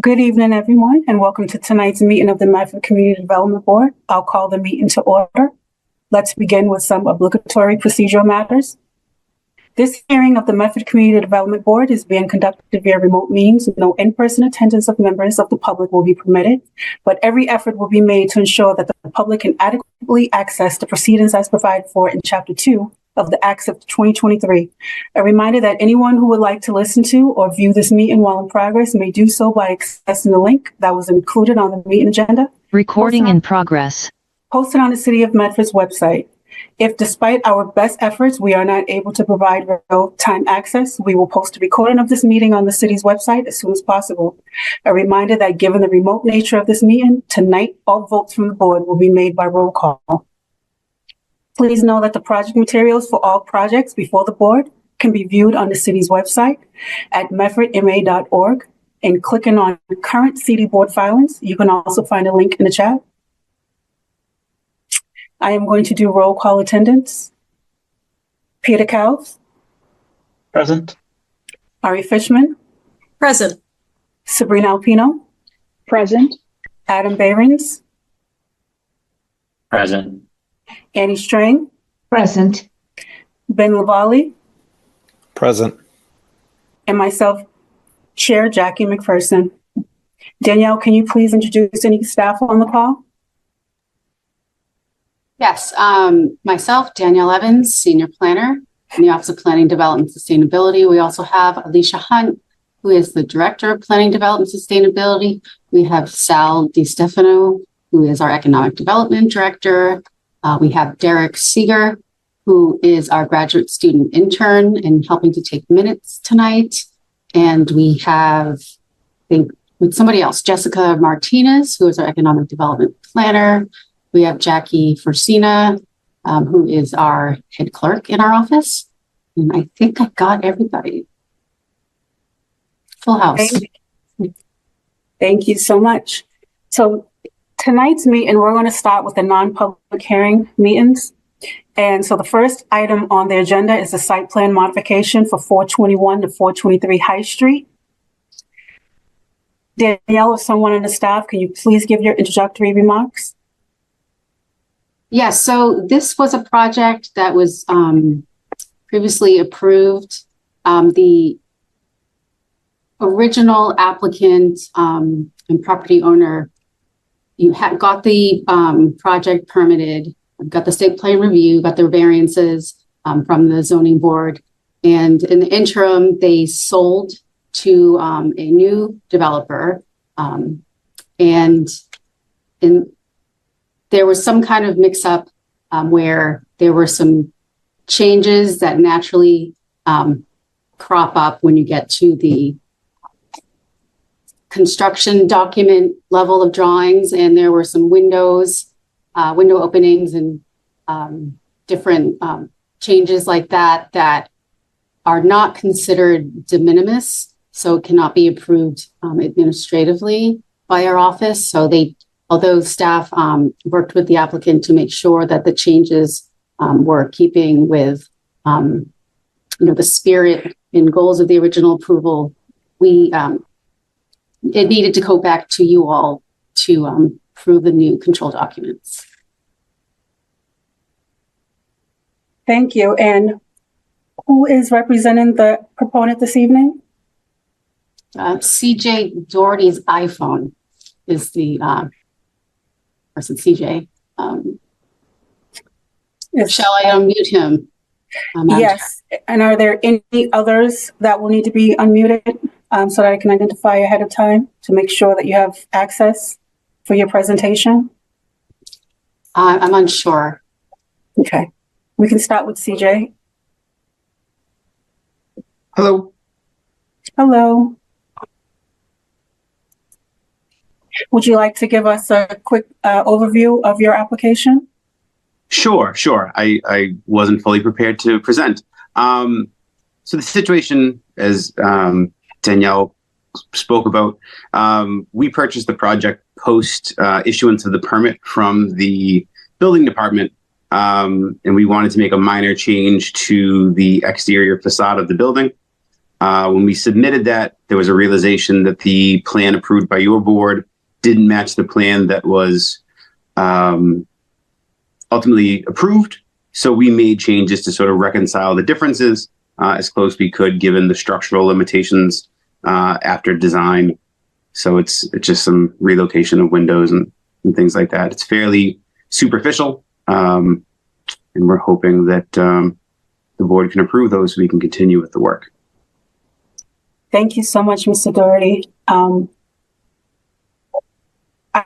Good evening, everyone, and welcome to tonight's meeting of the Medford Community Development Board. I'll call the meeting to order. Let's begin with some obligatory procedural matters. This hearing of the Medford Community Development Board is being conducted via remote means. No in-person attendance of members of the public will be permitted, but every effort will be made to ensure that the public can adequately access the proceedings as provided for in Chapter 2 of the Acts of 2023. A reminder that anyone who would like to listen to or view this meeting while in progress may do so by accessing the link that was included on the meeting agenda. Recording in progress. Posted on the City of Medford's website. If despite our best efforts, we are not able to provide real-time access, we will post a recording of this meeting on the city's website as soon as possible. A reminder that given the remote nature of this meeting, tonight all votes from the board will be made by roll call. Please know that the project materials for all projects before the board can be viewed on the city's website at medfordma.org, and clicking on current city board filings. You can also find a link in the chat. I am going to do roll call attendance. Peter Cowles. Present. Ari Fishman. Present. Sabrina Alpino. Present. Adam Behrens. Present. Annie Strang. Present. Ben Lavalley. Present. And myself, Chair Jackie McPherson. Danielle, can you please introduce any staff on the call? Yes, myself, Danielle Evans, Senior Planner in the Office of Planning, Development, Sustainability. We also have Alicia Hunt, who is the Director of Planning, Development, Sustainability. We have Sal DiStefano, who is our Economic Development Director. We have Derek Seeger, who is our graduate student intern and helping to take minutes tonight. And we have, I think, with somebody else, Jessica Martinez, who is our Economic Development Planner. We have Jackie Forsina, who is our head clerk in our office. And I think I got everybody. Full house. Thank you so much. So tonight's meeting, we're going to start with the non-public hearing meetings. And so the first item on the agenda is the site plan modification for 421 to 423 High Street. Danielle or someone on the staff, can you please give your introductory remarks? Yes, so this was a project that was previously approved. The original applicant and property owner, you had got the project permitted, got the state plan review, got their variances from the zoning board. And in the interim, they sold to a new developer. There was some kind of mix up where there were some changes that naturally crop up when you get to the construction document level of drawings. And there were some window openings and different changes like that that are not considered de minimis, so it cannot be approved administratively by our office. So although staff worked with the applicant to make sure that the changes were keeping with the spirit and goals of the original approval, it needed to go back to you all to approve the new control documents. Thank you. And who is representing the proponent this evening? CJ Doherty's iPhone is the person, CJ. Shall I unmute him? Yes. And are there any others that will need to be unmuted so that I can identify ahead of time to make sure that you have access for your presentation? I'm unsure. Okay. We can start with CJ. Hello. Hello. Would you like to give us a quick overview of your application? Sure. I wasn't fully prepared to present. So the situation, as Danielle spoke about, we purchased the project post issuance of the permit from the building department, and we wanted to make a minor change to the exterior facade of the building. When we submitted that, there was a realization that the plan approved by your board didn't match the plan that was ultimately approved. So we made changes to sort of reconcile the differences as close as we could, given the structural limitations after design. So it's just some relocation of windows and things like that. It's fairly superficial, and we're hoping that the board can approve those so we can continue with the work. Thank you so much, Mr. Doherty. I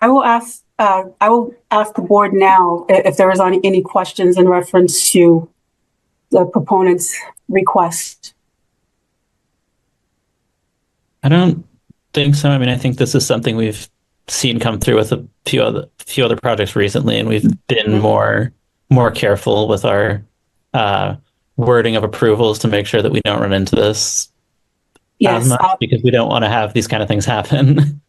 will ask the board now if there is any questions in reference to the proponent's request. I don't think so. I mean, I think this is something we've seen come through with a few other projects recently, and we've been more careful with our wording of approvals to make sure that we don't run into this as much, because we don't want to have these kind of things happen.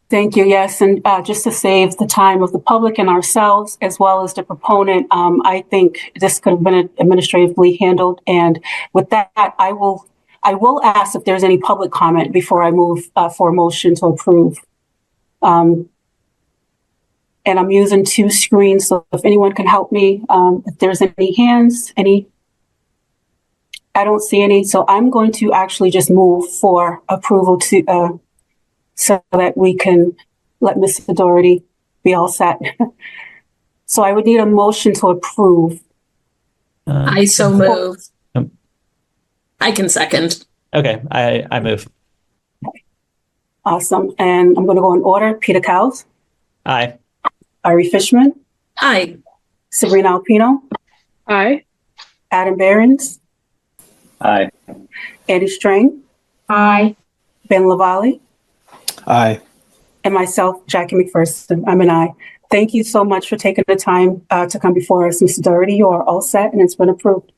Thank you. Yes, and just to save the time of the public and ourselves, as well as the proponent, I think this could have been administratively handled. And with that, I will ask if there's any public comment before I move for a motion to approve. And I'm using two screens, so if anyone can help me, if there's any hands, I don't see any. So I'm going to actually just move for approval to so that we can let Mr. Doherty be all set. So I would need a motion to approve. I so move. I can second. Okay, I move. Awesome. And I'm going to go in order. Peter Cowles. Aye. Ari Fishman. Aye. Sabrina Alpino. Aye. Adam Behrens. Aye. Eddie Strang. Aye. Ben Lavalley. Aye. And myself, Jackie McPherson. I'm an aye. Thank you so much for taking the time to come before us, Mr. Doherty. You are all set and it's been approved.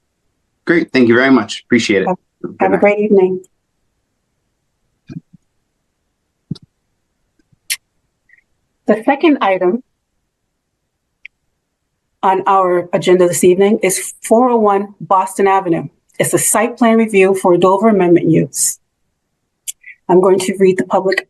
Great. Thank you very much. Appreciate it. Have a great evening. The second item on our agenda this evening is 401 Boston Avenue. It's a site plan review for a Dover Amendment use. I'm going to read the public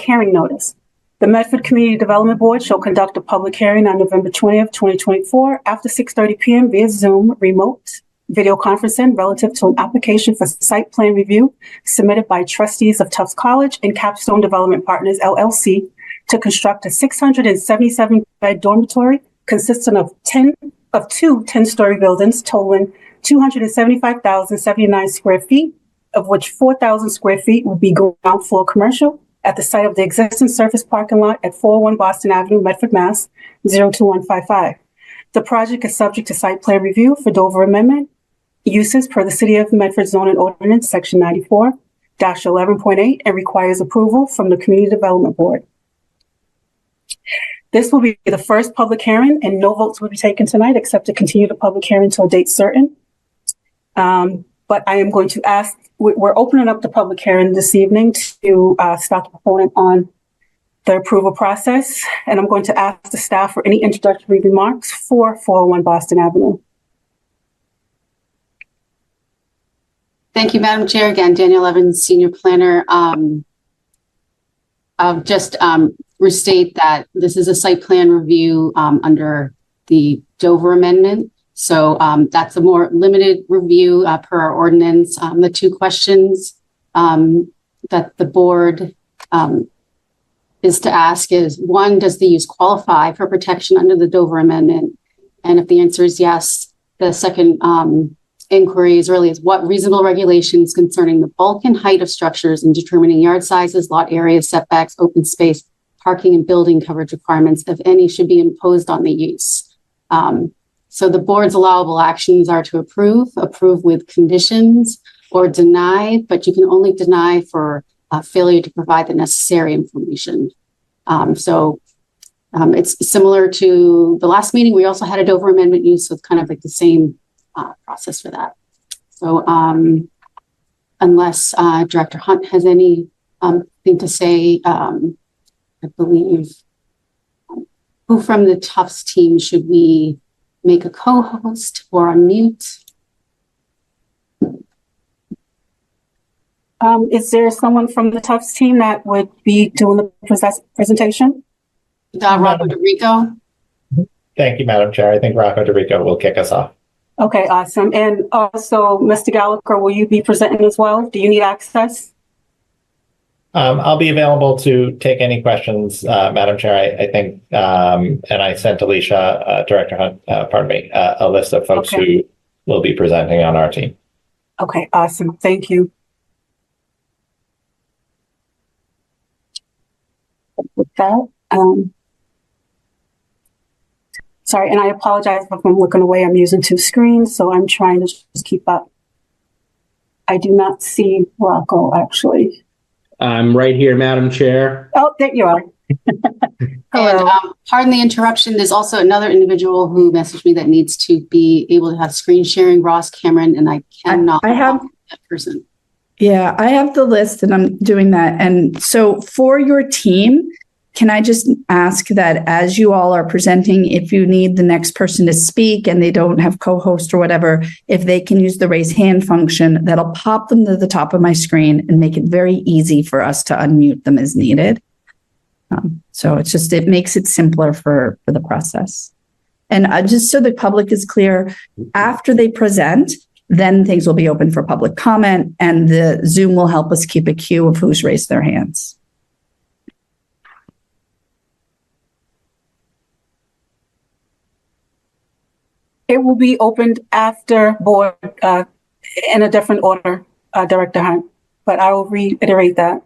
hearing notice. The Medford Community Development Board shall conduct a public hearing on November 20th, 2024 after 6:30 p.m. via Zoom remote video conferencing relative to an application for site plan review submitted by trustees of Tufts College and Capstone Development Partners, LLC, to construct a 677-bed dormitory consisting of two 10-story buildings totaling 275,079 square feet, of which 4,000 square feet would be ground floor commercial at the site of the existing surface parking lot at 401 Boston Avenue, Medford, Mass. 02155. The project is subject to site plan review for Dover Amendment uses per the City of Medford Zoning Ordinance, Section 94-11.8, and requires approval from the Community Development Board. This will be the first public hearing, and no votes will be taken tonight except to continue the public hearing until a date certain. But I am going to ask, we're opening up the public hearing this evening to start the proponent on the approval process. And I'm going to ask the staff for any introductory remarks for 401 Boston Avenue. Thank you, Madam Chair. Again, Danielle Evans, Senior Planner. I'll just restate that this is a site plan review under the Dover Amendment. So that's a more limited review per our ordinance. The two questions that the board is to ask is, one, does the use qualify for protection under the Dover Amendment? And if the answer is yes, the second inquiry is really what reasonable regulations concerning the bulk and height of structures and determining yard sizes, lot areas, setbacks, open space, parking, and building coverage requirements, if any, should be imposed on the use. So the board's allowable actions are to approve with conditions, or deny, but you can only deny for failure to provide the necessary information. It's similar to the last meeting. We also had a Dover Amendment use, so it's kind of like the same process for that. So unless Director Hunt has any thing to say, I believe, who from the Tufts team should we make a co-host or unmute? Is there someone from the Tufts team that would be doing the presentation? Rocco DeRico. Thank you, Madam Chair. I think Rocco DeRico will kick us off. Okay, awesome. And also, Mr. Gallagher, will you be presenting as well? Do you need access? I'll be available to take any questions, Madam Chair. I think, and I sent Alicia, Director Hunt, a list of folks who will be presenting on our team. Okay, awesome. Thank you. With that, sorry, and I apologize if I'm looking away. I'm using two screens, so I'm trying to just keep up. I do not see Rocco, actually. I'm right here, Madam Chair. Oh, there you are. Hello. And pardon the interruption. There's also another individual who messaged me that needs to be able to have screen sharing, Ross Cameron, and I cannot. I have that person. Yeah, I have the list and I'm doing that. And so for your team, can I just ask that as you all are presenting, if you need the next person to speak and they don't have co-host or whatever, if they can use the raise hand function, that'll pop them to the top of my screen and make it very easy for us to unmute them as needed. So it makes it simpler for the process. And just so the public is clear, after they present, then things will be open for public comment and the Zoom will help us keep a queue of who's raised their hands. It will be opened after board in a different order, Director Hunt, but I will reiterate that.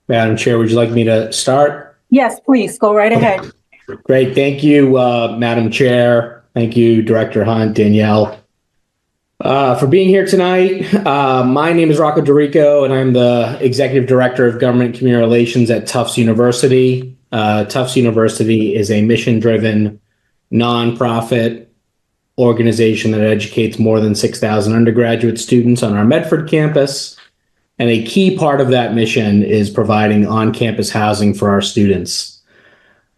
Madam Chair, would you like me to start? Yes, please go right ahead. Great. Thank you, Madam Chair. Thank you, Director Hunt, Danielle, for being here tonight. My name is Rocco DeRico, and I'm the Executive Director of Government and Community Relations at Tufts University. Tufts University is a mission-driven, nonprofit organization that educates more than 6,000 undergraduate students on our Medford campus. And a key part of that mission is providing on-campus housing for our students.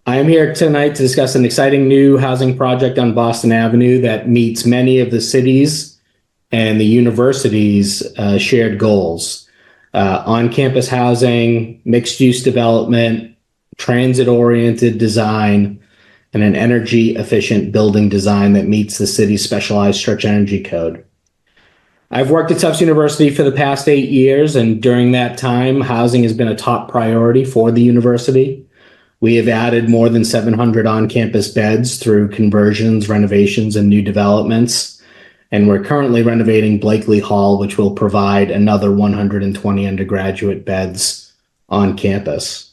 I am here tonight to discuss an exciting new housing project on Boston Avenue that meets many of the city's and the university's shared goals. On-campus housing, mixed-use development, transit-oriented design, and an energy-efficient building design that meets the city's specialized stretch energy code. I've worked at Tufts University for the past 8 years, and during that time, housing has been a top priority for the university. We have added more than 700 on-campus beds through conversions, renovations, and new developments. And we're currently renovating Blakely Hall, which will provide another 120 undergraduate beds on campus.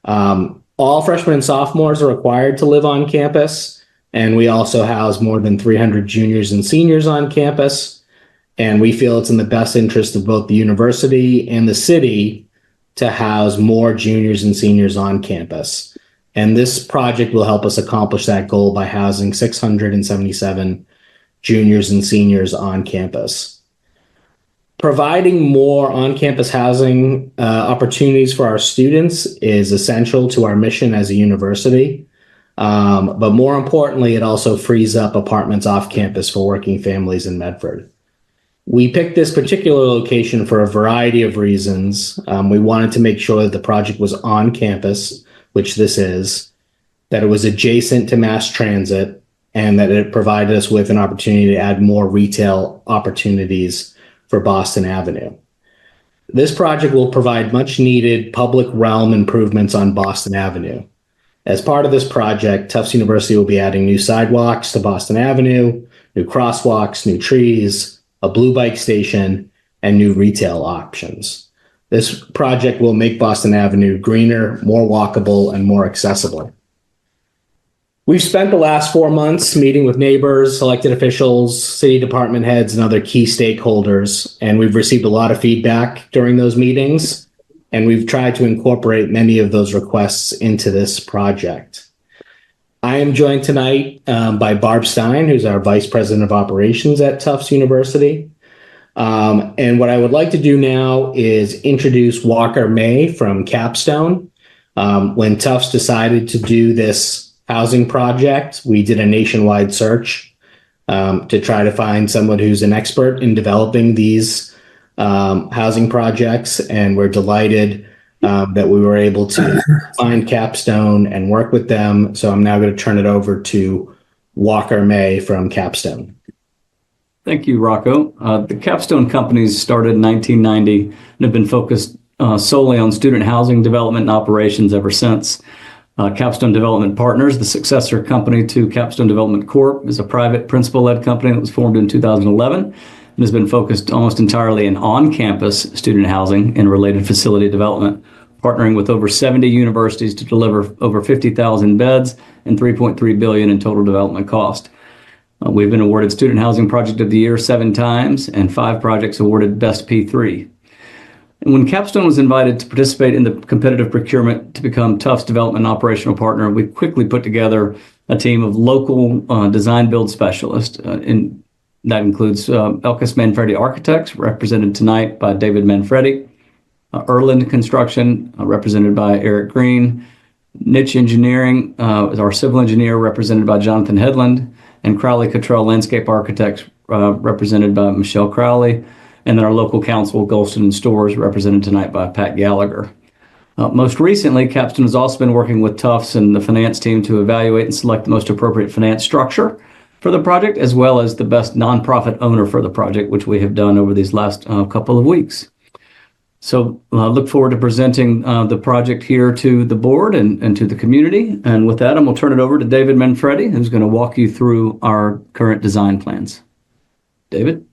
All freshmen and sophomores are required to live on campus, and we also house more than 300 juniors and seniors on campus. And we feel it's in the best interest of both the university and the city to house more juniors and seniors on campus. And this project will help us accomplish that goal by housing 677 juniors and seniors on campus. Providing more on-campus housing opportunities for our students is essential to our mission as a university. But more importantly, it also frees up apartments off campus for working families in Medford. We picked this particular location for a variety of reasons. We wanted to make sure that the project was on campus, which this is, that it was adjacent to mass transit, and that it provided us with an opportunity to add more retail opportunities for Boston Avenue. This project will provide much needed public realm improvements on Boston Avenue. As part of this project, Tufts University will be adding new sidewalks to Boston Avenue, new crosswalks, new trees, a blue bike station, and new retail options. This project will make Boston Avenue greener, more walkable, and more accessible. We've spent the last 4 months meeting with neighbors, elected officials, city department heads, and other key stakeholders, and we've received a lot of feedback during those meetings, and we've tried to incorporate many of those requests into this project. I am joined tonight by Barb Stein, who's our Vice President of Operations at Tufts University. And what I would like to do now is introduce Walker May from Capstone. When Tufts decided to do this housing project, we did a nationwide search to try to find someone who's an expert in developing these housing projects. And we're delighted that we were able to find Capstone and work with them. So I'm now going to turn it over to Walker May from Capstone. Thank you, Rocco. The Capstone companies started in 1990 and have been focused solely on student housing development and operations ever since. Capstone Development Partners, the successor company to Capstone Development Corp., is a private principal-led company that was formed in 2011 and has been focused almost entirely in on-campus student housing and related facility development, partnering with over 70 universities to deliver over 50,000 beds and $3.3 billion in total development cost. We've been awarded Student Housing Project of the Year 7 times and 5 projects awarded Best P3. And when Capstone was invited to participate in the competitive procurement to become Tufts Development and Operational Partner, we quickly put together a team of local design build specialists. And that includes Elkis Manfredi Architects, represented tonight by David Manfredi, Erland Construction, represented by Eric Green, Niche Engineering is our civil engineer, represented by Jonathan Headland, and Crowley Cottrell Landscape Architects, represented by Michelle Crowley, and then our local counsel, Golston & Stores, represented tonight by Pat Gallagher. Most recently, Capstone has also been working with Tufts and the finance team to evaluate and select the most appropriate finance structure for the project, as well as the best nonprofit owner for the project, which we have done over these last couple of weeks. So I look forward to presenting the project here to the board and to the community. And with that, I'm going to turn it over to David Manfredi, who's going to walk you through our current design plans. David?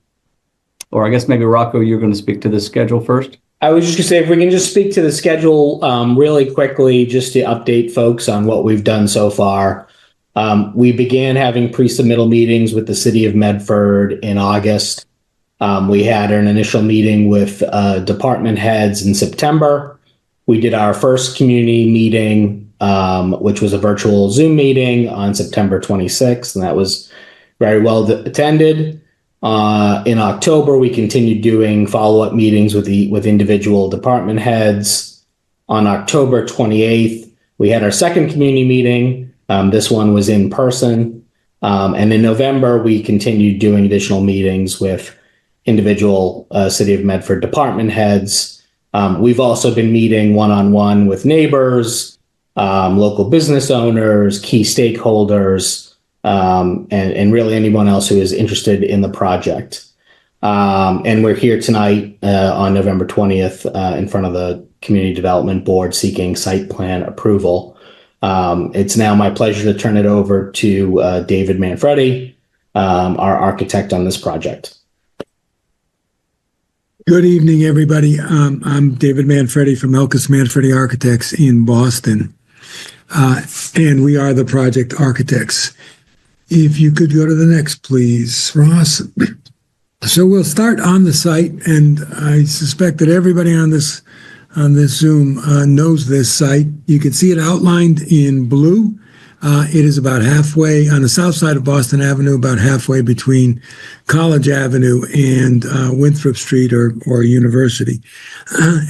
Or I guess maybe Rocco, you're going to speak to the schedule first. I was just going to say, if we can just speak to the schedule really quickly, just to update folks on what we've done so far. We began having pre-submittal meetings with the city of Medford in August. We had an initial meeting with department heads in September. We did our first community meeting, which was a virtual Zoom meeting on September 26th, and that was very well attended. In October, we continued doing follow-up meetings with individual department heads. On October 28th, we had our second community meeting. This one was in person. And in November, we continued doing additional meetings with individual City of Medford department heads. We've also been meeting one-on-one with neighbors, local business owners, key stakeholders, and really anyone else who is interested in the project. And we're here tonight on November 20th in front of the Community Development Board seeking site plan approval. It's now my pleasure to turn it over to David Manfredi, our architect on this project. Good evening, everybody. I'm David Manfredi from Elkis Manfredi Architects in Boston, and we are the project architects. If you could go to the next, please, Ross. So we'll start on the site, and I suspect that everybody on this Zoom knows this site. You can see it outlined in blue. It is about halfway on the south side of Boston Avenue, about halfway between College Avenue and Winthrop Street or University.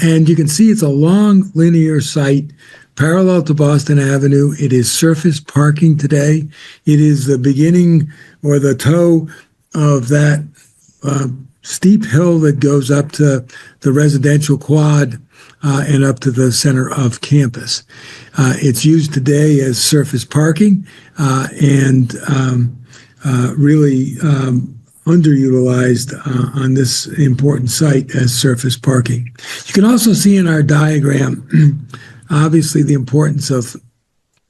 And you can see it's a long linear site parallel to Boston Avenue. It is surface parking today. It is the beginning or the toe of that steep hill that goes up to the residential quad and up to the center of campus. It's used today as surface parking and really underutilized on this important site as surface parking. You can also see in our diagram, obviously, the importance of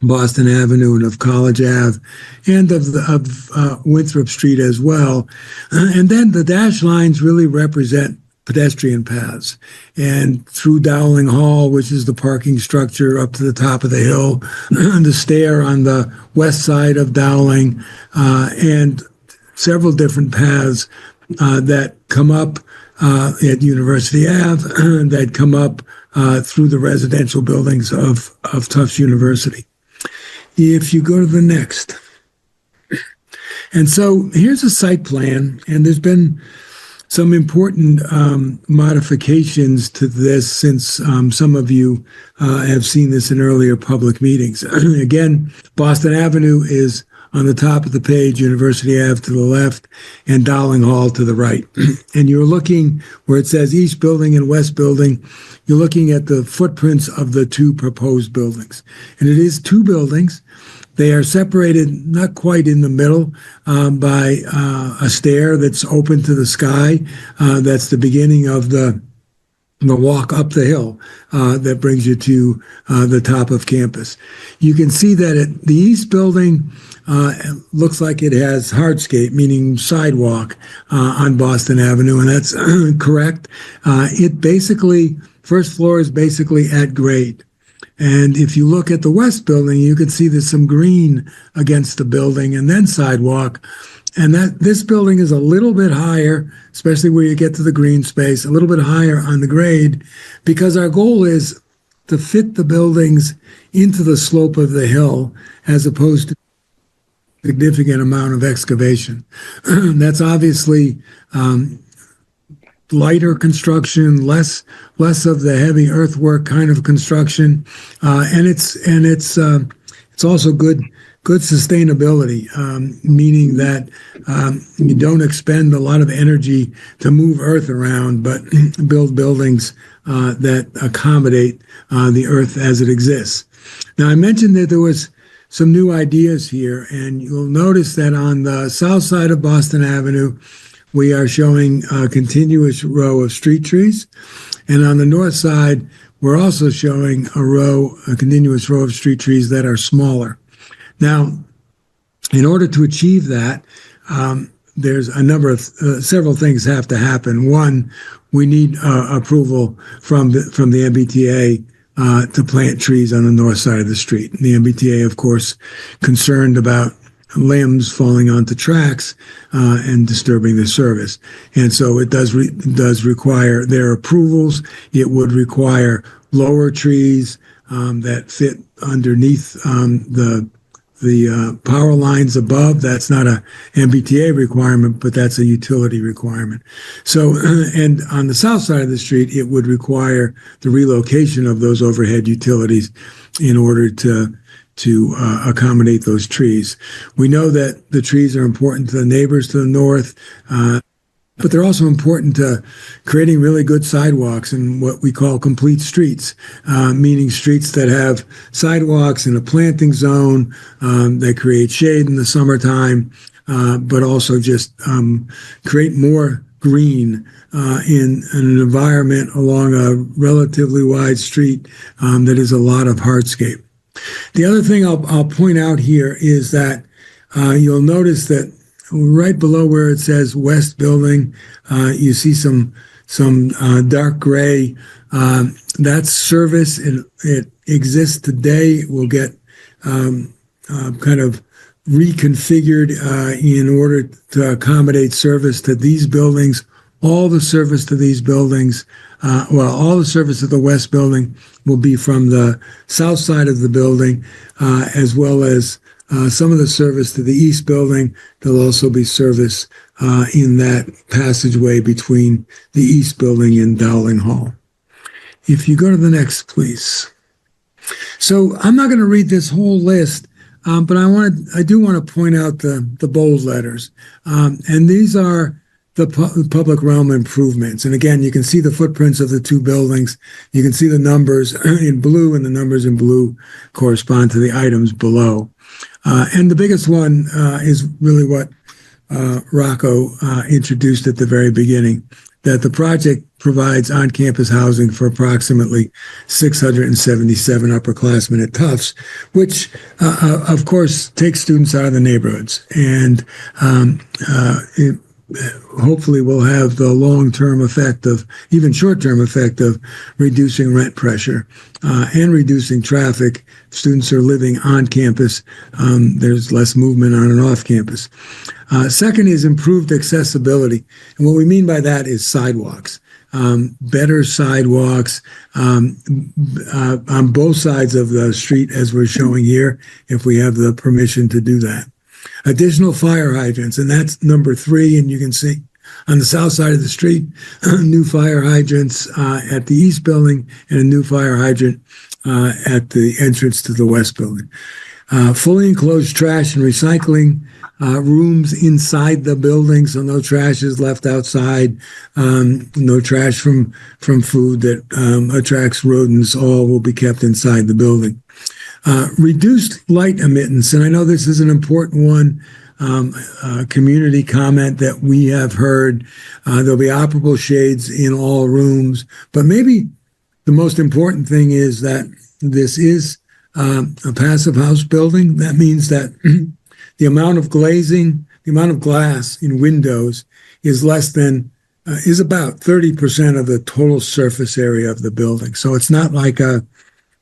Boston Avenue and of College Ave and of Winthrop Street as well. And then the dashed lines really represent pedestrian paths. And through Dowling Hall, which is the parking structure up to the top of the hill, the stair on the west side of Dowling, and several different paths that come up at University Ave, that come up through the residential buildings of Tufts University. If you go to the next. And so here's a site plan, and there's been some important modifications to this since some of you have seen this in earlier public meetings. Again, Boston Avenue is on the top of the page, University Ave to the left, and Dowling Hall to the right. And you're looking where it says East Building and West Building, you're looking at the footprints of the two proposed buildings. And it is two buildings. They are separated not quite in the middle by a stair that's open to the sky. That's the beginning of the walk up the hill that brings you to the top of campus. You can see that the East Building looks like it has hardscape, meaning sidewalk on Boston Avenue, and that's correct. It basically, first floor is basically at grade. And if you look at the West Building, you can see there's some green against the building and then sidewalk. And that this building is a little bit higher, especially where you get to the green space, a little bit higher on the grade, because our goal is to fit the buildings into the slope of the hill as opposed to a significant amount of excavation. That's obviously lighter construction, less of the heavy earthwork kind of construction, and it's also good sustainability, meaning that you don't expend a lot of energy to move earth around, but build buildings that accommodate the earth as it exists. Now, I mentioned that there was some new ideas here, and you'll notice that on the south side of Boston Avenue, we are showing a continuous row of street trees. And on the north side, we're also showing a continuous row of street trees that are smaller. Now, in order to achieve that, there's a number of several things have to happen. One, we need approval from the MBTA to plant trees on the north side of the street. And the MBTA, of course, concerned about limbs falling onto tracks and disturbing the service. And so it does require their approvals. It would require lower trees that fit underneath the power lines above. That's not a MBTA requirement, but that's a utility requirement. So, and on the south side of the street, it would require the relocation of those overhead utilities in order to accommodate those trees. We know that the trees are important to the neighbors to the north, but they're also important to creating really good sidewalks and what we call complete streets, meaning streets that have sidewalks in a planting zone that create shade in the summertime, but also just create more green in an environment along a relatively wide street that is a lot of hardscape. The other thing I'll point out here is that you'll notice that right below where it says West Building, you see some dark gray. That's service. It exists today. It will get kind of reconfigured in order to accommodate service to these buildings. All the service to these buildings, all the service of the West Building will be from the south side of the building, as well as some of the service to the East Building. There'll also be service in that passageway between the East Building and Dowling Hall. If you go to the next, please. So I'm not going to read this whole list, but I do want to point out the bold letters, and these are the public realm improvements. And again, you can see the footprints of the two buildings. You can see the numbers in blue, and the numbers in blue correspond to the items below. And the biggest one is really what Rocco introduced at the very beginning, that the project provides on-campus housing for approximately 677 upperclassmen at Tufts, which, of course, takes students out of the neighborhoods. And it hopefully will have the long-term effect of, even short-term effect of reducing rent pressure and reducing traffic. Students are living on campus. There's less movement on and off campus. Second is improved accessibility. And what we mean by that is sidewalks. Better sidewalks on both sides of the street, as we're showing here, if we have the permission to do that. Additional fire hydrants, and that's number 3, and you can see on the south side of the street, new fire hydrants at the east building, and a new fire hydrant at the entrance to the west building. Fully enclosed trash and recycling rooms inside the building, so no trash is left outside, no trash from food that attracts rodents. All will be kept inside the building. Reduced light emittance, and I know this is an important one, community comment that we have heard. There'll be operable shades in all rooms, but maybe the most important thing is that this is a passive house building. That means that the amount of glazing, the amount of glass in windows is is about 30% of the total surface area of the building. So it's not like a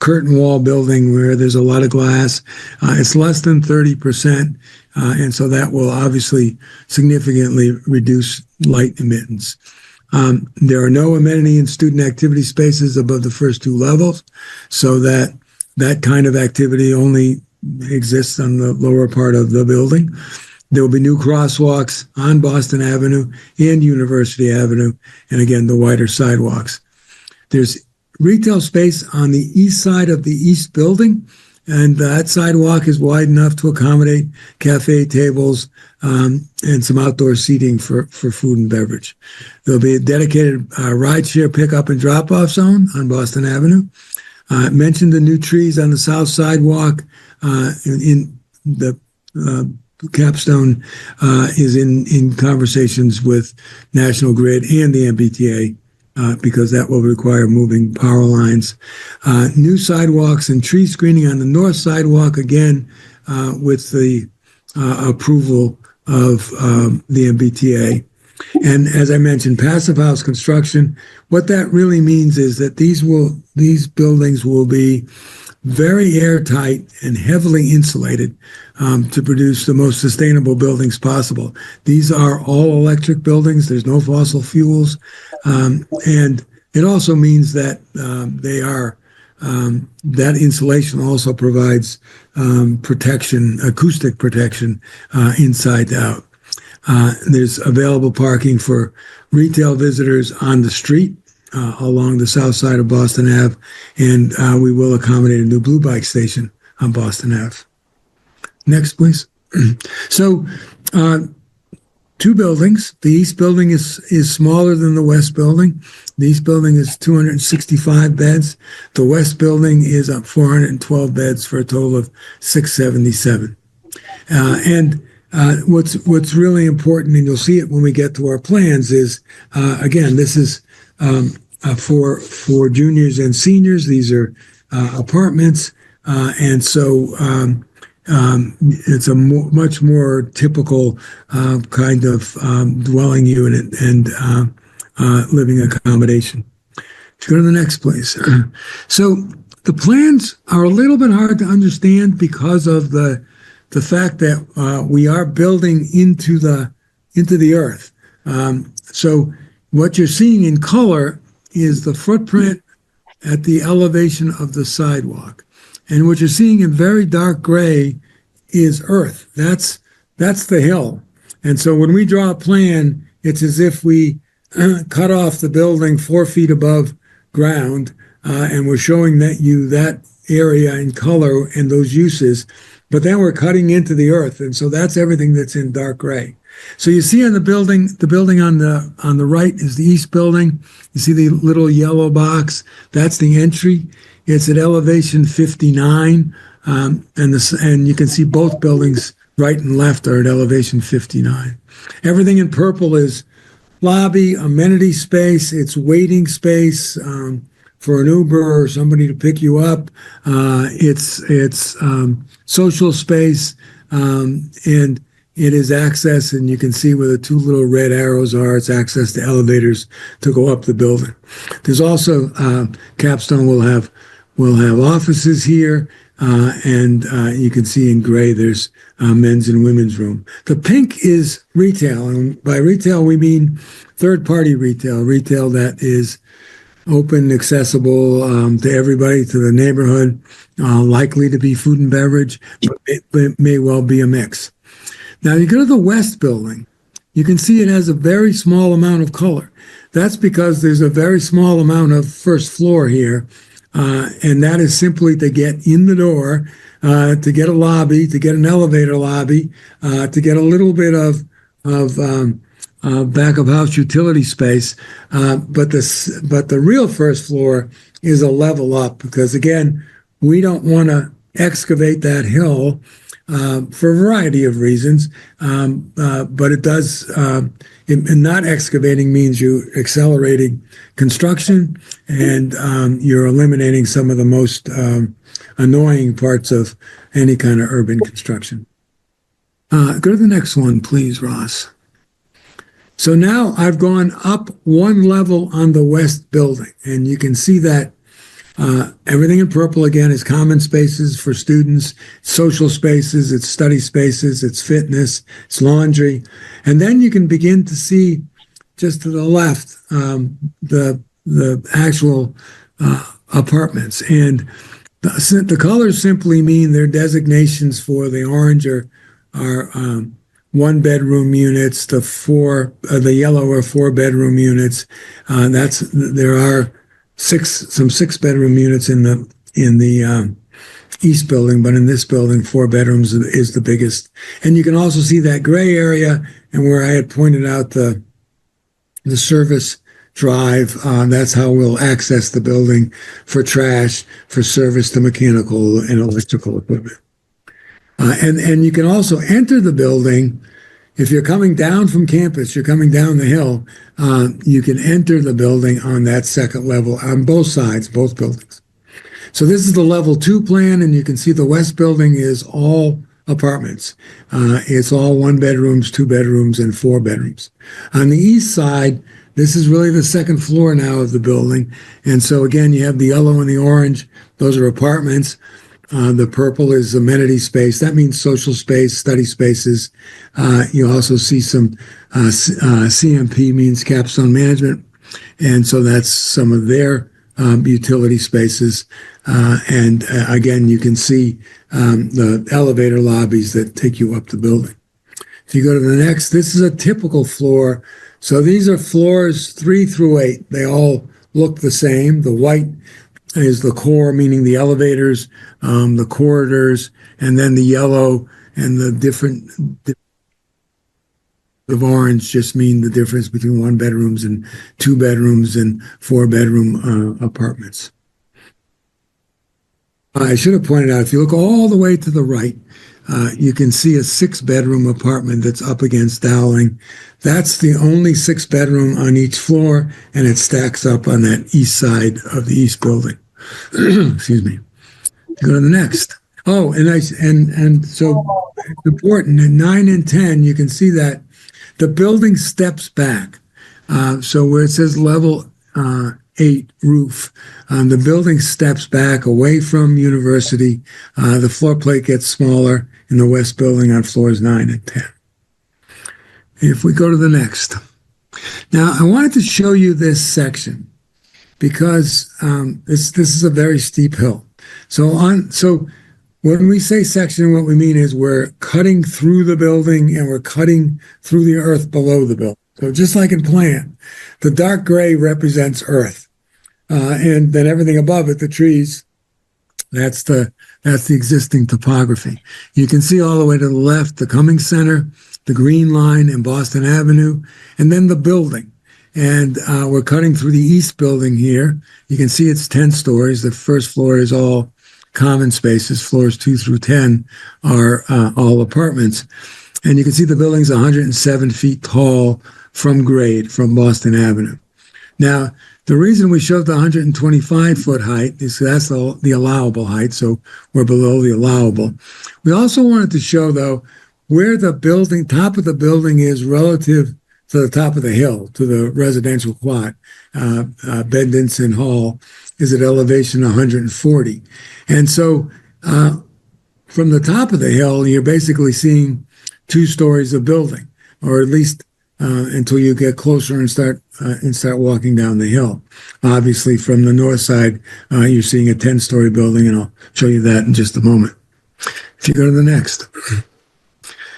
curtain wall building where there's a lot of glass. It's less than 30%. And so that will obviously significantly reduce light emittance. There are no amenity and student activity spaces above the first two levels, so that kind of activity only exists on the lower part of the building. There will be new crosswalks on Boston Avenue and University Avenue, and again, the wider sidewalks. There's retail space on the east side of the east building, and that sidewalk is wide enough to accommodate cafe tables and some outdoor seating for food and beverage. There'll be a dedicated rideshare pickup and drop-off zone on Boston Avenue. Mentioned the new trees on the south sidewalk. In the Capstone is in conversations with National Grid and the MBTA because that will require moving power lines. New sidewalks and tree screening on the north sidewalk, again, with the approval of the MBTA. And as I mentioned, passive house construction, what that really means is that these buildings will be very airtight and heavily insulated to produce the most sustainable buildings possible. These are all electric buildings. There's no fossil fuels. And it also means that that insulation also provides protection, acoustic protection inside out. There's available parking for retail visitors on the street along the south side of Boston Ave, and we will accommodate a new Blue Bike station on Boston Ave. Next, please. So, two buildings. The east building is smaller than the west building. The east building is 265 beds. The west building is 412 beds for a total of 677. What's really important, and you'll see it when we get to our plans, is again, this is for juniors and seniors. These are apartments, and so it's a much more typical kind of dwelling unit and living accommodation. Let's go to the next place. So the plans are a little bit hard to understand because of the fact that we are building into the earth. So what you're seeing in color is the footprint at the elevation of the sidewalk. And what you're seeing in very dark gray is earth. That's the hill. And so when we draw a plan, it's as if we cut off the building 4 feet above ground, and we're showing that area in color and those uses, but then we're cutting into the earth. And so that's everything that's in dark gray. So you see on the building on the right is the east building. You see the little yellow box. That's the entry. It's at elevation 59, and you can see both buildings, right and left, are at elevation 59. Everything in purple is lobby, amenity space. It's waiting space for an Uber or somebody to pick you up. It's social space, and it is access, and you can see where the two little red arrows are. It's access to elevators to go up the building. There's also Capstone will have offices here, and you can see in gray there's men's and women's room. The pink is retail, and by retail we mean third-party retail that is open, accessible to everybody, to the neighborhood, likely to be food and beverage, but it may well be a mix. Now you go to the west building, you can see it has a very small amount of color. That's because there's a very small amount of first floor here, and that is simply to get in the door, to get a lobby, to get an elevator lobby, to get a little bit of back of house utility space. But the real first floor is a level up because, again, we don't want to excavate that hill for a variety of reasons. But it does, and not excavating means you accelerating construction and you're eliminating some of the most annoying parts of any kind of urban construction. Go to the next one, please, Ross. So now I've gone up one level on the west building, and you can see that everything in purple again is common spaces for students, social spaces, it's study spaces, it's fitness, it's laundry. And then you can begin to see just to the left the actual apartments. And the colors simply mean they're designations for the orange are one bedroom units, the yellow are 4 bedroom units. There are some 6 bedroom units in the east building, but in this building, 4 bedrooms is the biggest. And you can also see that gray area and where I had pointed out the service drive. That's how we'll access the building for trash, for service to mechanical and electrical equipment. And you can also enter the building. If you're coming down from campus, you're coming down the hill, you can enter the building on that second level on both sides, both buildings. So this is the level 2 plan, and you can see the west building is all apartments. It's all 1 bedrooms, 2 bedrooms, and 4 bedrooms. On the east side, this is really the second floor now of the building. And so again, you have the yellow and the orange. Those are apartments. The purple is amenity space. That means social space, study spaces. You also see some CMP means capstone management. And so that's some of their utility spaces. And again, you can see the elevator lobbies that take you up the building. If you go to the next, this is a typical floor. So these are floors 3 through 8. They all look the same. The white is the core, meaning the elevators, the corridors, and then the yellow and the different of orange just mean the difference between 1 bedrooms and 2 bedrooms and 4 bedroom apartments. I should have pointed out, if you look all the way to the right, you can see a 6 bedroom apartment that's up against Dowling. That's the only 6 bedroom on each floor, and it stacks up on that east side of the east building. Excuse me. Go to the next. Oh, and so it's important. In 9 and 10, you can see that the building steps back. So where it says level 8 roof, the building steps back away from university. The floor plate gets smaller in the west building on floors 9 and 10. If we go to the next. Now, I wanted to show you this section because this is a very steep hill. So when we say section, what we mean is we're cutting through the building and we're cutting through the earth below the building. So just like in plan, the dark gray represents earth. And then everything above it, the trees, that's the existing topography. You can see all the way to the left, the Cummings Center, the Green Line and Boston Avenue, and then the building. And we're cutting through the east building here. You can see it's 10 stories. The first floor is all common spaces. Floors 2 through 10 are all apartments. And you can see the building's 107 feet tall from grade, from Boston Avenue. Now, the reason we showed the 125-foot height is that's the allowable height, so we're below the allowable. We also wanted to show, though, where the building, top of the building is relative to the top of the hill, to the residential quad. Bendenson Hall is at elevation 140. And so from the top of the hill, you're basically seeing 2 stories of building, or at least until you get closer and start walking down the hill. Obviously, from the north side, you're seeing a 10-story building, and I'll show you that in just a moment. If you go to the next.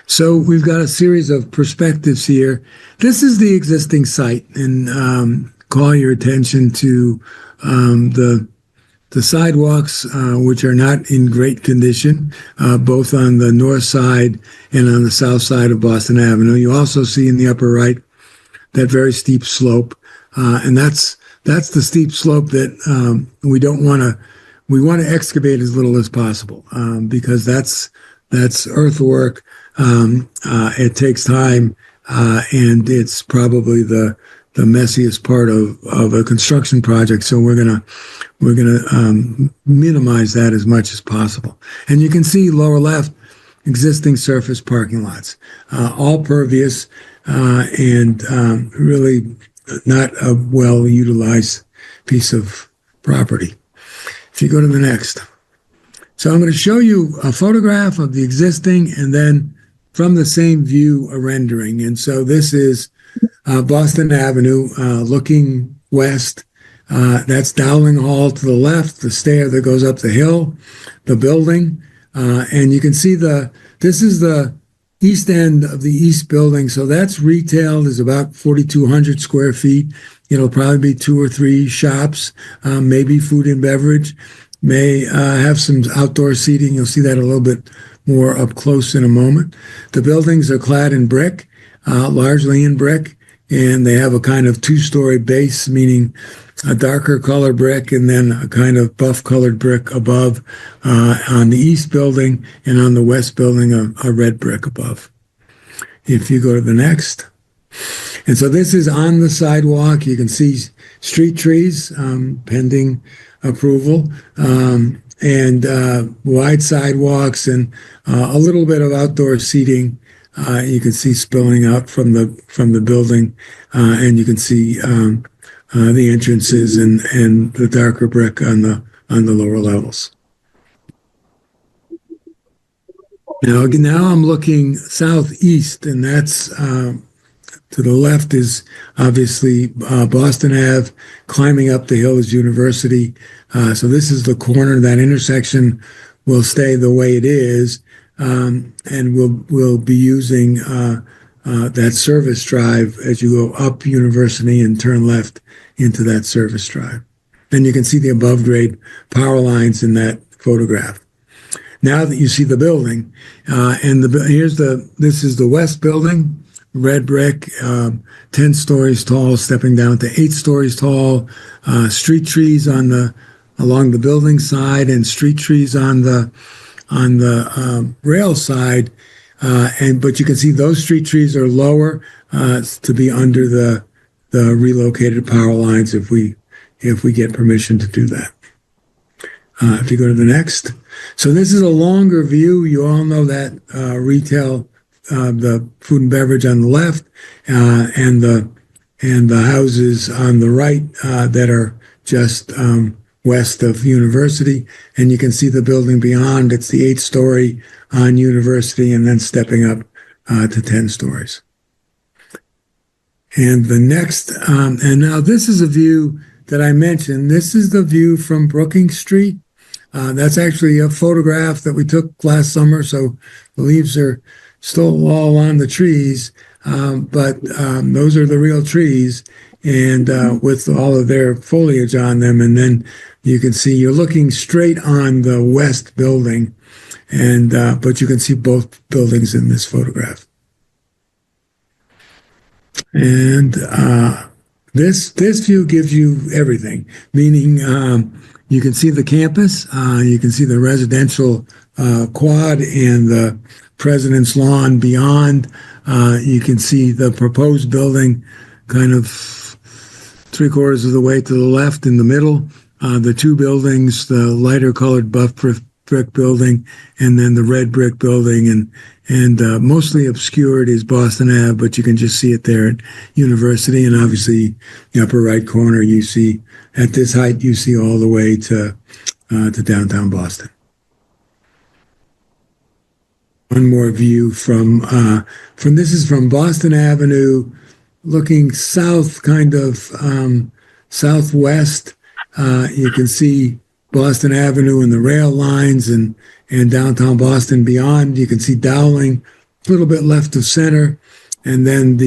So we've got a series of perspectives here. This is the existing site, and call your attention to the sidewalks, which are not in great condition, both on the north side and on the south side of Boston Avenue. You also see in the upper right that very steep slope, and that's the steep slope that we don't want to. We want to excavate as little as possible because that's earthwork. It takes time, and it's probably the messiest part of a construction project. So we're gonna minimize that as much as possible. And you can see lower left, existing surface parking lots, all pervious and really not a well utilized piece of property. If you go to the next. So I'm going to show you a photograph of the existing and then from the same view, a rendering. And so this is Boston Avenue looking west. That's Dowling Hall to the left, the stair that goes up the hill, the building. And you can see this is the east end of the east building. So that's retail. There's about 4,200 square feet. It'll probably be 2 or 3 shops, maybe food and beverage, may have some outdoor seating. You'll see that a little bit more up close in a moment. The buildings are clad in brick, largely in brick, and they have a kind of 2-story base, meaning a darker color brick and then a kind of buff colored brick above on the east building, and on the west building a red brick above. If you go to the next. And so this is on the sidewalk. You can see street trees pending approval, and wide sidewalks and a little bit of outdoor seating. You can see spilling out from the building, and you can see the entrances and the darker brick on the lower levels. Now I'm looking southeast, and that's to the left is obviously Boston Ave. Climbing up the hill is University. So this is the corner. That intersection will stay the way it is, and we'll be using that service drive as you go up University and turn left into that service drive. And you can see the above grade power lines in that photograph. Now that you see the building, and this is the west building, red brick, 10 stories tall, stepping down to 8 stories tall, street trees along the building side and street trees on the rail side. But you can see those street trees are lower to be under the relocated power lines if we get permission to do that. If you go to the next. So this is a longer view. You all know that retail, the food and beverage on the left, and the houses on the right that are just west of University. And you can see the building beyond. It's the 8-story on University, and then stepping up to 10 stories. And the next, and now this is a view that I mentioned. This is the view from Brookings Street. That's actually a photograph that we took last summer, so the leaves are still all on the trees, but those are the real trees, and with all of their foliage on them. And then you can see you're looking straight on the west building, and but you can see both buildings in this photograph. And this view gives you everything, meaning you can see the campus, you can see the residential quad and the President's Lawn beyond. You can see the proposed building kind of 3/4 of the way to the left in the middle. The 2 buildings, the lighter colored buff brick building, and then the red brick building, and mostly obscured is Boston Ave, but you can just see it there at University. And obviously the upper right corner, you see at this height, you see all the way to downtown Boston. One more view from this is from Boston Avenue, looking south, kind of southwest. You can see Boston Avenue and the rail lines and downtown Boston beyond. You can see Dowling little bit left of center, and then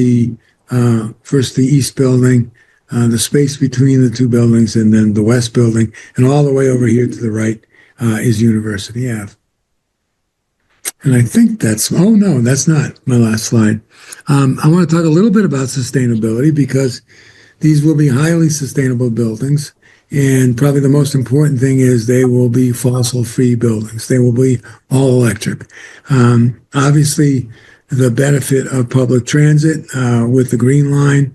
first the east building, the space between the two buildings, and then the west building, and all the way over here to the right is University Ave. And I think that's not my last slide. I want to talk a little bit about sustainability because these will be highly sustainable buildings. And probably the most important thing is they will be fossil-free buildings. They will be all electric. Obviously, the benefit of public transit with the Green Line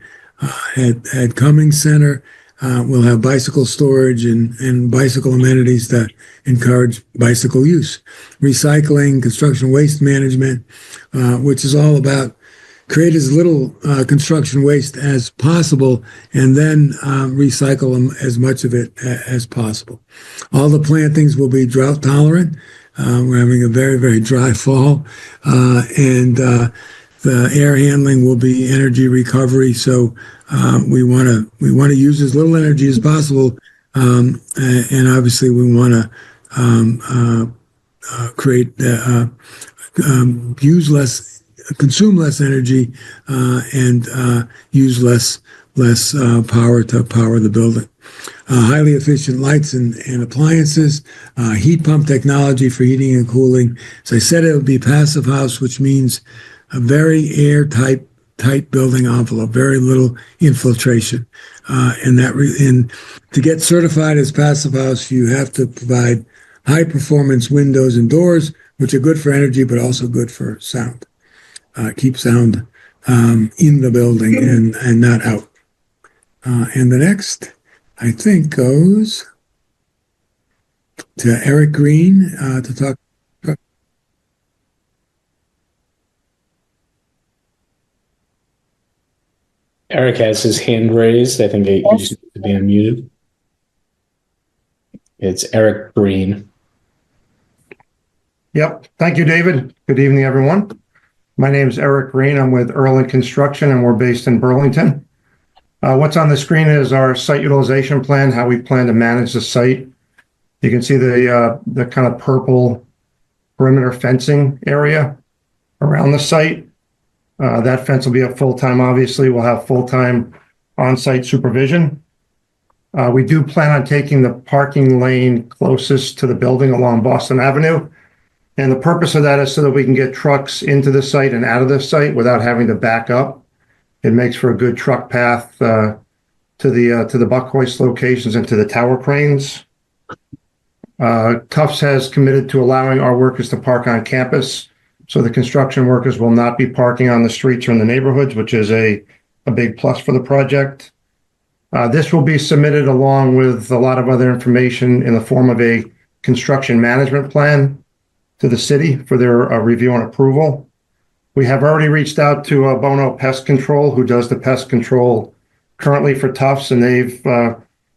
at Cummings Center. We'll have bicycle storage and bicycle amenities that encourage bicycle use. Recycling, construction waste management, which is all about create as little construction waste as possible and then recycle as much of it as possible. All the plantings will be drought tolerant. We're having a very, very dry fall. And the air handling will be energy recovery. So we want to use as little energy as possible. And obviously we want to create, consume less energy and use less power to power the building. Highly efficient lights and appliances, heat pump technology for heating and cooling. As I said, it will be passive house, which means a very airtight building envelope, very little infiltration. And to get certified as passive house, you have to provide high performance windows and doors, which are good for energy, but also good for sound. Keep sound in the building and not out. And the next, I think, goes to Eric Green to talk. Eric has his hand raised. I think he just needs to be unmuted. It's Eric Green. Yep. Thank you, David. Good evening, everyone. My name is Eric Green. I'm with Erlen Construction, and we're based in Burlington. What's on the screen is our site utilization plan, how we plan to manage the site. You can see the kind of purple perimeter fencing area around the site. That fence will be up full-time, obviously. We'll have full-time on-site supervision. We do plan on taking the parking lane closest to the building along Boston Avenue. And the purpose of that is so that we can get trucks into the site and out of the site without having to back up. It makes for a good truck path to the buck hoist locations and to the tower cranes. Tufts has committed to allowing our workers to park on campus. So the construction workers will not be parking on the streets or in the neighborhoods, which is a big plus for the project. This will be submitted along with a lot of other information in the form of a construction management plan to the city for their review and approval. We have already reached out to Bono Pest Control, who does the pest control currently for Tufts, and they've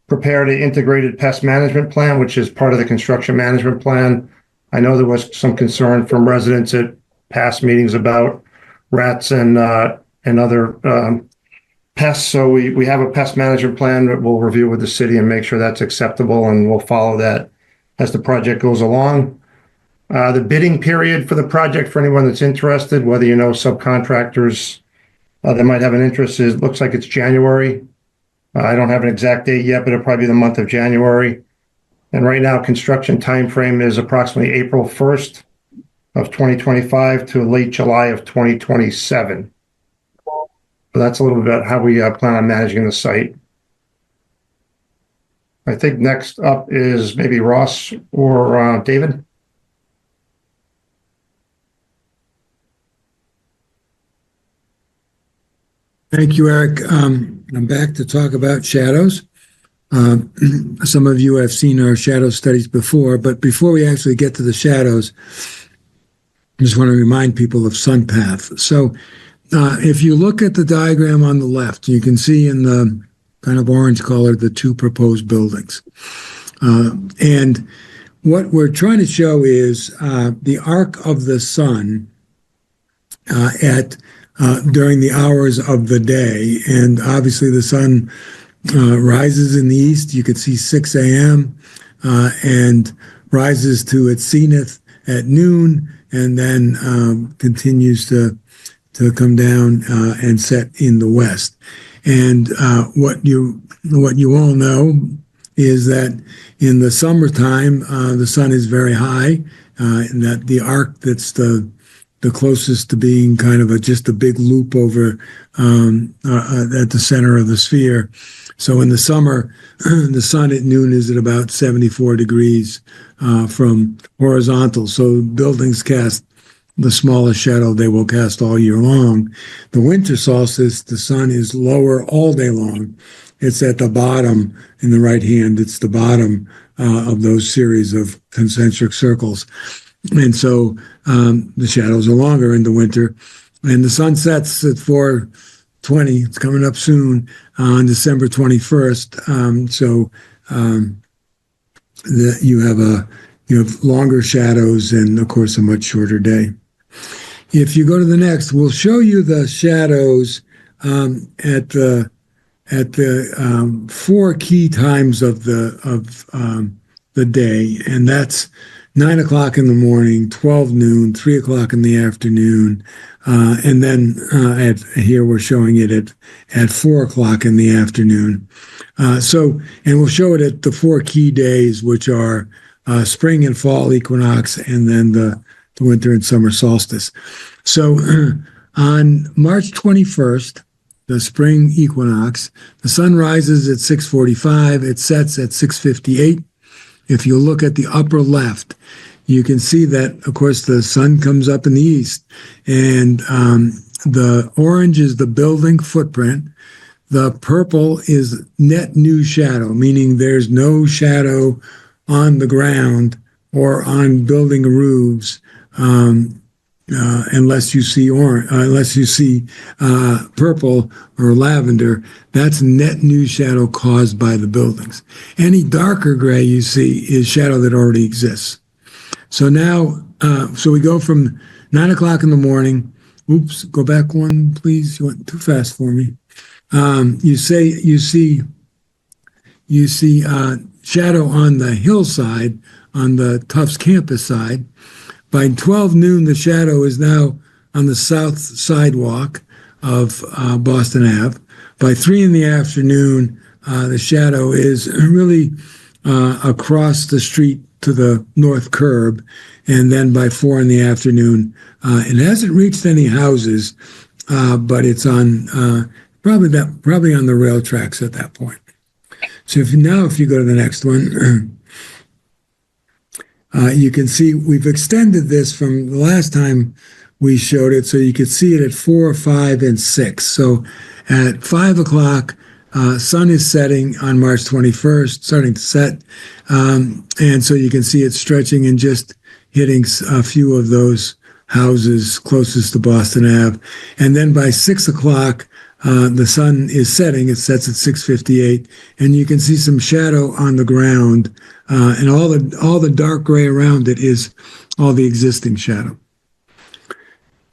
prepared an integrated pest management plan, which is part of the construction management plan. I know there was some concern from residents at past meetings about rats and other pests. So we have a pest management plan that we'll review with the city and make sure that's acceptable, and we'll follow that as the project goes along. The bidding period for the project, for anyone that's interested, whether you know subcontractors that might have an interest, looks like it's January. I don't have an exact date yet, but it'll probably be the month of January. And right now, construction timeframe is approximately April 1st of 2025 to late July of 2027. So that's a little bit about how we plan on managing the site. I think next up is maybe Ross or David. Thank you, Eric. I'm back to talk about shadows. Some of you have seen our shadow studies before, but before we actually get to the shadows, I just want to remind people of SunPath. So if you look at the diagram on the left, you can see in the kind of orange color the two proposed buildings. And what we're trying to show is the arc of the sun during the hours of the day. And obviously the sun rises in the east. You could see 6 a.m. And rises to its zenith at noon, and then continues to come down and set in the west. And what you all know is that in the summertime, the sun is very high, and that the arc that's the closest to being kind of just a big loop over at the center of the sphere. So in the summer, the sun at noon is at about 74 degrees from horizontal. So buildings cast the smallest shadow they will cast all year long. The winter solstice, the sun is lower all day long. It's at the bottom in the right hand. It's the bottom of those series of concentric circles. And so the shadows are longer in the winter. And the sun sets at 4:20. It's coming up soon on December 21st. You have longer shadows and, of course, a much shorter day. If you go to the next, we'll show you the shadows at the four key times of the day, and that's 9 o'clock in the morning, 12 noon, 3 o'clock in the afternoon, and then here we're showing it at 4 o'clock in the afternoon. And we'll show it at the four key days, which are spring and fall equinox, and then the winter and summer solstice. So on March 21st, the spring equinox, the sun rises at 6:45, it sets at 6:58. If you look at the upper left, you can see that, of course, the sun comes up in the east, and the orange is the building footprint. The purple is net new shadow, meaning there's no shadow on the ground or on building roofs unless you see purple or lavender. That's net new shadow caused by the buildings. Any darker gray you see is shadow that already exists. So now, so we go from 9 o'clock in the morning. Oops, go back one, please. You went too fast for me. You see shadow on the hillside, on the Tufts campus side. By 12 noon, the shadow is now on the south sidewalk of Boston Ave. By 3 in the afternoon, the shadow is really across the street to the north curb. And then by 4 in the afternoon, it hasn't reached any houses, but it's on probably on the rail tracks at that point. So if you go to the next one, you can see we've extended this from the last time we showed it, so you could see it at 4, 5, and 6. So at 5 o'clock, sun is setting on March 21st, starting to set, and so you can see it stretching and just hitting a few of those houses closest to Boston Ave. And then by 6 o'clock, the sun is setting. It sets at 6:58, and you can see some shadow on the ground, and all the dark gray around it is all the existing shadow.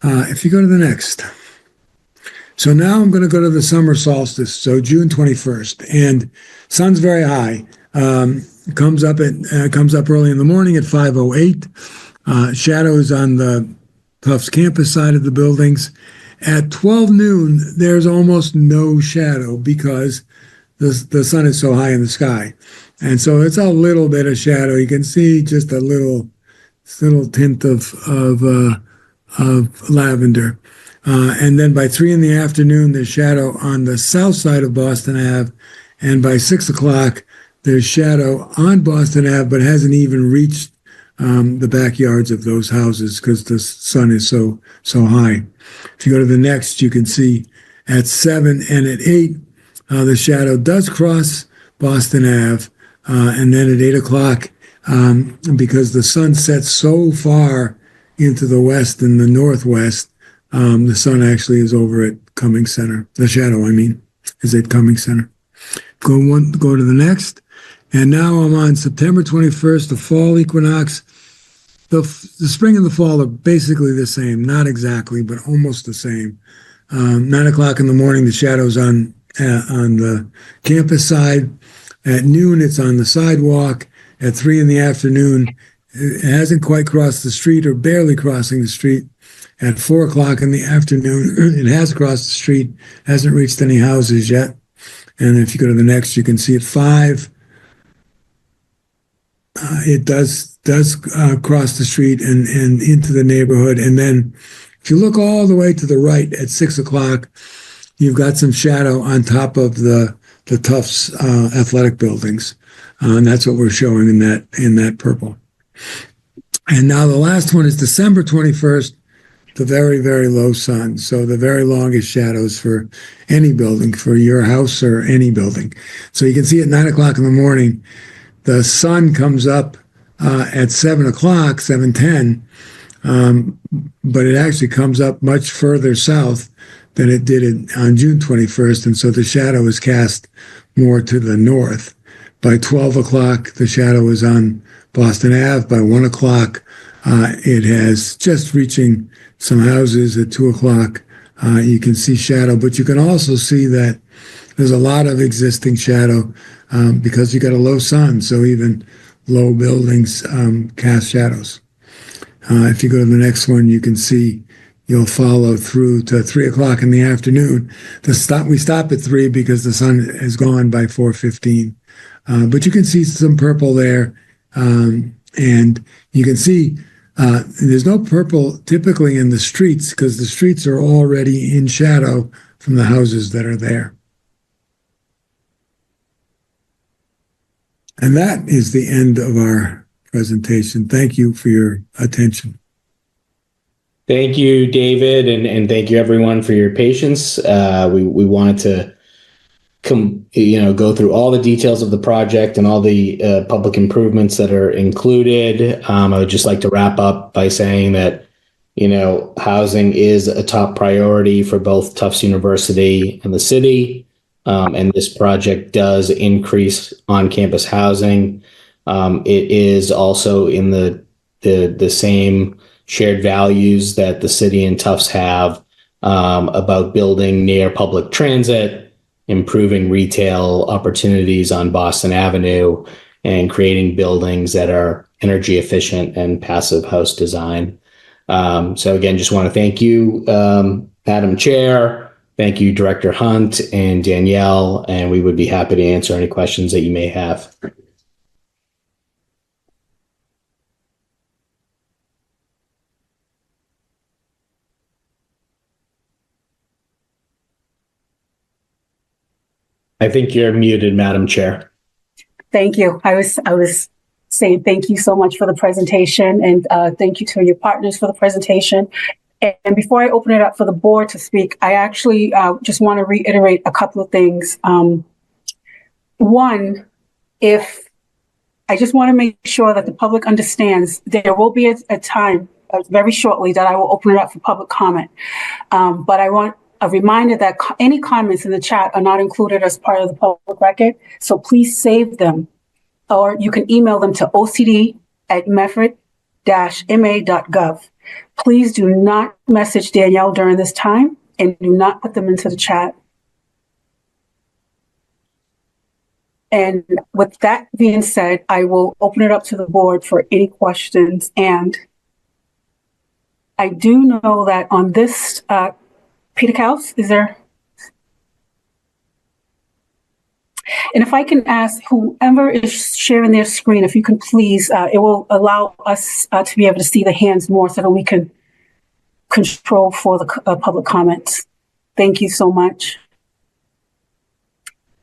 If you go to the next. So now I'm going to go to the summer solstice, so June 21st, and sun's very high. Comes up early in the morning at 5:08. Shadows on the Tufts campus side of the buildings. At 12 noon, there's almost no shadow because the sun is so high in the sky. And so it's a little bit of shadow. You can see just a little tint of lavender. And then by 3 in the afternoon, there's shadow on the south side of Boston Ave. And by 6 o'clock, there's shadow on Boston Ave, but hasn't even reached the backyards of those houses because the sun is so high. If you go to the next, you can see at 7 and at 8, the shadow does cross Boston Ave. And then at 8 o'clock, because the sun sets so far into the west and the northwest, the sun actually is over at Cummings Center. The shadow, is at Cummings Center. Go to the next. And now I'm on September 21st, the fall equinox. The spring and the fall are basically the same, not exactly, but almost the same. 9 o'clock in the morning, the shadow's on the campus side. At noon, it's on the sidewalk. At 3 in the afternoon, It hasn't quite crossed the street or barely crossing the street. At 4 o'clock in the afternoon, it has crossed the street, hasn't reached any houses yet. And if you go to the next, you can see at 5, it does cross the street and into the neighborhood. And then if you look all the way to the right at 6 o'clock, you've got some shadow on top of the Tufts athletic buildings. And that's what we're showing in that purple. And now the last one is December 21st, the very, very low sun. So the very longest shadows for any building, for your house or any building. So you can see at 9 o'clock in the morning, the sun comes up at 7 o'clock, 7:10, but it actually comes up much further south than it did on June 21st. And so the shadow is cast more to the north. By 12 o'clock, the shadow is on Boston Ave. By 1 o'clock, it has just reaching some houses. At 2 o'clock, you can see shadow, but you can also see that there's a lot of existing shadow because you got a low sun, so even low buildings cast shadows. If you go to the next one, you can see you'll follow through to 3 o'clock in the afternoon. We stop at 3 because the sun is gone by 4:15. But you can see some purple there, and you can see there's no purple typically in the streets because the streets are already in shadow from the houses that are there. And that is the end of our presentation. Thank you for your attention. Thank you, David, and thank you everyone for your patience. We wanted to go through all the details of the project and all the public improvements that are included. I would just like to wrap up by saying that, housing is a top priority for both Tufts University and the city. And this project does increase on-campus housing. It is also in the same shared values that the city and Tufts have about building near public transit, improving retail opportunities on Boston Avenue, and creating buildings that are energy efficient and passive house design. So again, just want to thank you, Madam Chair. Thank you, Director Hunt and Danielle, and we would be happy to answer any questions that you may have. I think you're muted, Madam Chair. Thank you. I was saying thank you so much for the presentation, and thank you to your partners for the presentation. And before I open it up for the board to speak, I actually just want to reiterate a couple of things. One, I just want to make sure that the public understands there will be a time very shortly that I will open it up for public comment. But I want a reminder that any comments in the chat are not included as part of the public record. So please save them, or you can email them to ocd@medford-ma.gov. Please do not message Danielle during this time and do not put them into the chat. And with that being said, I will open it up to the board for any questions. And I do know that on this, Peter Kaus, is there? And if I can ask whoever is sharing their screen, if you can please, it will allow us to be able to see the hands more so that we can control for the public comments. Thank you so much.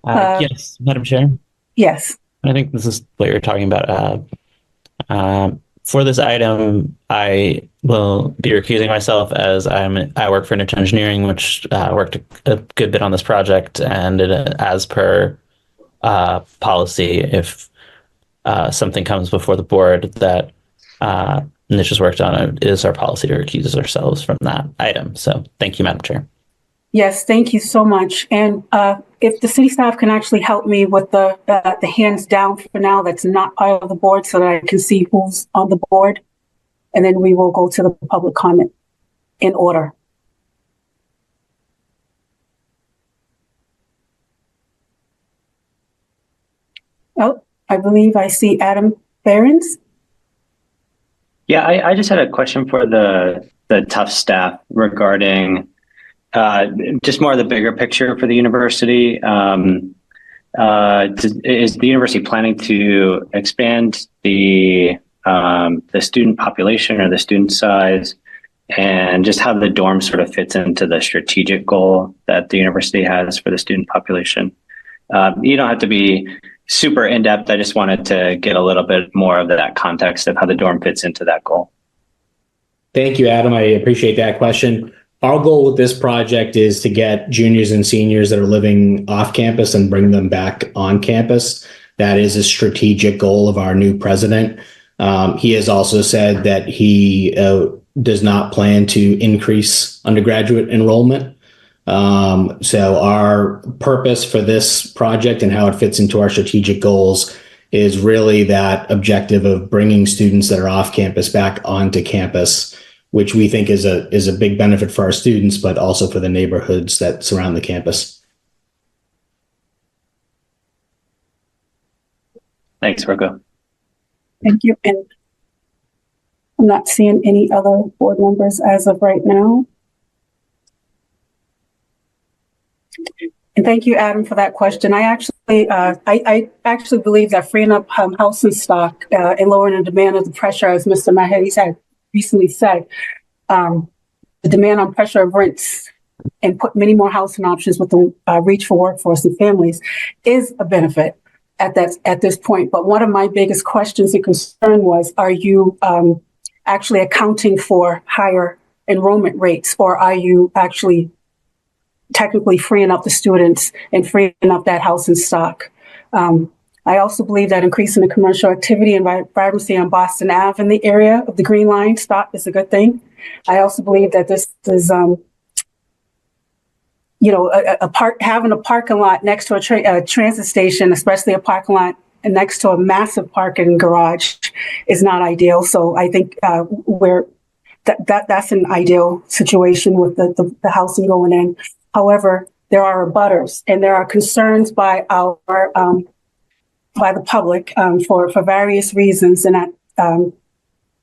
Yes, Madam Chair. Yes. I think this is what you're talking about. For this item, I will be recusing myself as I work for Newton Engineering, which worked a good bit on this project, and as per policy, if something comes before the board that Nish has worked on, it is our policy to recuse ourselves from that item. So thank you, Madam Chair. Yes, thank you so much. And if the city staff can actually help me with the hands down for now, that's not part of the board, so that I can see who's on the board. And then we will go to the public comment in order. Oh, I believe I see Adam Behrens. Yeah, I just had a question for the tough staff regarding just more of the bigger picture for the university. Is the university planning to expand the student population or the student size, and just how the dorm sort of fits into the strategic goal that the university has for the student population? You don't have to be super in-depth. I just wanted to get a little bit more of that context of how the dorm fits into that goal. Thank you, Adam. I appreciate that question. Our goal with this project is to get juniors and seniors that are living off campus and bring them back on campus. That is a strategic goal of our new president. He has also said that he does not plan to increase undergraduate enrollment. So our purpose for this project and how it fits into our strategic goals is really that objective of bringing students that are off campus back onto campus, which we think is a big benefit for our students, but also for the neighborhoods that surround the campus. Thanks, Rocco. Thank you. And I'm not seeing any other board members as of right now. And thank you, Adam, for that question. I actually believe that freeing up housing stock and lowering the demand of the pressure, as Mr. Mahedy's had recently said, the demand on pressure of rents and put many more housing options with the reach for workforce and families is a benefit at this point. But one of my biggest questions and concern was, are you actually accounting for higher enrollment rates, or are you actually technically freeing up the students and freeing up that housing stock? I also believe that increasing the commercial activity and vibrancy on Boston Ave in the area of the Green Line stop is a good thing. I also believe that this is, having a parking lot next to a transit station, especially a parking lot next to a massive parking garage, is not ideal. So I think that's an ideal situation with the housing going in. However, there are abutters and there are concerns by by the public for various reasons. And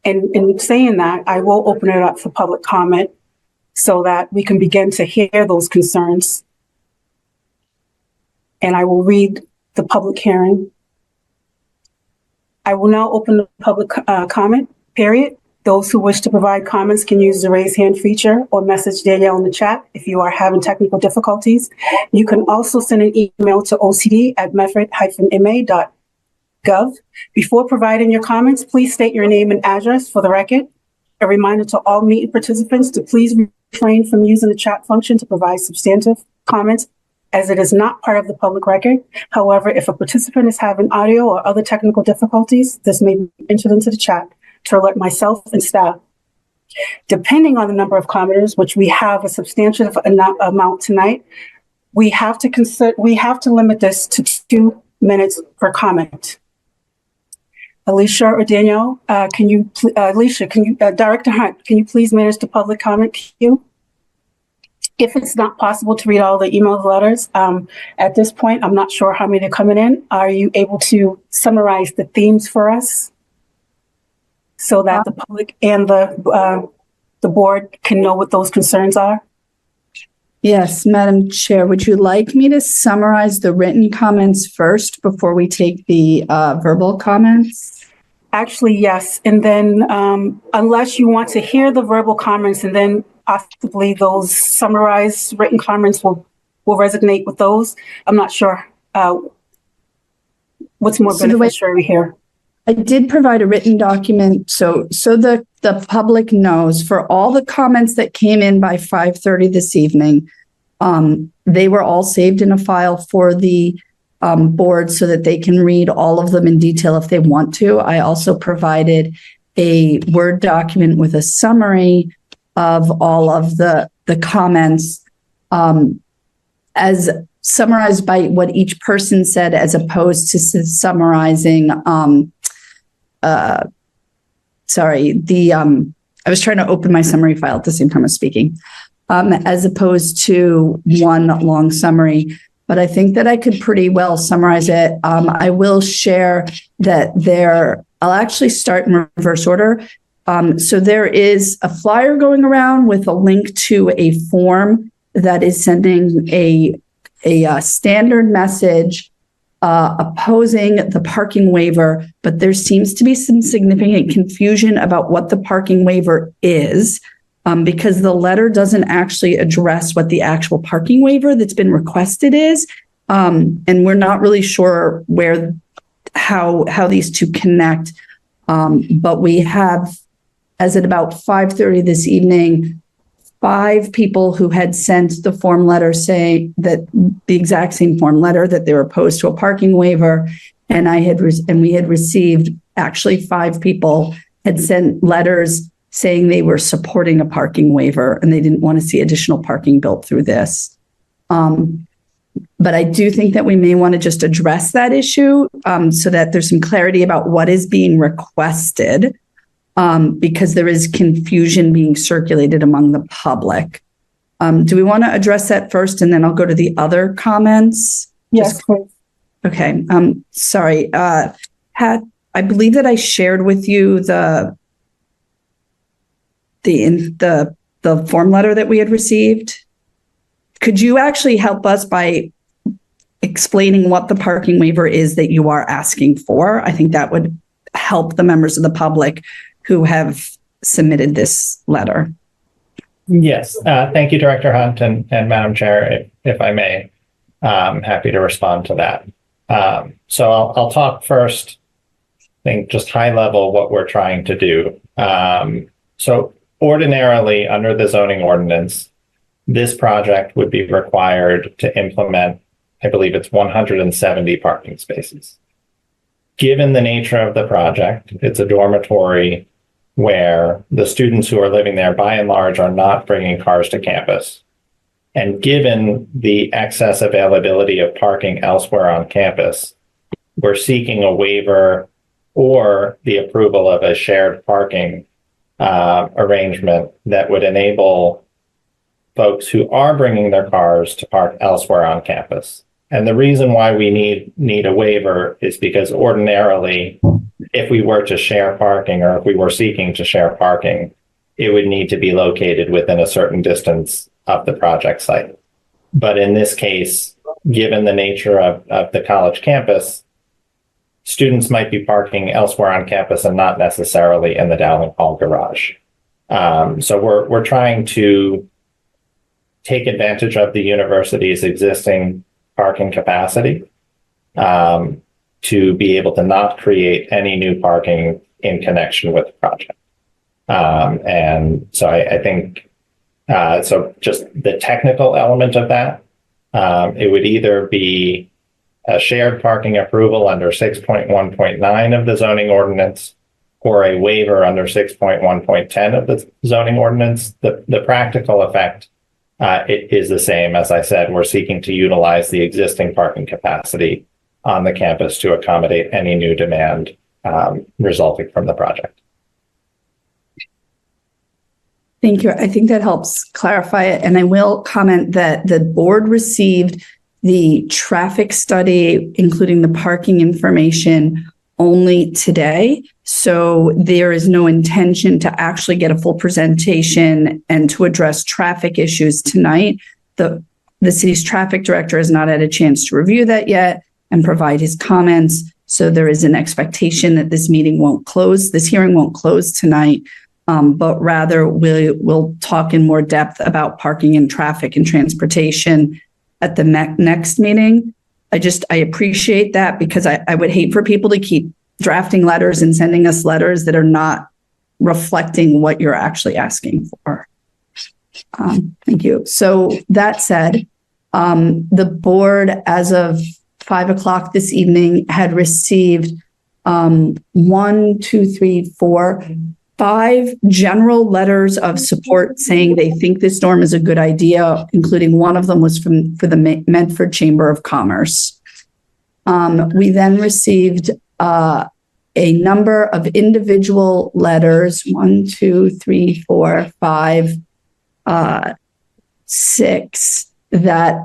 in saying that, I will open it up for public comment so that we can begin to hear those concerns. And I will read the public hearing. I will now open the public comment period. Those who wish to provide comments can use the raise hand feature or message Danielle in the chat if you are having technical difficulties. You can also send an email to ocd@medford-ma.gov. Before providing your comments, please state your name and address for the record. A reminder to all meeting participants to please refrain from using the chat function to provide substantive comments, as it is not part of the public record. However, if a participant is having audio or other technical difficulties, this may be entered into the chat to alert myself and staff. Depending on the number of commenters, which we have a substantial amount tonight, we have to limit this to 2 minutes per comment. Alicia or Danielle, Director Hunt, can you please manage the public comment queue? If it's not possible to read all the email letters, at this point, I'm not sure how many are coming in. Are you able to summarize the themes for us so that the public and the board can know what those concerns are? Yes, Madam Chair, would you like me to summarize the written comments first before we take the verbal comments? Actually, yes. And then unless you want to hear the verbal comments and then possibly those summarized written comments will resonate with those. I'm not sure what's more beneficial here. I did provide a written document so the public knows for all the comments that came in by 5:30 this evening. They were all saved in a file for the board so that they can read all of them in detail if they want to. I also provided a Word document with a summary of all of the comments as summarized by what each person said, as opposed to summarizing I was trying to open my summary file at the same time I was speaking, as opposed to one long summary. But I think that I could pretty well summarize it. I will share that I'll actually start in reverse order. So there is a flyer going around with a link to a form that is sending a standard message opposing the parking waiver, but there seems to be some significant confusion about what the parking waiver is, because the letter doesn't actually address what the actual parking waiver that's been requested is. And we're not really sure how these two connect. But we have, as at about 5:30 this evening, 5 people who had sent the form letter saying that the exact same form letter that they were opposed to a parking waiver. And we had received, actually 5 people had sent letters saying they were supporting a parking waiver and they didn't want to see additional parking built through this. But I do think that we may want to just address that issue so that there's some clarity about what is being requested, because there is confusion being circulated among the public. Do we want to address that first and then I'll go to the other comments? Yes, please. Okay. Sorry. Pat, I believe that I shared with you the form letter that we had received. Could you actually help us by explaining what the parking waiver is that you are asking for? I think that would help the members of the public who have submitted this letter. Yes. Thank you, Director Hunt and Madam Chair, if I may. I'm happy to respond to that. So I'll talk first, I think just high level what we're trying to do. So ordinarily under the zoning ordinance, this project would be required to implement, I believe it's 170 parking spaces. Given the nature of the project, it's a dormitory where the students who are living there by and large are not bringing cars to campus. And given the excess availability of parking elsewhere on campus, we're seeking a waiver or the approval of a shared parking arrangement that would enable folks who are bringing their cars to park elsewhere on campus. And the reason why we need a waiver is because ordinarily, if we were to share parking or if we were seeking to share parking, it would need to be located within a certain distance of the project site. But in this case, given the nature of the college campus, students might be parking elsewhere on campus and not necessarily in the Dowling Hall garage. So we're trying to take advantage of the university's existing parking capacity to be able to not create any new parking in connection with the project. And so I think, so just the technical element of that, it would either be a shared parking approval under 6.1.9 of the zoning ordinance or a waiver under 6.1.10 of the zoning ordinance. The practical effect it is the same. As I said, we're seeking to utilize the existing parking capacity on the campus to accommodate any new demand resulting from the project. Thank you. I think that helps clarify it. And I will comment that the board received the traffic study, including the parking information, only today. So there is no intention to actually get a full presentation and to address traffic issues tonight. The city's traffic director has not had a chance to review that yet and provide his comments. So there is an expectation that this hearing won't close tonight, but rather we'll talk in more depth about parking and traffic and transportation at the next meeting. I appreciate that because I would hate for people to keep drafting letters and sending us letters that are not reflecting what you're actually asking for. Thank you. So that said, the board, as of 5:00 this evening, had received 5 general letters of support saying they think this dorm is a good idea, including one of them was for the Medford Chamber of Commerce. We then received a number of individual letters, 6, that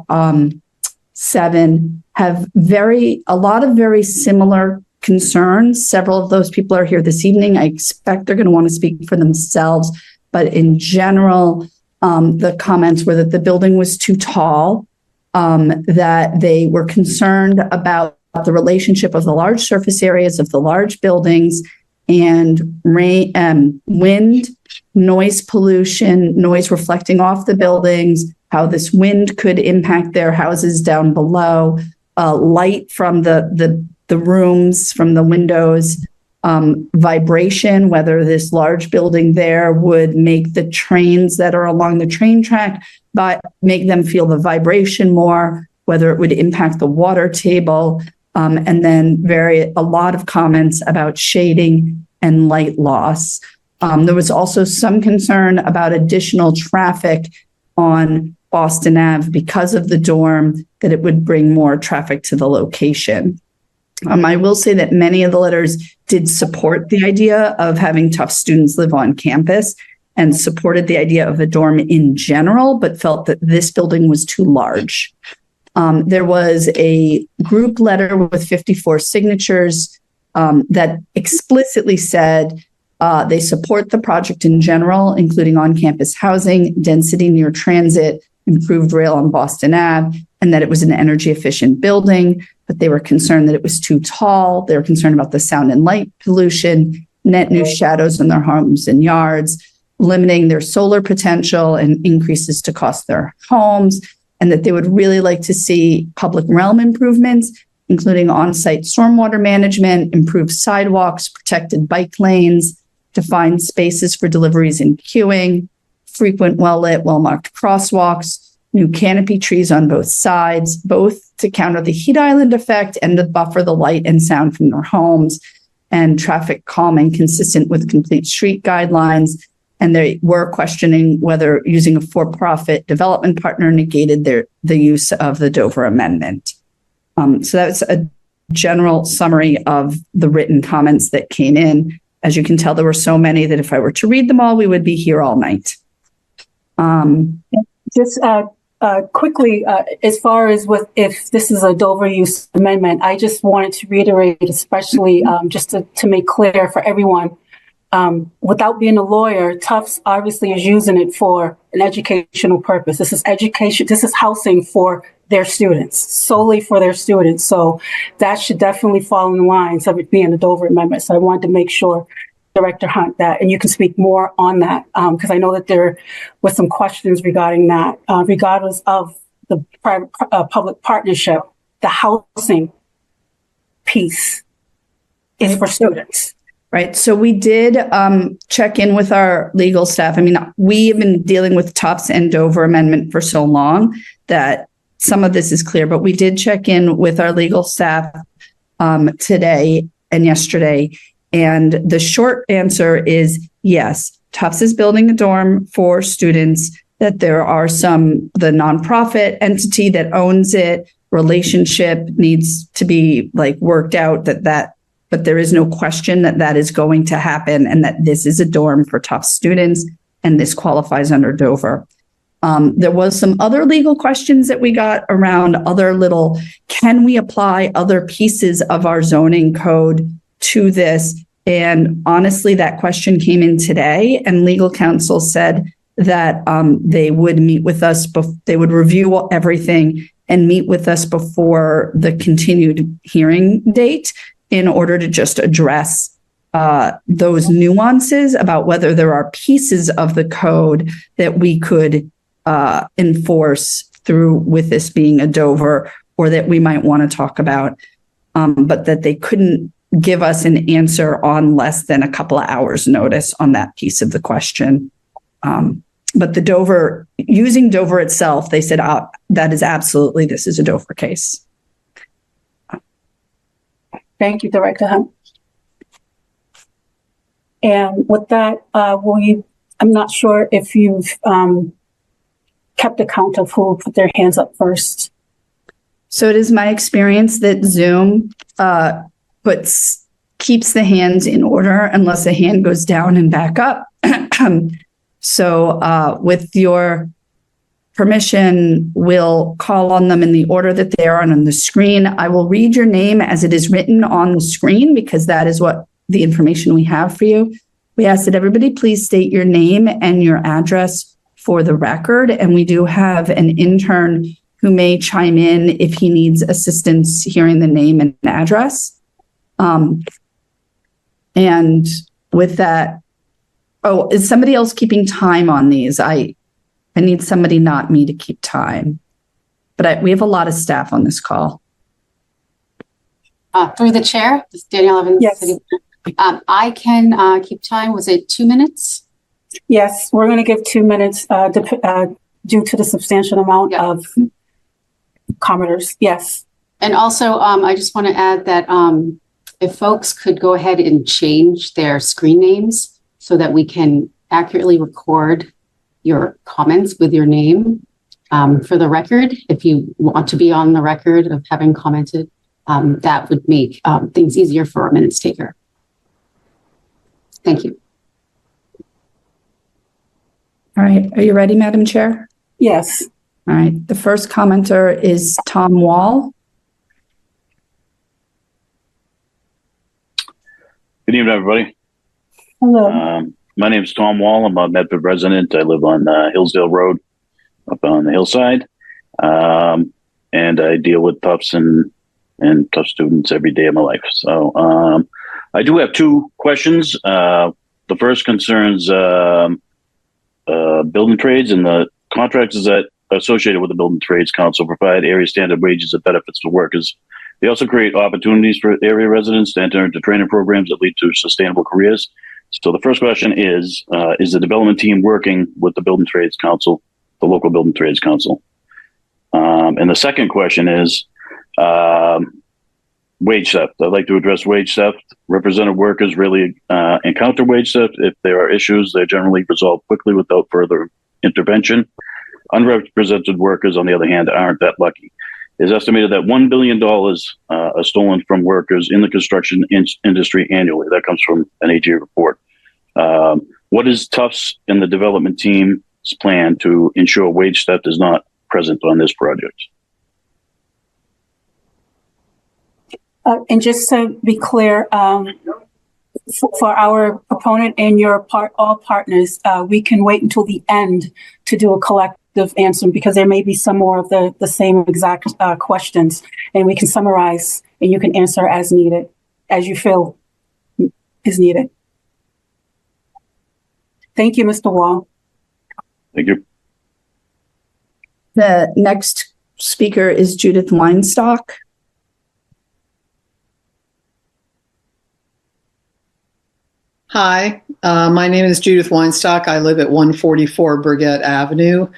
7 have a lot of very similar concerns. Several of those people are here this evening. I expect they're going to want to speak for themselves. But in general, the comments were that the building was too tall, that they were concerned about the relationship of the large surface areas of the large buildings and wind, noise pollution, noise reflecting off the buildings, how this wind could impact their houses down below, light from the rooms, from the windows, vibration, whether this large building there would make the trains that are along the train track, but make them feel the vibration more, whether it would impact the water table, and then a lot of comments about shading and light loss. There was also some concern about additional traffic on Boston Ave because of the dorm, that it would bring more traffic to the location. I will say that many of the letters did support the idea of having Tufts students live on campus and supported the idea of a dorm in general, but felt that this building was too large. There was a group letter with 54 signatures that explicitly said they support the project in general, including on-campus housing, density near transit, improved rail on Boston Ave, and that it was an energy efficient building, but they were concerned that it was too tall. They were concerned about the sound and light pollution, net new shadows in their homes and yards, limiting their solar potential and increases to cost their homes, and that they would really like to see public realm improvements, including on-site stormwater management, improved sidewalks, protected bike lanes, defined spaces for deliveries and queuing, frequent well-lit, well-marked crosswalks, new canopy trees on both sides, both to counter the heat island effect and to buffer the light and sound from their homes, and traffic calming consistent with complete street guidelines. And they were questioning whether using a for-profit development partner negated the use of the Dover Amendment. So that's a general summary of the written comments that came in. As you can tell, there were so many that if I were to read them all, we would be here all night. Just quickly, as far as if this is a Dover use amendment, I just wanted to reiterate, especially just to make clear for everyone, without being a lawyer, Tufts obviously is using it for an educational purpose. This is education. This is housing for their students, solely for their students. So that should definitely fall in the lines of it being a Dover amendment. So I wanted to make sure, Director Hunt, that, and you can speak more on that, because I know that there were some questions regarding that. Regardless of the private public partnership, the housing piece is for students. Right. So we did check in with our legal staff. I mean, we have been dealing with Tufts and Dover Amendment for so long that some of this is clear, but we did check in with our legal staff today and yesterday. And the short answer is yes, Tufts is building a dorm for students, that there are the nonprofit entity that owns it, relationship needs to be worked out but there is no question that is going to happen, and that this is a dorm for Tufts students, and this qualifies under Dover. There was some other legal questions that we got around can we apply other pieces of our zoning code to this? And honestly, that question came in today, and legal counsel said that they would meet with us, they would review everything and meet with us before the continued hearing date in order to just address those nuances about whether there are pieces of the code that we could enforce through with this being a Dover, or that we might want to talk about, but that they couldn't give us an answer on less than a couple of hours notice on that piece of the question. But using Dover itself, they said, that is absolutely, this is a Dover case. Thank you, Director Hunt. And with that, I'm not sure if you've kept account of who put their hands up first. So it is my experience that Zoom keeps the hands in order unless a hand goes down and back up. So with your permission, we'll call on them in the order that they are on the screen. I will read your name as it is written on the screen because that is what the information we have for you. We ask that everybody please state your name and your address for the record. And we do have an intern who may chime in if he needs assistance hearing the name and address. And with that, oh, is somebody else keeping time on these? I need somebody, not me, to keep time. But we have a lot of staff on this call. Through the chair, this is Danielle Evans. Yes. I can keep time. Was it 2 minutes? Yes, we're going to give 2 minutes due to the substantial amount of commenters. Yes. And also, I just want to add that if folks could go ahead and change their screen names so that we can accurately record your comments with your name for the record. If you want to be on the record of having commented, that would make things easier for a minutes taker. Thank you. All right. Are you ready, Madam Chair? Yes. All right. The first commenter is Tom Wall. Good evening, everybody. Hello. My name is Tom Wall. I'm a Medford resident. I live on Hillsdale Road up on the hillside. And I deal with Tufts and Tufts students every day of my life. So I do have two questions. The first concerns building trades and the contracts that are associated with the Building Trades Council provide area standard wages and benefits for workers. They also create opportunities for area residents to enter into training programs that lead to sustainable careers. So the first question is the development team working with the Building Trades Council, the local Building Trades Council? And the second question is wage theft. I'd like to address wage theft. Represented workers really encounter wage theft. If there are issues, they're generally resolved quickly without further intervention. Unrepresented workers, on the other hand, aren't that lucky. It's estimated that $1 billion are stolen from workers in the construction industry annually. That comes from an AG report. What is Tufts and the development team's plan to ensure wage theft is not present on this project? And just to be clear, for our opponent and all partners, we can wait until the end to do a collective answer because there may be some more of the same exact questions, and we can summarize and you can answer as needed, as you feel is needed. Thank you, Mr. Wall. Thank you. The next speaker is Judith Weinstock. Hi, my name is Judith Weinstock. I live at 144 Burgett Avenue.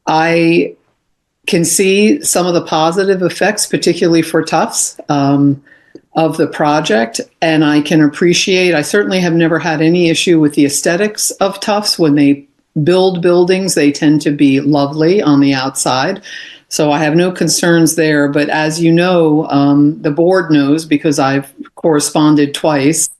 I can see some of the positive effects, particularly for Tufts, of the project. And I can appreciate, I certainly have never had any issue with the aesthetics of Tufts. When they build buildings, they tend to be lovely on the outside. So I have no concerns there. But as you know, the board knows because I've corresponded twice.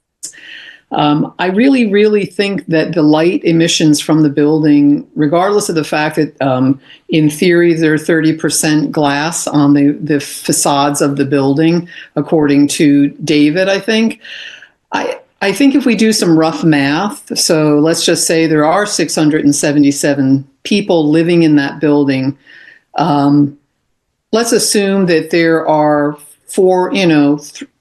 I really, really think that the light emissions from the building, regardless of the fact that in theory there are 30% glass on the facades of the building, according to David, I think. I think if we do some rough math, so let's just say there are 677 people living in that building. Let's assume that there are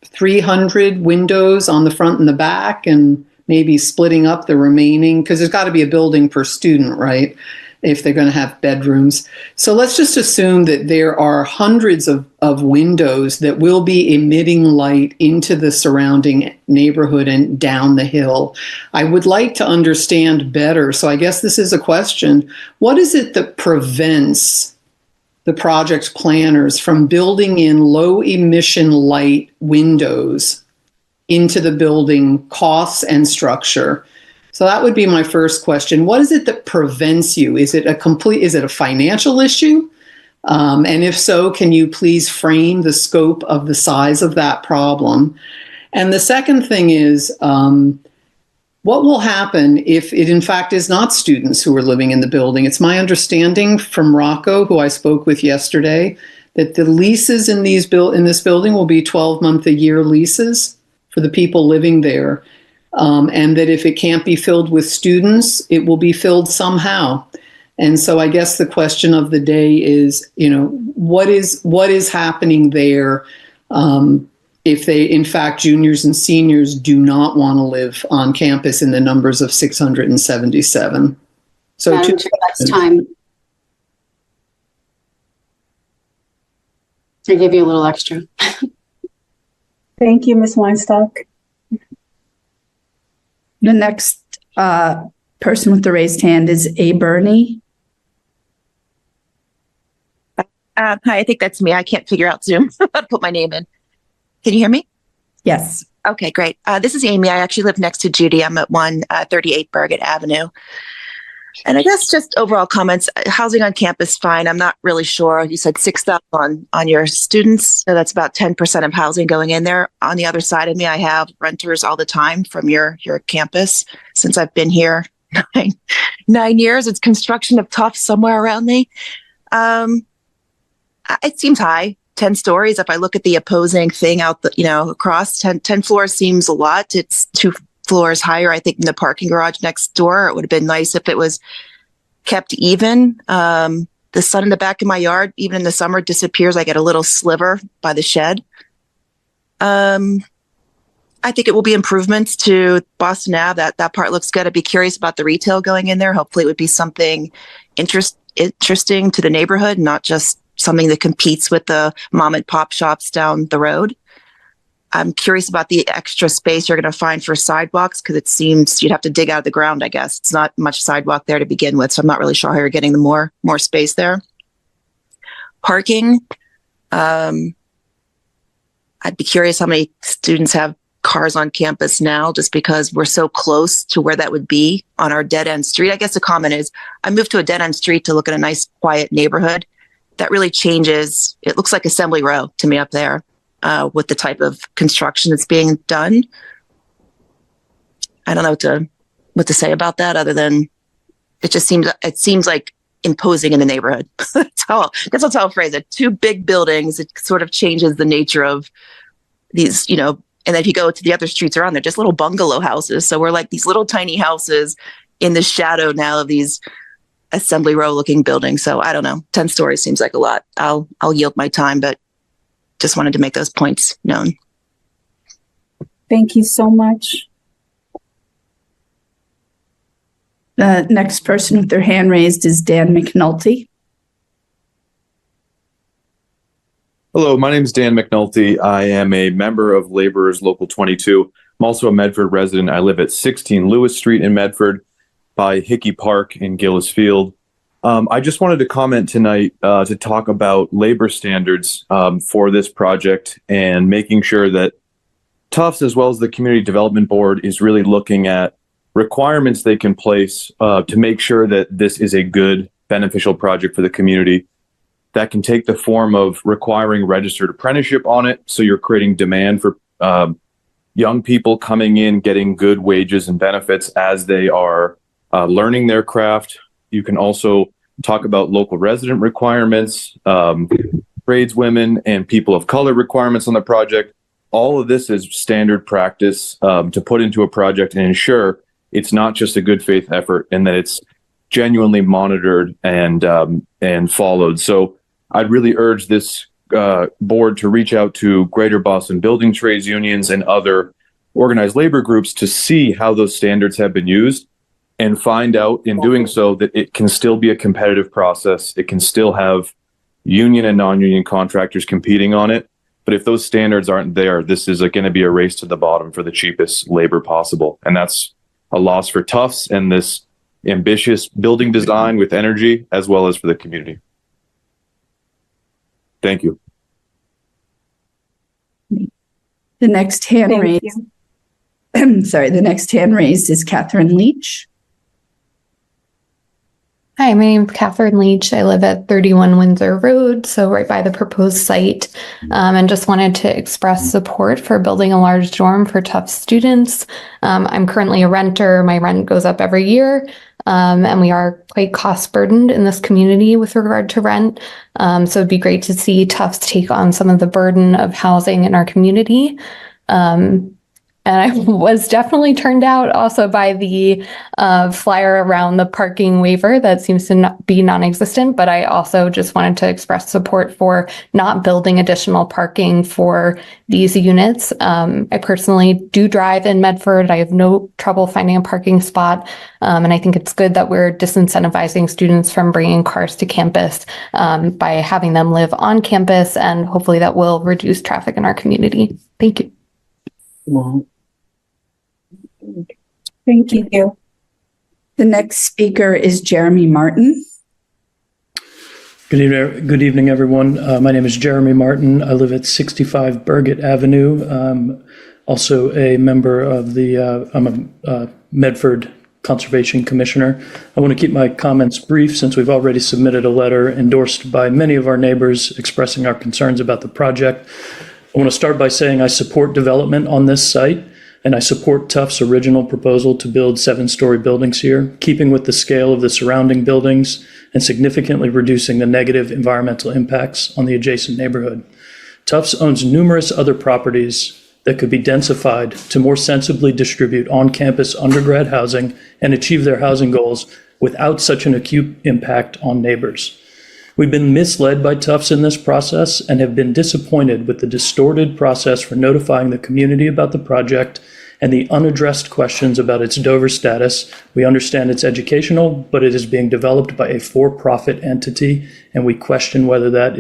300 windows on the front and the back, and maybe splitting up the remaining, because there's got to be a building per student, right? If they're going to have bedrooms. So let's just assume that there are hundreds of windows that will be emitting light into the surrounding neighborhood and down the hill. I would like to understand better. So I guess this is a question. What is it that prevents the project planners from building in low emission light windows into the building costs and structure? So that would be my first question. What is it that prevents you? Is it a financial issue? And if so, can you please frame the scope of the size of that problem? And the second thing is, what will happen if it in fact is not students who are living in the building? It's my understanding from Rocco, who I spoke with yesterday, that the leases in this building will be 12-month-a-year leases for the people living there. And that if it can't be filled with students, it will be filled somehow. And so I guess the question of the day is, what is happening there if they, in fact, juniors and seniors do not want to live on campus in the numbers of 677. So Madam Chair, that's time. To give you a little extra. Thank you, Ms. Weinstock. The next person with the raised hand is A. Bernie. Hi, I think that's me. I can't figure out Zoom. I'll put my name in. Can you hear me? Yes. Okay, great. This is Amy. I actually live next to Judy. I'm at 138 Burgett Avenue. And I guess just overall comments, housing on campus, fine. I'm not really sure. You said 6,000 on your students. So that's about 10% of housing going in there. On the other side of me, I have renters all the time from your campus. Since I've been here 9 years, it's construction of Tufts somewhere around me. It seems high, 10 stories. If I look at the opposing thing out across 10 floors seems a lot. It's 2 floors higher, I think, in the parking garage next door. It would have been nice if it was kept even. The sun in the back of my yard, even in the summer, disappears. I get a little sliver by the shed. I think it will be improvements to Boston Ave. That part looks good. I'd be curious about the retail going in there. Hopefully it would be something interesting to the neighborhood, not just something that competes with the mom and pop shops down the road. I'm curious about the extra space you're going to find for sidewalks, because it seems you'd have to dig out of the ground, I guess. It's not much sidewalk there to begin with, so I'm not really sure how you're getting the more space there. Parking. I'd be curious how many students have cars on campus now, just because we're so close to where that would be on our dead-end street. I guess the comment is, I moved to a dead-end street to look at a nice, quiet neighborhood. That really changes. It looks like Assembly Row to me up there. With the type of construction that's being done. I don't know what to say about that, other than it seems like imposing in the neighborhood. That's how I'll phrase it. 2 big buildings, it sort of changes the nature of these, and then if you go to the other streets around, they're just little bungalow houses. So we're like these little tiny houses in the shadow now of these Assembly Row looking buildings. So I don't know, 10 stories seems like a lot. I'll yield my time, but just wanted to make those points known. Thank you so much. The next person with their hand raised is Dan McNulty. Hello, my name is Dan McNulty. I am a member of Laborers Local 22. I'm also a Medford resident. I live at 16 Lewis Street in Medford by Hickey Park in Gillis Field. I just wanted to comment tonight to talk about labor standards for this project and making sure that Tufts, as well as the Community Development Board, is really looking at requirements they can place to make sure that this is a good, beneficial project for the community. That can take the form of requiring registered apprenticeship on it, so you're creating demand for young people coming in, getting good wages and benefits as they are learning their craft. You can also talk about local resident requirements, tradeswomen and people of color requirements on the project. All of this is standard practice to put into a project and ensure it's not just a good faith effort and that it's genuinely monitored and followed. So I'd really urge this board to reach out to Greater Boston Building Trades Unions and other organized labor groups to see how those standards have been used, and find out in doing so that it can still be a competitive process. It can still have union and non-union contractors competing on it. But if those standards aren't there, this is going to be a race to the bottom for the cheapest labor possible. And that's a loss for Tufts and this ambitious building design with energy, as well as for the community. Thank you. The next hand raised. The next hand raised is Catherine Leach. Hi, my name's Catherine Leach. I live at 31 Windsor Road, so right by the proposed site, and just wanted to express support for building a large dorm for Tufts students. I'm currently a renter. My rent goes up every year, and we are quite cost burdened in this community with regard to rent. So it'd be great to see Tufts take on some of the burden of housing in our community. And I was definitely turned out also by the flyer around the parking waiver that seems to be non-existent, but I also just wanted to express support for not building additional parking for these units. I personally do drive in Medford. I have no trouble finding a parking spot. And I think it's good that we're disincentivizing students from bringing cars to campus by having them live on campus, and hopefully that will reduce traffic in our community. Thank you. Thank you. The next speaker is Jeremy Martin. Good evening, everyone. My name is Jeremy Martin. I live at 65 Burgett Avenue. Also a member of I'm a Medford Conservation Commissioner. I want to keep my comments brief since we've already submitted a letter endorsed by many of our neighbors expressing our concerns about the project. I want to start by saying I support development on this site, and I support Tufts' original proposal to build 7-story buildings here, keeping with the scale of the surrounding buildings and significantly reducing the negative environmental impacts on the adjacent neighborhood. Tufts owns numerous other properties that could be densified to more sensibly distribute on-campus undergrad housing and achieve their housing goals without such an acute impact on neighbors. We've been misled by Tufts in this process and have been disappointed with the distorted process for notifying the community about the project and the unaddressed questions about its Dover status. We understand it's educational, but it is being developed by a for-profit entity, and we question whether that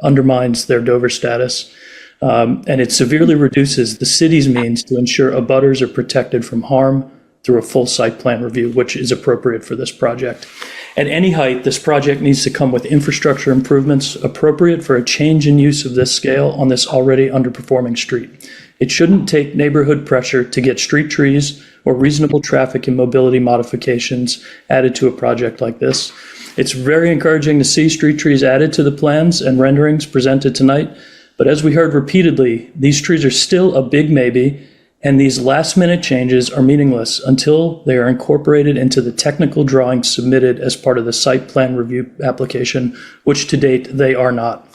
undermines their Dover status. And it severely reduces the city's means to ensure abutters are protected from harm through a full site plan review, which is appropriate for this project. At any height, this project needs to come with infrastructure improvements appropriate for a change in use of this scale on this already underperforming street. It shouldn't take neighborhood pressure to get street trees or reasonable traffic and mobility modifications added to a project like this. It's very encouraging to see street trees added to the plans and renderings presented tonight, but as we heard repeatedly, these trees are still a big maybe, and these last-minute changes are meaningless until they are incorporated into the technical drawings submitted as part of the site plan review application, which to date they are not.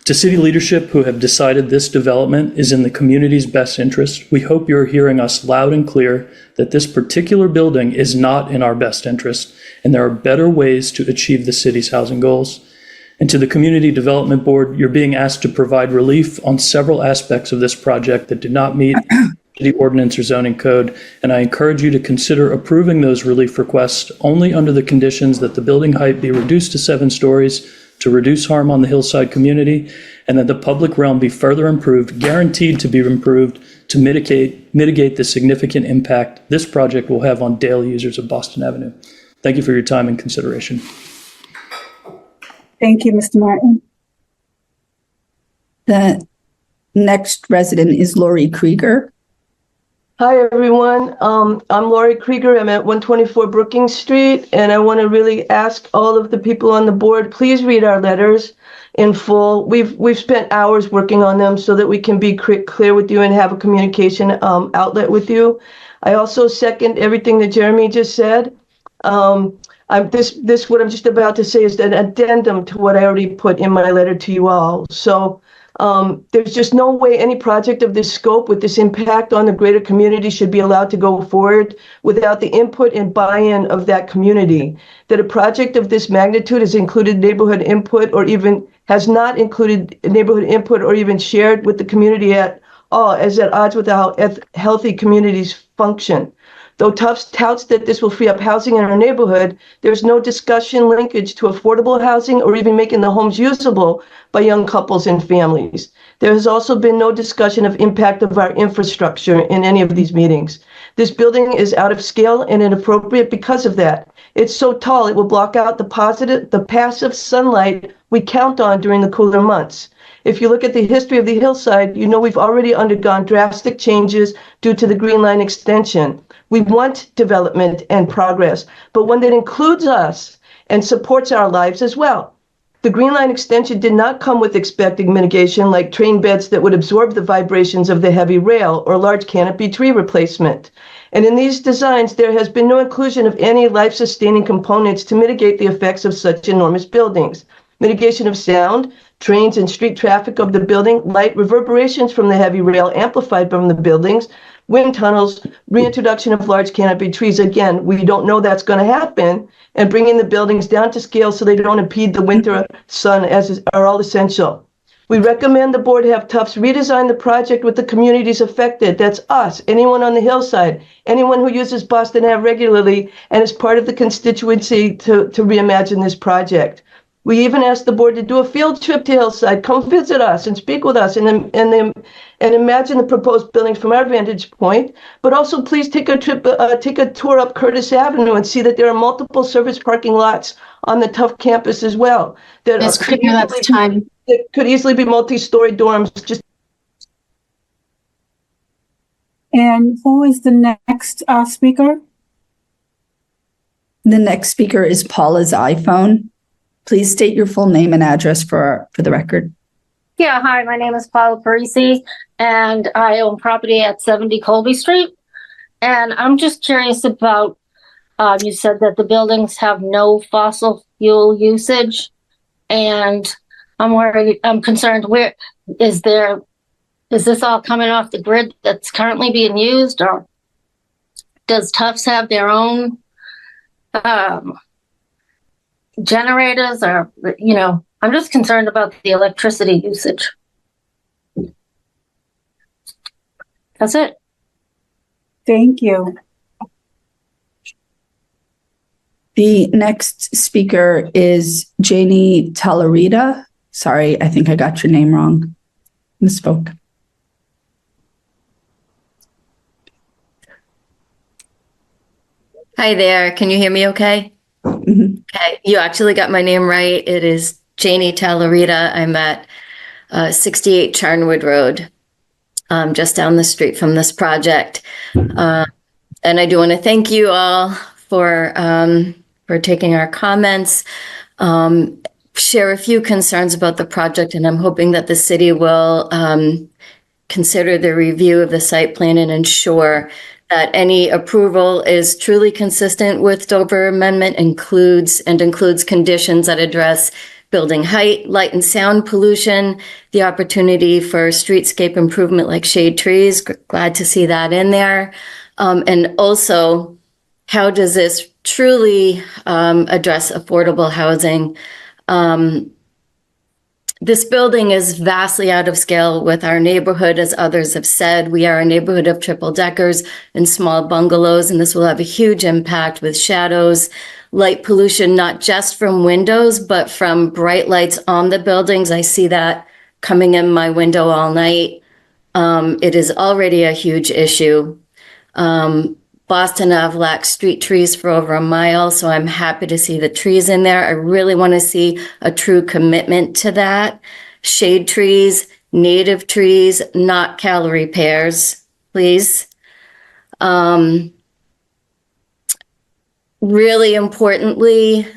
To city leadership who have decided this development is in the community's best interest, we hope you're hearing us loud and clear that this particular building is not in our best interest, and there are better ways to achieve the city's housing goals. And to the Community Development Board, you're being asked to provide relief on several aspects of this project that do not meet the ordinance or zoning code, and I encourage you to consider approving those relief requests only under the conditions that the building height be reduced to 7 stories to reduce harm on the hillside community, and that the public realm be further improved, guaranteed to be improved, to mitigate the significant impact this project will have on daily users of Boston Avenue. Thank you for your time and consideration. Thank you, Mr. Martin. The next resident is Lori Krieger. Hi, everyone. I'm Lori Krieger. I'm at 124 Brookings Street, and I want to really ask all of the people on the board, please read our letters in full. We've spent hours working on them so that we can be clear with you and have a communication outlet with you. I also second everything that Jeremy just said. This what I'm just about to say is an addendum to what I already put in my letter to you all. So there's just no way any project of this scope with this impact on the greater community should be allowed to go forward without the input and buy-in of that community. That a project of this magnitude has included neighborhood input or even has not included neighborhood input or even shared with the community at all is at odds with how healthy communities function. Though Tufts touts that this will free up housing in our neighborhood, there's no discussion linkage to affordable housing or even making the homes usable by young couples and families. There has also been no discussion of impact of our infrastructure in any of these meetings. This building is out of scale and inappropriate because of that. It's so tall it will block out the passive sunlight we count on during the cooler months. If you look at the history of the hillside, you know we've already undergone drastic changes due to the Green Line extension. We want development and progress, but one that includes us and supports our lives as well. The Green Line extension did not come with expected mitigation like train beds that would absorb the vibrations of the heavy rail or large canopy tree replacement. And in these designs, there has been no inclusion of any life-sustaining components to mitigate the effects of such enormous buildings. Mitigation of sound, trains and street traffic of the building, light reverberations from the heavy rail amplified from the buildings, wind tunnels, reintroduction of large canopy trees. Again, we don't know that's going to happen, and bringing the buildings down to scale so they don't impede the winter sun are all essential. We recommend the board have Tufts redesign the project with the communities affected. That's us, anyone on the hillside, anyone who uses Boston Ave regularly and is part of the constituency to reimagine this project. We even asked the board to do a field trip to Hillside, come visit us and speak with us and imagine the proposed buildings from our vantage point. But also please take a tour up Curtis Avenue and see that there are multiple service parking lots on the Tufts campus as well. That could easily be multi-story dorms. And who is the next speaker? The next speaker is Paula's iPhone. Please state your full name and address for the record. Yeah, hi, my name is Paula Parisi, and I own property at 70 Colby Street. And I'm just curious about, you said that the buildings have no fossil fuel usage, and I'm concerned, where is this all coming off the grid that's currently being used, or does Tufts have their own generators, or, I'm just concerned about the electricity usage. That's it. Thank you. The next speaker is Janie Talarita. Sorry, I think I got your name wrong. Misspoke. Hi there. Can you hear me okay? Mm-hmm. Okay. You actually got my name right. It is Janie Talarita. I'm at 68 Charnwood Road, just down the street from this project. And I do want to thank you all for taking our comments, share a few concerns about the project, and I'm hoping that the city will consider the review of the site plan and ensure that any approval is truly consistent with Dover Amendment, includes conditions that address building height, light and sound pollution, the opportunity for streetscape improvement like shade trees. Glad to see that in there. And also, how does this truly address affordable housing? This building is vastly out of scale with our neighborhood, as others have said. We are a neighborhood of triple deckers and small bungalows, and this will have a huge impact with shadows, light pollution, not just from windows, but from bright lights on the buildings. I see that coming in my window all night. It is already a huge issue. Boston Ave lacks street trees for over a mile, so I'm happy to see the trees in there. I really want to see a true commitment to that. Shade trees, native trees, not calorie pears, please. Really importantly,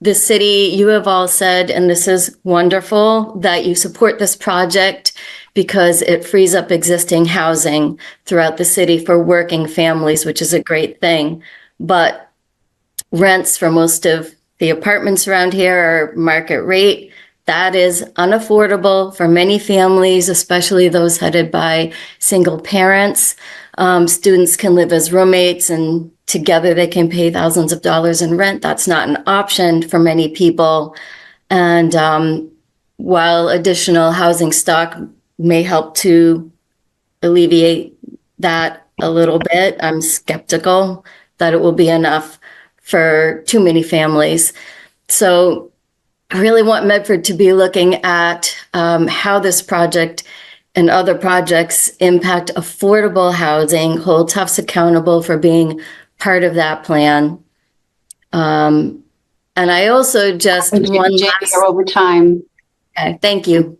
the city, you have all said, and this is wonderful, that you support this project because it frees up existing housing throughout the city for working families, which is a great thing. But rents for most of the apartments around here are market rate. That is unaffordable for many families, especially those headed by single parents. Students can live as roommates and together they can pay thousands of dollars in rent. That's not an option for many people. And while additional housing stock may help to alleviate that a little bit, I'm skeptical that it will be enough for too many families. So I really want Medford to be looking at how this project and other projects impact affordable housing, hold Tufts accountable for being part of that plan. And I also just one last over time. Okay, thank you.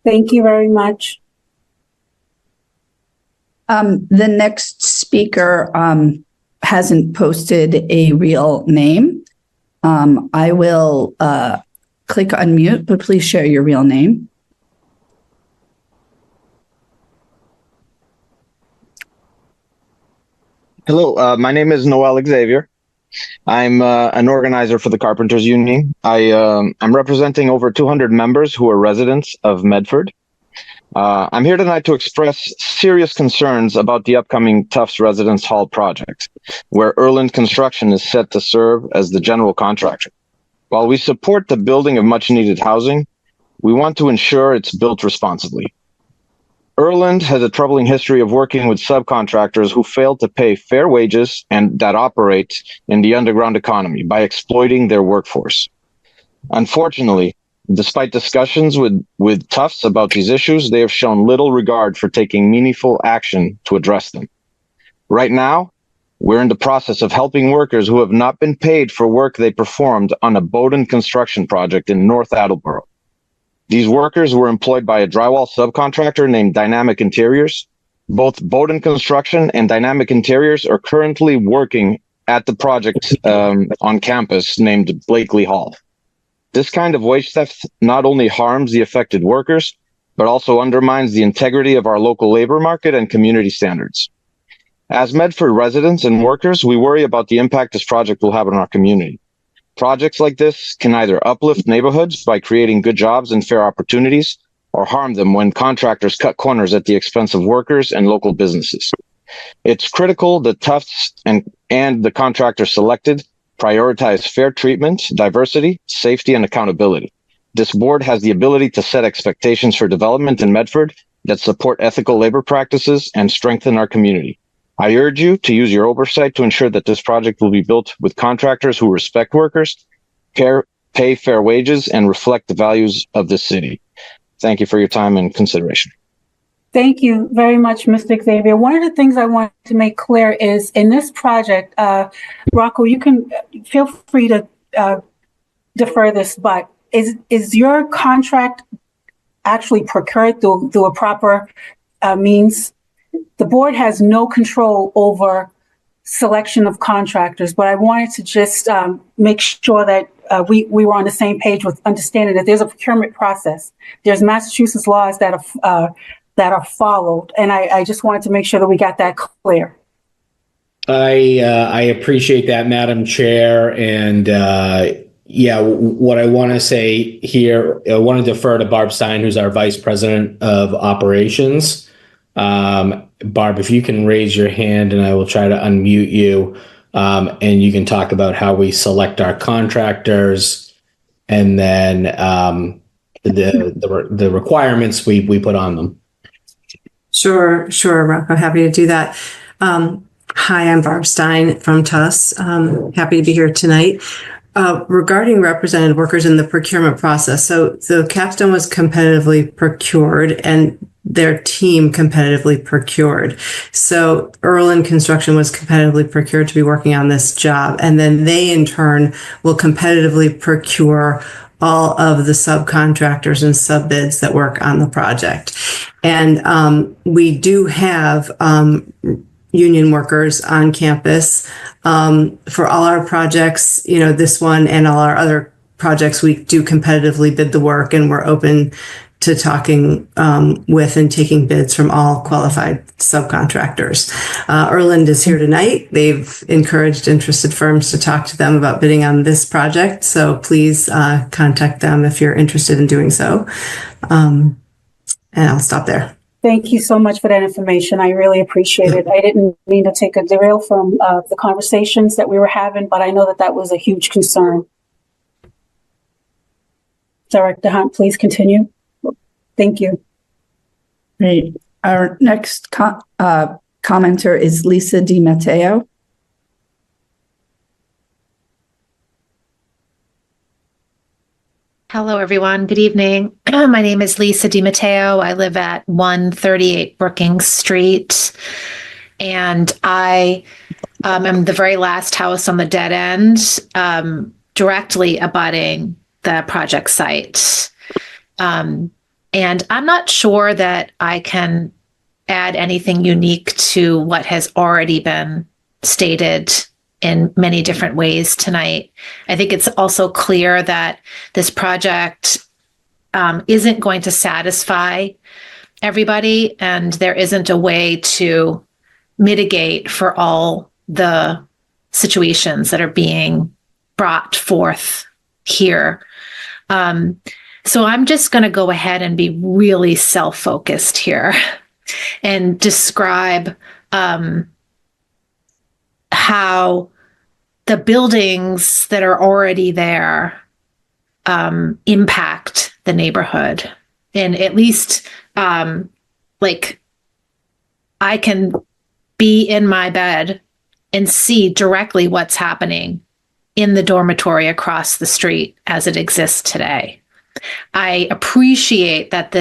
Thank you very much. The next speaker hasn't posted a real name. I will click unmute, but please share your real name. Hello, my name is Noel Xavier. I'm an organizer for the Carpenters Union. I'm representing over 200 members who are residents of Medford. I'm here tonight to express serious concerns about the upcoming Tufts Residence Hall project, where Erland Construction is set to serve as the general contractor. While we support the building of much-needed housing, we want to ensure it's built responsibly. Erland has a troubling history of working with subcontractors who fail to pay fair wages and that operate in the underground economy by exploiting their workforce. Unfortunately, despite discussions with Tufts about these issues, they have shown little regard for taking meaningful action to address them. Right now, we're in the process of helping workers who have not been paid for work they performed on a Bowden construction project in North Attleboro. These workers were employed by a drywall subcontractor named Dynamic Interiors. Both Bowden Construction and Dynamic Interiors are currently working at the project on campus named Blakely Hall. This kind of wage theft not only harms the affected workers, but also undermines the integrity of our local labor market and community standards. As Medford residents and workers, we worry about the impact this project will have on our community. Projects like this can either uplift neighborhoods by creating good jobs and fair opportunities, or harm them when contractors cut corners at the expense of workers and local businesses. It's critical that Tufts and the contractors selected prioritize fair treatment, diversity, safety, and accountability. This board has the ability to set expectations for development in Medford that support ethical labor practices and strengthen our community. I urge you to use your oversight to ensure that this project will be built with contractors who respect workers, pay fair wages, and reflect the values of this city. Thank you for your time and consideration. Thank you very much, Mr. Xavier. One of the things I want to make clear is in this project, Rocco, you can feel free to defer this, but is your contract actually procured through a proper means? The board has no control over selection of contractors, but I wanted to just make sure that we were on the same page with understanding that there's a procurement process. There's Massachusetts laws that are followed, and I just wanted to make sure that we got that clear. I appreciate that, Madam Chair, and what I want to say here, I want to defer to Barb Stein, who's our Vice President of Operations. Barb, if you can raise your hand and I will try to unmute you, and you can talk about how we select our contractors and then the requirements we put on them. Sure, Rocco. Happy to do that. Hi, I'm Barb Stein from TUS. Happy to be here tonight. Regarding represented workers in the procurement process, so the capstone was competitively procured and their team competitively procured. So Erland Construction was competitively procured to be working on this job, and then they in turn will competitively procure all of the subcontractors and subbids that work on the project. And we do have union workers on campus for all our projects. You know, this one and all our other projects, we do competitively bid the work, and we're open to talking with and taking bids from all qualified subcontractors. Erland is here tonight. They've encouraged interested firms to talk to them about bidding on this project. So please contact them if you're interested in doing so. And I'll stop there. Thank you so much for that information. I really appreciate it. I didn't mean to take a derail from the conversations that we were having, but I know that that was a huge concern. Director Hunt, please continue. Thank you. Great. Our next commenter is Lisa DiMatteo. Hello, everyone. Good evening. My name is Lisa DiMatteo. I live at 138 Brookings Street, and I am the very last house on the dead end, directly abutting the project site. And I'm not sure that I can add anything unique to what has already been stated in many different ways tonight. I think it's also clear that this project isn't going to satisfy everybody, and there isn't a way to mitigate for all the situations that are being brought forth here. So I'm just going to go ahead and be really self-focused here and describe how the buildings that are already there impact the neighborhood. And at least like I can be in my bed and see directly what's happening in the dormitory across the street as it exists today. I appreciate that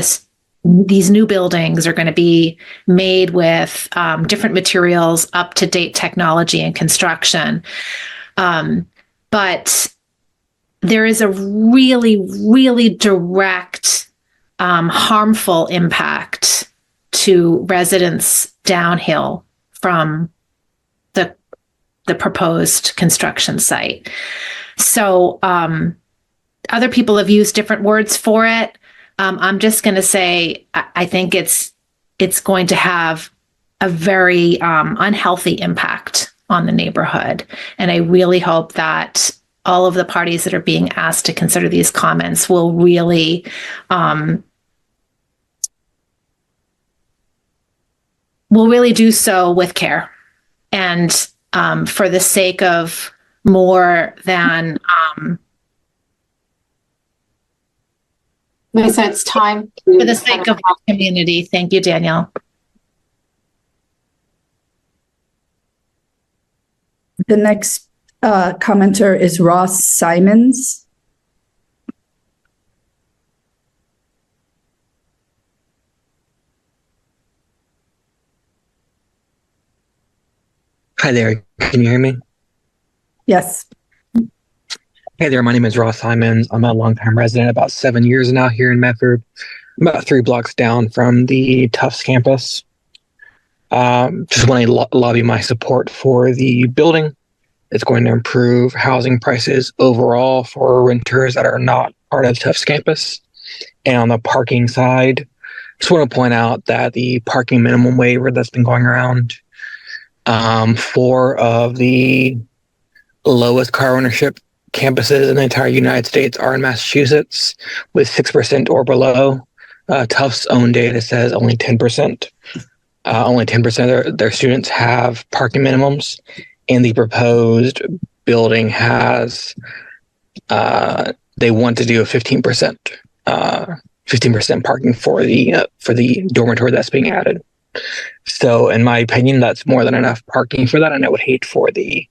these new buildings are going to be made with different materials, up-to-date technology and construction. But there is a really, really direct harmful impact to residents downhill from the proposed construction site. So other people have used different words for it. I'm just going to say I think it's going to have a very unhealthy impact on the neighborhood. And I really hope that all of the parties that are being asked to consider these comments will really do so with care and for the sake of more than Lisa, it's time. for the sake of our community. Thank you, Danielle. The next commenter is Ross Simons. Hi there. Can you hear me? Yes. Hey there. My name is Ross Simons. I'm a longtime resident, about 7 years now here in Medford, about 3 blocks down from the Tufts campus. Just want to lobby my support for the building. It's going to improve housing prices overall for renters that are not part of Tufts campus. And on the parking side, just want to point out that the parking minimum waiver that's been going around, 4 of the lowest car ownership campuses in the entire United States are in Massachusetts with 6% or below. Tufts' own data says only 10%. Only 10% of their students have parking minimums, and the proposed building has, they want to do a 15% parking for the dormitory that's being added. So in my opinion, that's more than enough parking for that, and I would hate for the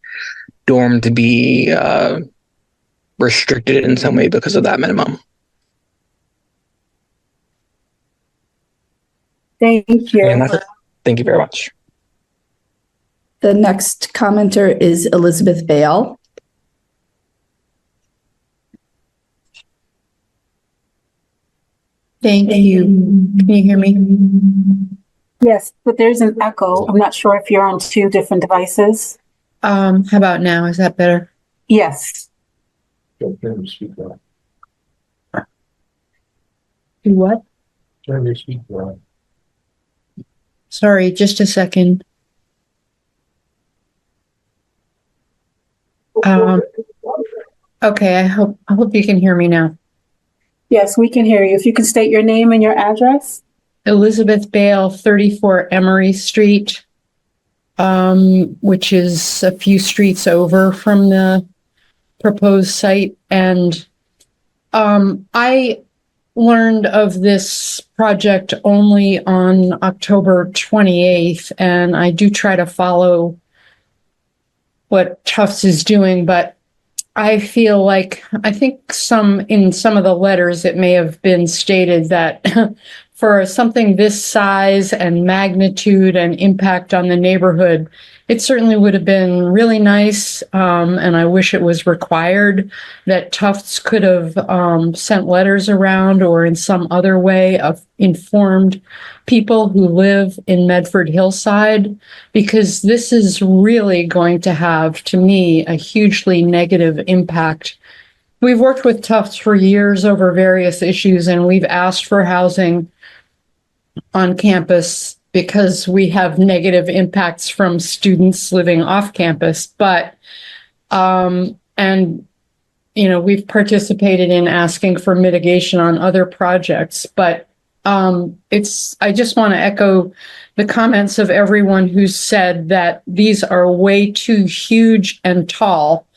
dorm to be restricted in some way because of that minimum. Thank you. And that's it. Thank you very much. The next commenter is Elizabeth Bale. Thank you. Can you hear me? Yes, but there's an echo. I'm not sure if you're on 2 different devices. How about now? Is that better? Yes. Do what? Sorry, just a second. Okay, I hope you can hear me now. Yes, we can hear you. If you can state your name and your address. Elizabeth Bale, 34 Emery Street, which is a few streets over from the proposed site. And I learned of this project only on October 28th, and I do try to follow what Tufts is doing, but I feel like, I think in some of the letters, it may have been stated that for something this size and magnitude and impact on the neighborhood, it certainly would have been really nice, and I wish it was required, that Tufts could have sent letters around or in some other way of informed people who live in Medford Hillside, because this is really going to have, to me, a hugely negative impact. We've worked with Tufts for years over various issues, and we've asked for housing on campus because we have negative impacts from students living off campus. But, we've participated in asking for mitigation on other projects. But I just want to echo the comments of everyone who said that these are way too huge and tall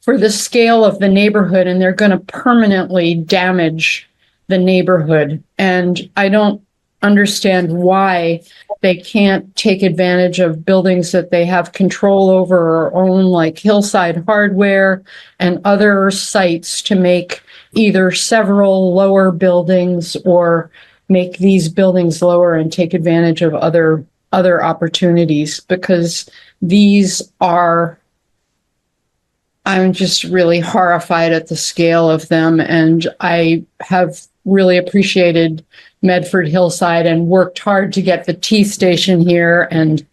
for the scale of the neighborhood, and they're going to permanently damage the neighborhood. And I don't understand why they can't take advantage of buildings that they have control over or own, like Hillside Hardware and other sites, to make either several lower buildings or make these buildings lower and take advantage of other opportunities, because I'm just really horrified at the scale of them. And I have really appreciated Medford Hillside and worked hard to get the T station here. And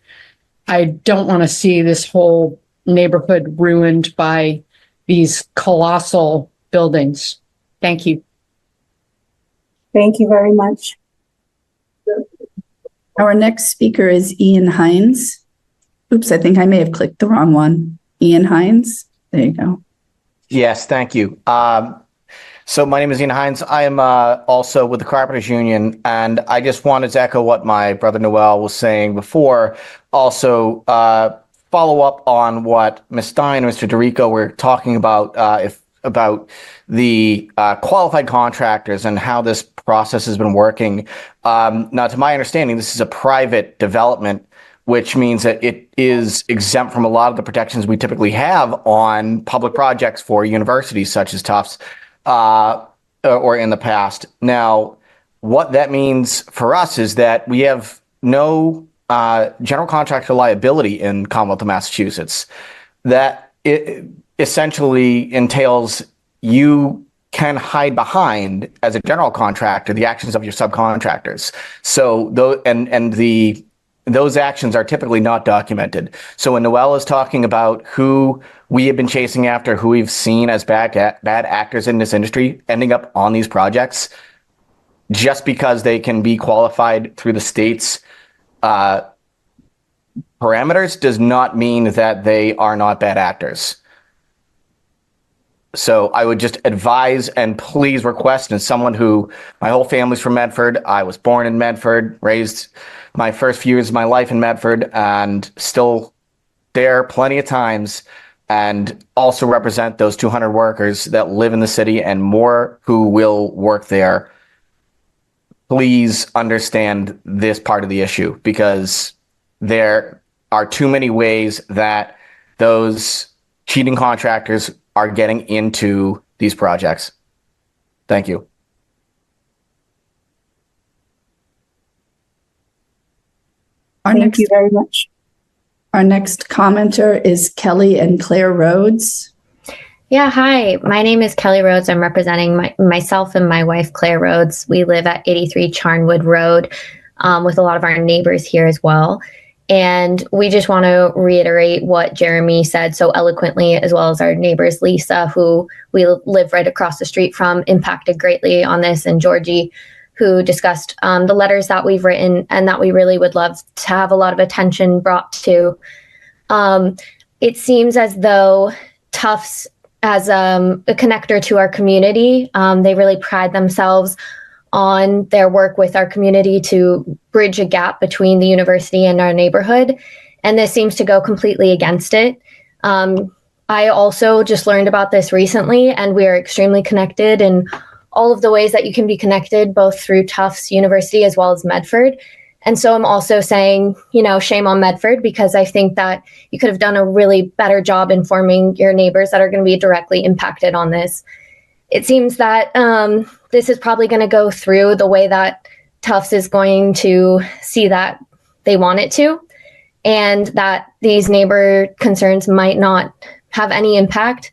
I don't want to see this whole neighborhood ruined by these colossal buildings. Thank you. Thank you very much. Our next speaker is Ian Hines. Oops, I think I may have clicked the wrong one. Ian Hines. There you go. Yes, thank you. So my name is Ian Hines. I am also with the Carpenters Union, and I just wanted to echo what my brother Noel was saying before. Also, follow up on what Ms. Stein and Mr. DeRico were talking about, about the qualified contractors and how this process has been working. Now, to my understanding, this is a private development, which means that it is exempt from a lot of the protections we typically have on public projects for universities such as Tufts, or in the past. Now, what that means for us is that we have no general contractor liability in Commonwealth of Massachusetts. That it essentially entails you can hide behind, as a general contractor, the actions of your subcontractors. So those actions are typically not documented. So when Noel is talking about who we have been chasing after, who we've seen as bad actors in this industry ending up on these projects, just because they can be qualified through the state's parameters does not mean that they are not bad actors. So I would just advise and please request, as someone who, my whole family's from Medford. I was born in Medford, raised my first few years of my life in Medford, and still there plenty of times, and also represent those 200 workers that live in the city and more who will work there. Please understand this part of the issue, because there are too many ways that those cheating contractors are getting into these projects. Thank you. Thank you very much. Our next commenter is Kelly and Claire Rhodes. Yeah, hi. My name is Kelly Rhodes. I'm representing myself and my wife, Claire Rhodes. We live at 83 Charnwood Road, with a lot of our neighbors here as well. And we just want to reiterate what Jeremy said so eloquently, as well as our neighbors, Lisa, who we live right across the street from, impacted greatly on this, and Georgie, who discussed the letters that we've written and that we really would love to have a lot of attention brought to. It seems as though Tufts, as a connector to our community, they really pride themselves on their work with our community to bridge a gap between the university and our neighborhood. And this seems to go completely against it. I also just learned about this recently, and we are extremely connected in all of the ways that you can be connected, both through Tufts University as well as Medford. And so I'm also saying, shame on Medford, because I think that you could have done a really better job informing your neighbors that are going to be directly impacted on this. It seems that this is probably going to go through the way that Tufts is going to see that they want it to, and that these neighbor concerns might not have any impact.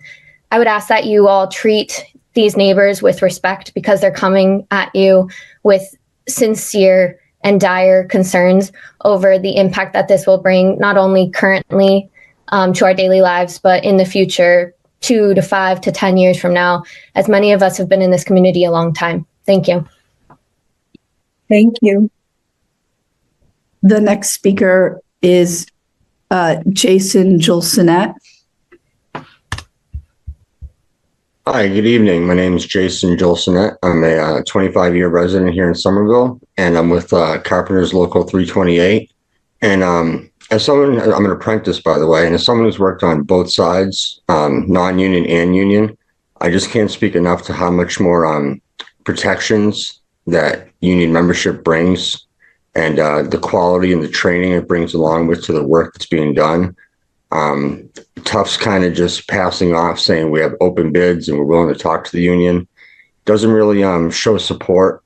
I would ask that you all treat these neighbors with respect because they're coming at you with sincere and dire concerns over the impact that this will bring, not only currently to our daily lives, but in the future, 2 to 5 to 10 years from now, as many of us have been in this community a long time. Thank you. Thank you. The next speaker is Jason Julsonet. Hi, good evening. My name is Jason Julsonet. I'm a 25-year resident here in Somerville, and I'm with Carpenters Local 328. And as someone, I'm an apprentice, by the way, and as someone who's worked on both sides, non-union and union, I just can't speak enough to how much more protections that union membership brings, and the quality and the training it brings along with to the work that's being done. Tufts kind of just passing off saying we have open bids and we're willing to talk to the union doesn't really show support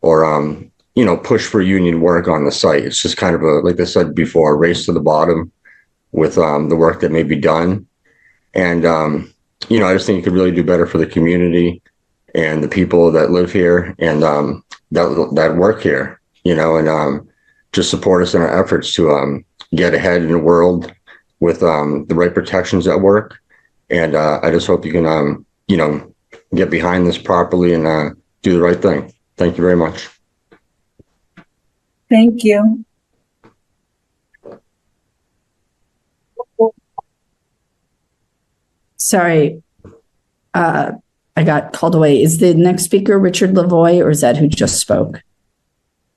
or push for union work on the site. It's just kind of a, like I said before, a race to the bottom with the work that may be done. And I just think you could really do better for the community and the people that live here and that work here, and just support us in our efforts to get ahead in the world with the right protections at work. And I just hope you can, get behind this properly and do the right thing. Thank you very much. Thank you. Sorry, I got called away. Is the next speaker Richard Lavoie, or is that who just spoke?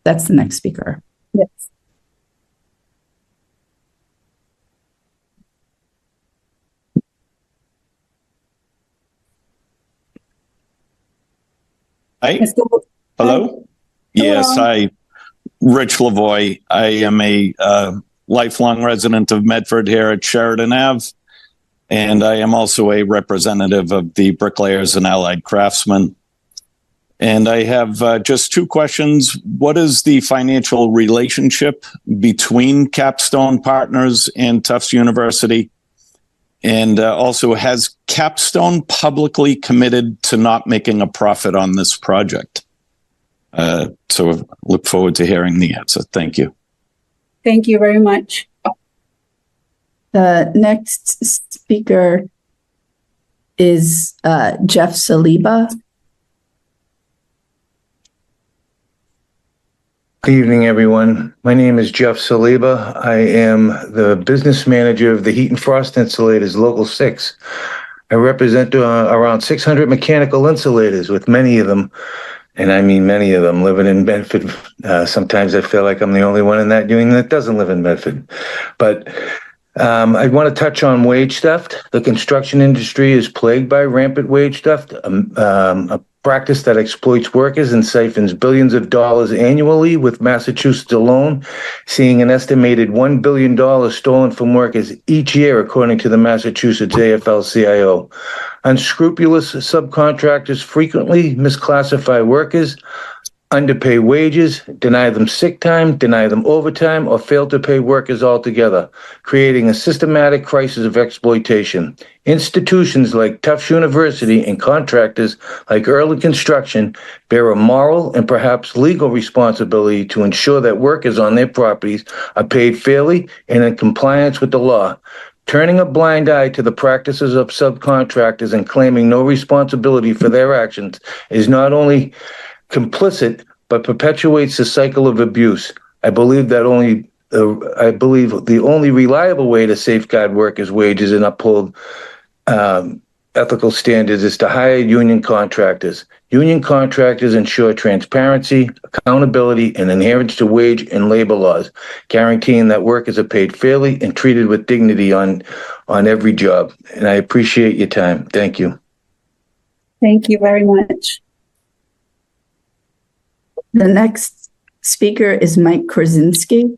That's the next speaker. Yes. Hi. Hello? Yes, hi. Rich Lavoie. I am a lifelong resident of Medford here at Sheridan Ave, and I am also a representative of the Bricklayers and Allied Craftsmen. And I have just two questions. What is the financial relationship between Capstone Partners and Tufts University? And also, has Capstone publicly committed to not making a profit on this project? So look forward to hearing the answer. Thank you. Thank you very much. The next speaker is Jeff Saliba. Good evening, everyone. My name is Jeff Saliba. I am the business manager of the Heat and Frost Insulators Local 6. I represent around 600 mechanical insulators, with many of them, and I mean many of them, living in Medford. Sometimes I feel like I'm the only one in that union that doesn't live in Medford. But I want to touch on wage theft. The construction industry is plagued by rampant wage theft, a practice that exploits workers and siphons billions of dollars annually, with Massachusetts alone seeing an estimated $1 billion stolen from workers each year, according to the Massachusetts AFL-CIO. Unscrupulous subcontractors frequently misclassify workers, underpay wages, deny them sick time, deny them overtime, or fail to pay workers altogether, creating a systematic crisis of exploitation. Institutions like Tufts University and contractors like Early Construction bear a moral and perhaps legal responsibility to ensure that workers on their properties are paid fairly and in compliance with the law. Turning a blind eye to the practices of subcontractors and claiming no responsibility for their actions is not only complicit, but perpetuates the cycle of abuse. I believe the only reliable way to safeguard workers' wages and uphold ethical standards is to hire union contractors. Union contractors ensure transparency, accountability, and adherence to wage and labor laws, guaranteeing that workers are paid fairly and treated with dignity on every job. And I appreciate your time. Thank you. Thank you very much. The next speaker is Mike Krasinski.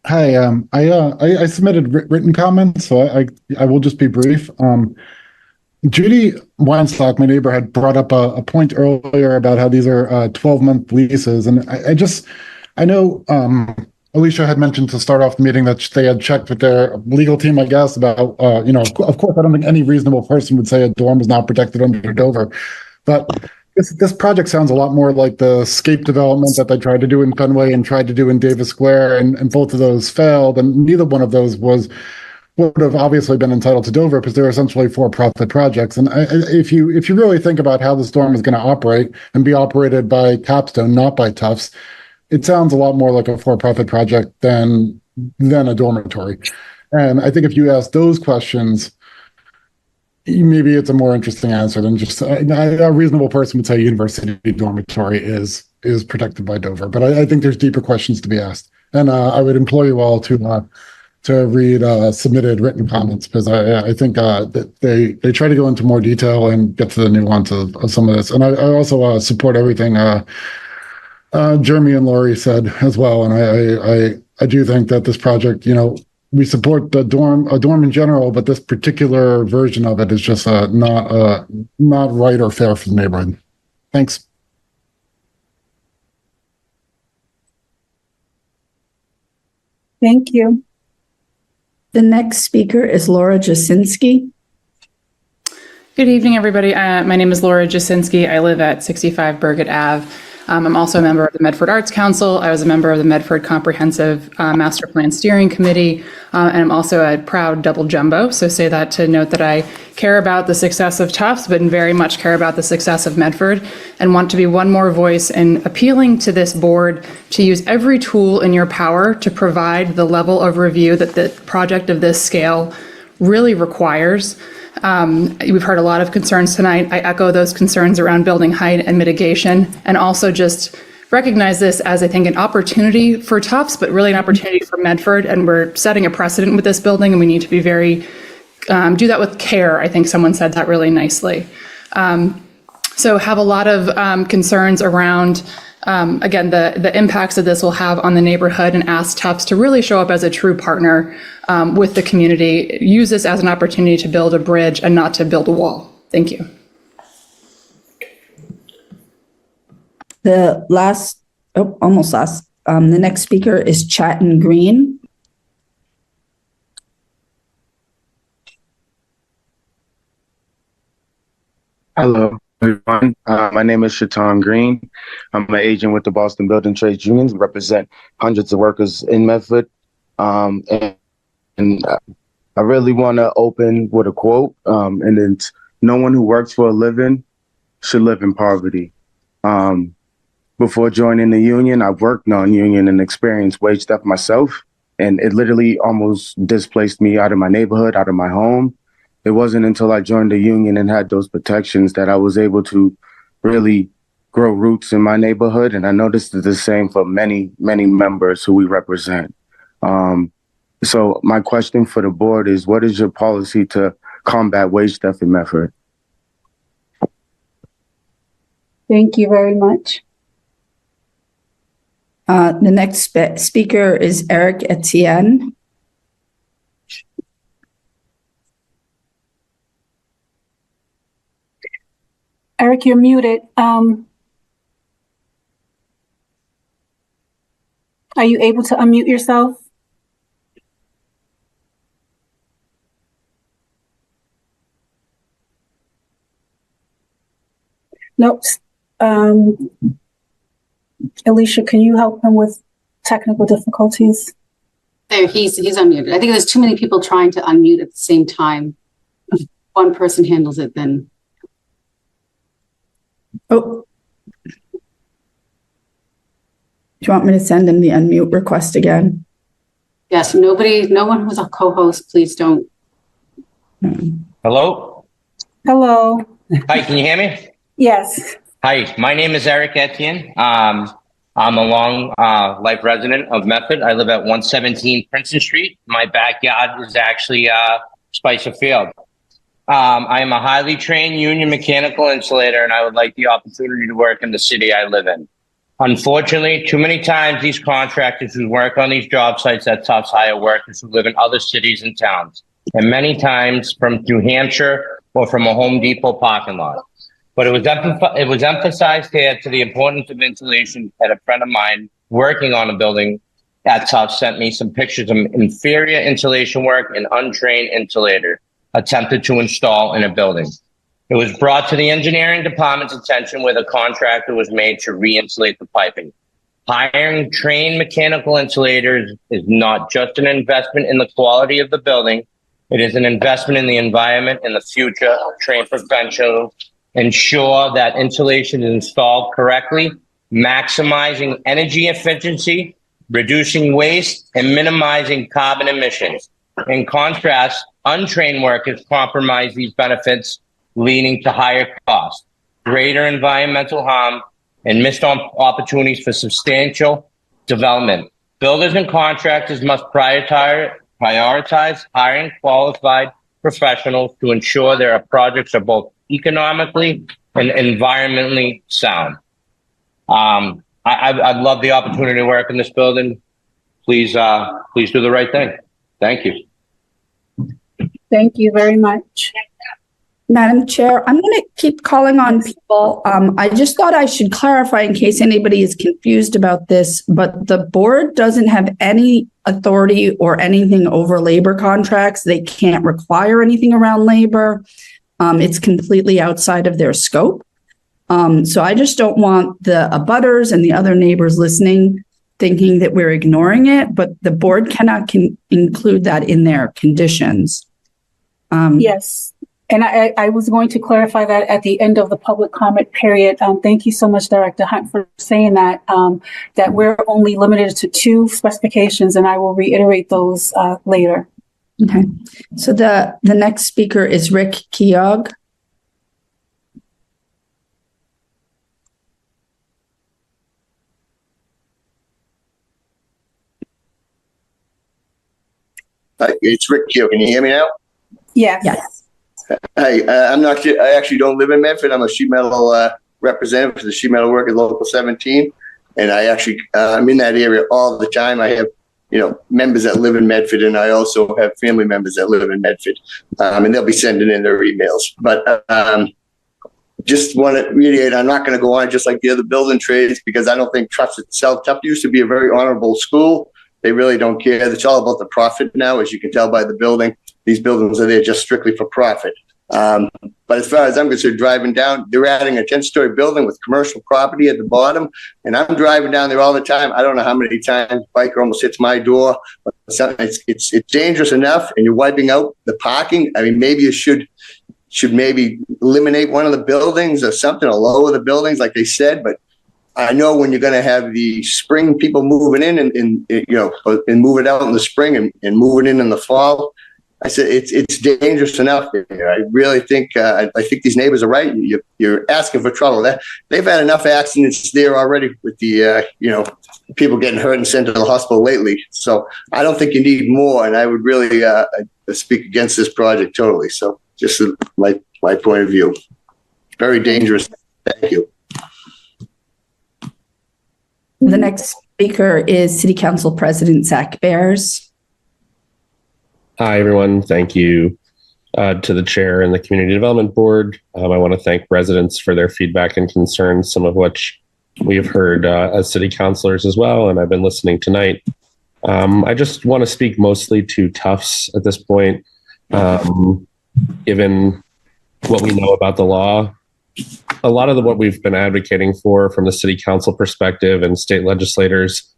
Hi, I submitted written comments, so I will just be brief. Judy Weinstock, my neighbor, had brought up a point earlier about how these are 12-month leases. And I know Alicia had mentioned to start off the meeting that they had checked with their legal team, I guess, about, of course, I don't think any reasonable person would say a dorm is not protected under Dover. But this project sounds a lot more like the Scape development that they tried to do in Fenway and tried to do in Davis Square, and both of those failed. And neither one of those would have obviously been entitled to Dover because they're essentially for-profit projects. And if you really think about how this dorm is going to operate and be operated by Capstone, not by Tufts, it sounds a lot more like a for-profit project than a dormitory. And I think if you ask those questions, maybe it's a more interesting answer than just a reasonable person would say university dormitory is protected by Dover. But I think there's deeper questions to be asked. And I would implore you all to read submitted written comments, because I think that they try to go into more detail and get to the nuance of some of this. And I also support everything Jeremy and Lori said as well. And I do think that this project, we support a dorm in general, but this particular version of it is just not right or fair for the neighborhood. Thanks. Thank you. The next speaker is Laura Jasinski. Good evening, everybody. My name is Laura Jasinski. I live at 65 Burgett Ave. I'm also a member of the Medford Arts Council. I was a member of the Medford Comprehensive Master Plan Steering Committee, and I'm also a proud double jumbo. So say that to note that I care about the success of Tufts, but very much care about the success of Medford, and want to be one more voice in appealing to this board to use every tool in your power to provide the level of review that the project of this scale really requires. We've heard a lot of concerns tonight. I echo those concerns around building height and mitigation, and also just recognize this as, I think, an opportunity for Tufts, but really an opportunity for Medford. And we're setting a precedent with this building, and we need to be do that with care. I think someone said that really nicely. So have a lot of concerns around, again, the impacts that this will have on the neighborhood, and ask Tufts to really show up as a true partner with the community. Use this as an opportunity to build a bridge and not to build a wall. Thank you. The next speaker is Chatton Green. Hello, everyone. My name is Chatton Green. I'm an agent with the Boston Building Trades Unions, represent hundreds of workers in Medford. And I really want to open with a quote, and it's, no one who works for a living should live in poverty. Before joining the union, I worked non-union and experienced wage theft myself, and it literally almost displaced me out of my neighborhood, out of my home. It wasn't until I joined the union and had those protections that I was able to really grow roots in my neighborhood. And I noticed it's the same for many, many members who we represent. So my question for the board is, what is your policy to combat wage theft in Medford? Thank you very much. The next speaker is Eric Etienne. Eric, you're muted. Are you able to unmute yourself? Nope. Alicia, can you help him with technical difficulties? There, he's unmuted. I think there's too many people trying to unmute at the same time. If one person handles it, then. Oh. Do you want me to send him the unmute request again? Yes, no one who's a co-host, please don't. Hello? Hello. Hi, can you hear me? Yes. Hi, my name is Eric Etienne. I'm a long life resident of Medford. I live at 117 Princeton Street. My backyard is actually Spicer Field. I am a highly trained union mechanical insulator, and I would like the opportunity to work in the city I live in. Unfortunately, too many times these contractors who work on these job sites at Tufts hire workers who live in other cities and towns. And many times from New Hampshire or from a Home Depot parking lot. But it was emphasized here to the importance of insulation that a friend of mine working on a building at Tufts sent me some pictures of inferior insulation work an untrained insulator attempted to install in a building. It was brought to the engineering department's attention where the contractor was made to re-insulate the piping. Hiring trained mechanical insulators is not just an investment in the quality of the building, it is an investment in the environment and the future of trained professionals. Ensure that insulation is installed correctly, maximizing energy efficiency, reducing waste, and minimizing carbon emissions. In contrast, untrained workers compromise these benefits, leading to higher costs, greater environmental harm, and missed opportunities for substantial development. Builders and contractors must prioritize hiring qualified professionals to ensure their projects are both economically and environmentally sound. I'd love the opportunity to work in this building. Please do the right thing. Thank you. Thank you very much. Madam Chair, I'm going to keep calling on people. I just thought I should clarify in case anybody is confused about this, but the board doesn't have any authority or anything over labor contracts. They can't require anything around labor. It's completely outside of their scope. So I just don't want the abutters and the other neighbors listening thinking that we're ignoring it, but the board cannot include that in their conditions. Yes. And I was going to clarify that at the end of the public comment period. Thank you so much, Director Hunt, for saying that, that we're only limited to 2 specifications, and I will reiterate those later. Okay. So the next speaker is Rick Keogh. Hi, it's Rick Keogh. Can you hear me now? Yes. Yes. Hi, I actually don't live in Medford. I'm a sheet metal representative for the Sheet Metal Workers Local 17. And I'm in that area all the time. I have, members that live in Medford, and I also have family members that live in Medford. And they'll be sending in their emails. But just want to reiterate, I'm not going to go on just like the other building trades because I don't think Tufts itself. Tufts used to be a very honorable school. They really don't care. It's all about the profit now, as you can tell by the building. These buildings are there just strictly for profit. But as far as I'm concerned, driving down, they're adding a 10-story building with commercial property at the bottom. And I'm driving down there all the time. I don't know how many times a biker almost hits my door. But it's dangerous enough, and you're wiping out the parking. I mean, maybe you should maybe eliminate one of the buildings or something, or lower the buildings like they said. But I know when you're going to have the spring people moving in and move it out in the spring and move it in the fall. I said it's dangerous enough there. I really think I think these neighbors are right. You're asking for trouble. They've had enough accidents there already with the people getting hurt and sent to the hospital lately. So I don't think you need more. And I would really speak against this project totally. So just my point of view, very dangerous. Thank you. The next speaker is City Council President Zach Bears. Hi, everyone. Thank you to the chair and the Community Development Board. I want to thank residents for their feedback and concerns, some of which we have heard as city councilors as well, and I've been listening tonight. I just want to speak mostly to Tufts at this point, given what we know about the law. A lot of what we've been advocating for from the city council perspective and state legislators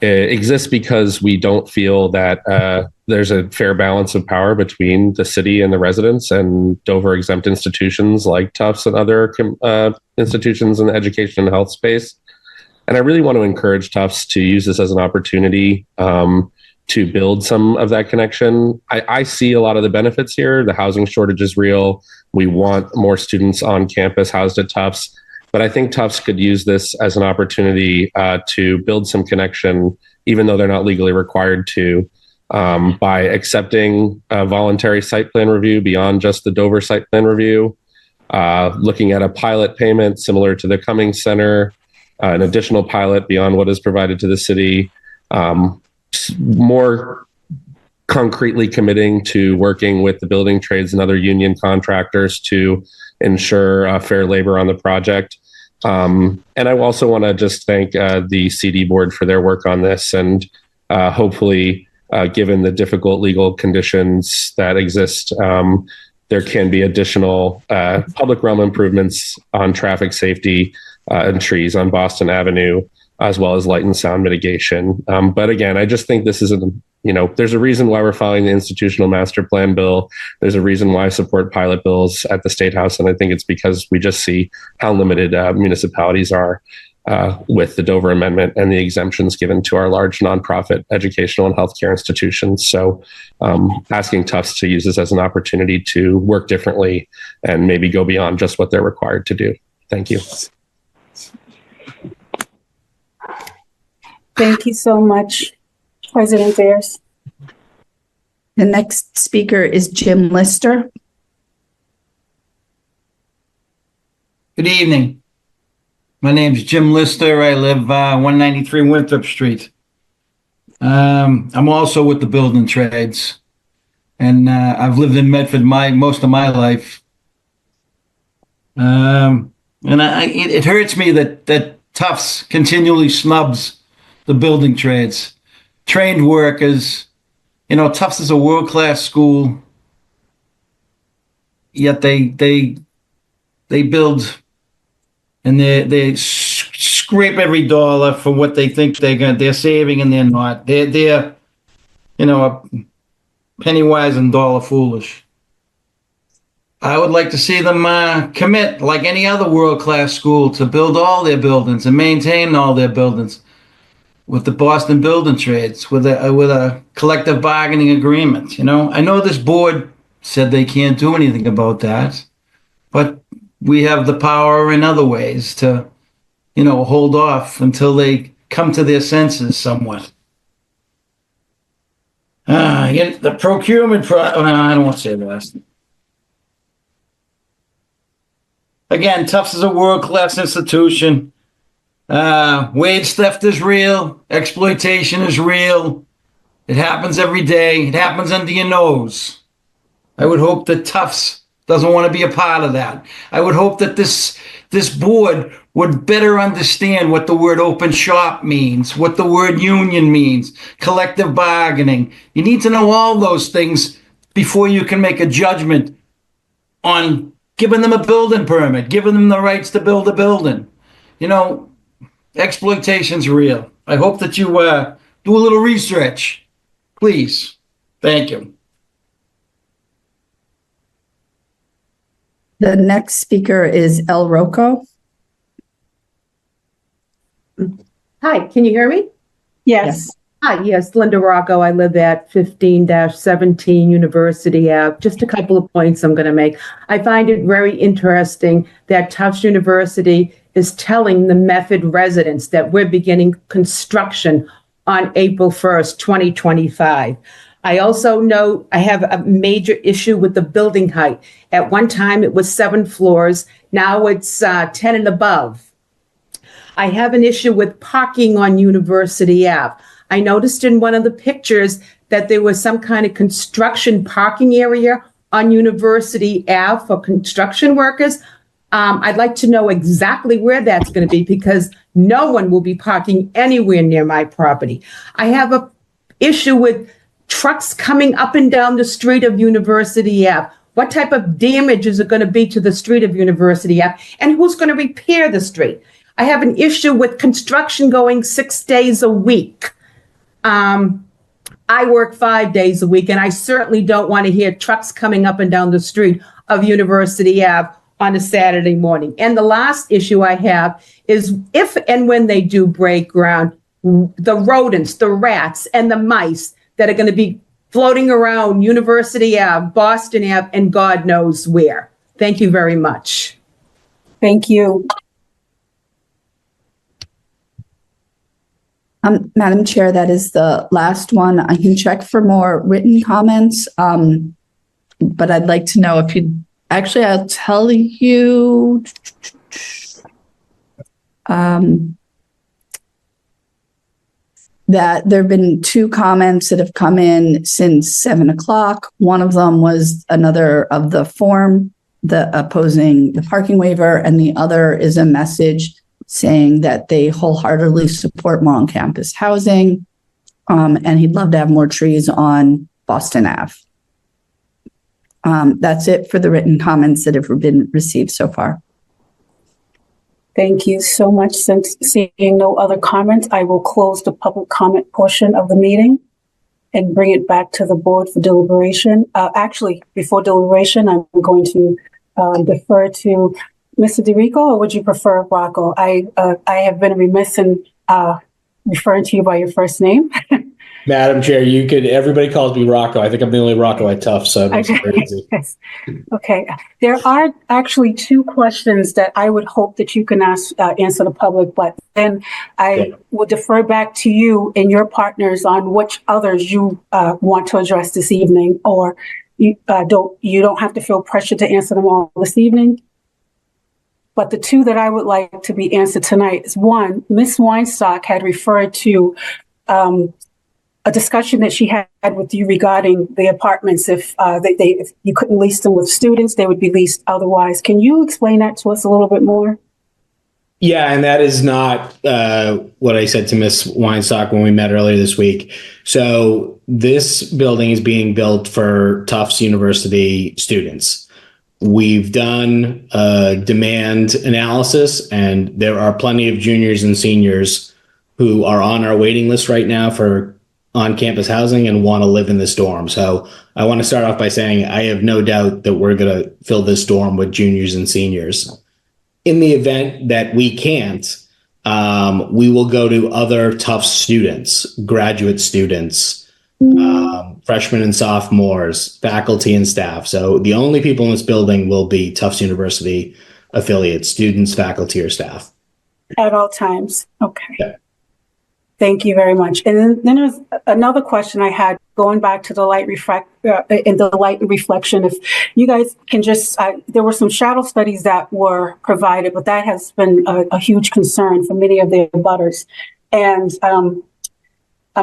exists because we don't feel that there's a fair balance of power between the city and the residents, and Dover exempt institutions like Tufts and other institutions in the education and health space. And I really want to encourage Tufts to use this as an opportunity to build some of that connection. I see a lot of the benefits here. The housing shortage is real. We want more students on campus housed at Tufts. But I think Tufts could use this as an opportunity to build some connection, even though they're not legally required to, by accepting a voluntary site plan review beyond just the Dover site plan review, looking at a pilot payment similar to the Cummings Center, an additional pilot beyond what is provided to the city, more concretely committing to working with the building trades and other union contractors to ensure fair labor on the project. And I also want to just thank the CD board for their work on this, and hopefully, given the difficult legal conditions that exist, there can be additional public realm improvements on traffic safety and trees on Boston Avenue, as well as light and sound mitigation. But again, I just think this is there's a reason why we're following the institutional master plan bill. There's a reason why I support pilot bills at the State House. And I think it's because we just see how limited municipalities are with the Dover Amendment and the exemptions given to our large nonprofit educational and healthcare institutions. So asking Tufts to use this as an opportunity to work differently and maybe go beyond just what they're required to do. Thank you. Thank you so much, President Ayers. The next speaker is Jim Lister. Good evening. My name is Jim Lister. I live 193 Winthrop Street. I'm also with the building trades, and I've lived in Medford most of my life. And it hurts me that Tufts continually snubs the building trades, trained workers. Tufts is a world-class school, yet they build. And they scrape every dollar for what they think they're saving, and they're not. They're penny wise and dollar foolish. I would like to see them commit, like any other world-class school, to build all their buildings and maintain all their buildings with the Boston Building Trades, with a collective bargaining agreement. I know this board said they can't do anything about that, but we have the power in other ways to, hold off until they come to their senses somewhat. The procurement I don't want to say the last thing. Again, Tufts is a world-class institution. Wage theft is real. Exploitation is real. It happens every day. It happens under your nose. I would hope that Tufts doesn't want to be a part of that. I would hope that this board would better understand what the word open shop means, what the word union means, collective bargaining. You need to know all those things before you can make a judgment on giving them a building permit, giving them the rights to build a building. Exploitation's real. I hope that you do a little research, please. Thank you. The next speaker is El Rocco. Hi, can you hear me? Yes. Hi, yes, Linda Rocco. I live at 15-17 University Ave. Just a couple of points I'm going to make. I find it very interesting that Tufts University is telling the Medford residents that we're beginning construction on April 1st, 2025. I also know I have a major issue with the building height. At one time, it was 7 floors. Now it's 10 and above. I have an issue with parking on University Ave. I noticed in one of the pictures that there was some kind of construction parking area on University Ave for construction workers. I'd like to know exactly where that's going to be, because no one will be parking anywhere near my property. I have an issue with trucks coming up and down the street of University Ave. What type of damage is it going to be to the street of University Ave? And who's going to repair the street? I have an issue with construction going 6 days a week. I work 5 days a week, and I certainly don't want to hear trucks coming up and down the street of University Ave on a Saturday morning. And the last issue I have is if and when they do break ground, the rodents, the rats, and the mice that are going to be floating around University Ave, Boston Ave, and God knows where. Thank you very much. Thank you. Madam Chair, that is the last one. I can check for more written comments, but I'd like to know if you actually, I'll tell you. that there have been 2 comments that have come in since 7:00. One of them was another of the form, the opposing the parking waiver, and the other is a message saying that they wholeheartedly support more on-campus housing, and he'd love to have more trees on Boston Ave. That's it for the written comments that have been received so far. Thank you so much. Since seeing no other comments, I will close the public comment portion of the meeting and bring it back to the board for deliberation. Actually, before deliberation, I'm going to defer to Mr. DeRico, or would you prefer Rocco? I have been remiss in referring to you by your first name. Madam Chair, everybody calls me Rocco. I think I'm the only Rocco at Tufts, so that's very easy. Okay. There are actually 2 questions that I would hope that you can answer the public, but then I will defer back to you and your partners on which others you want to address this evening, or you don't have to feel pressure to answer them all this evening. But the 2 that I would like to be answered tonight is, one, Ms. Weinstock had referred to a discussion that she had with you regarding the apartments. If if you couldn't lease them with students, they would be leased otherwise. Can you explain that to us a little bit more? Yeah, and that is not what I said to Ms. Weinstock when we met earlier this week. So this building is being built for Tufts University students. We've done a demand analysis, and there are plenty of juniors and seniors who are on our waiting list right now for on-campus housing and want to live in this dorm. So I want to start off by saying I have no doubt that we're going to fill this dorm with juniors and seniors. In the event that we can't, we will go to other Tufts students, graduate students, freshmen and sophomores, faculty and staff. So the only people in this building will be Tufts University affiliates, students, faculty, or staff. At all times. Okay. Yeah. Thank you very much. And then there's another question I had going back to the light reflection. If you guys can just, there were some shadow studies that were provided, but that has been a huge concern for many of the abutters. And I'm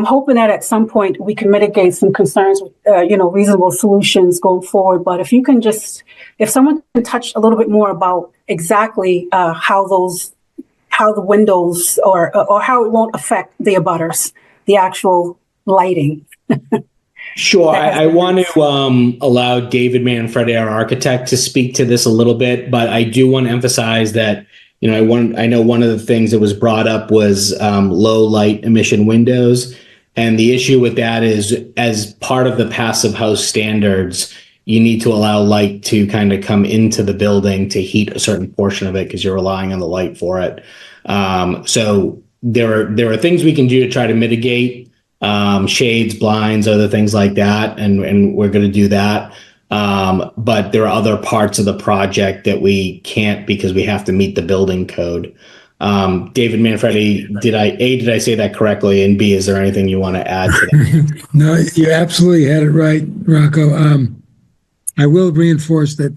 hoping that at some point we can mitigate some concerns with, reasonable solutions going forward. But if you can just, if someone can touch a little bit more about exactly how the windows or how it won't affect the abutters, the actual lighting. Sure. I want to allow David Manfredi, our architect, to speak to this a little bit, but I do want to emphasize that, I know one of the things that was brought up was low light emission windows. And the issue with that is, as part of the passive house standards, you need to allow light to kind of come into the building to heat a certain portion of it because you're relying on the light for it. So there are things we can do to try to mitigate shades, blinds, other things like that, and we're going to do that. But there are other parts of the project that we can't because we have to meet the building code. David Manfredi, did I say that correctly? And B, is there anything you want to add to that? No, you absolutely had it right, Rocco. I will reinforce that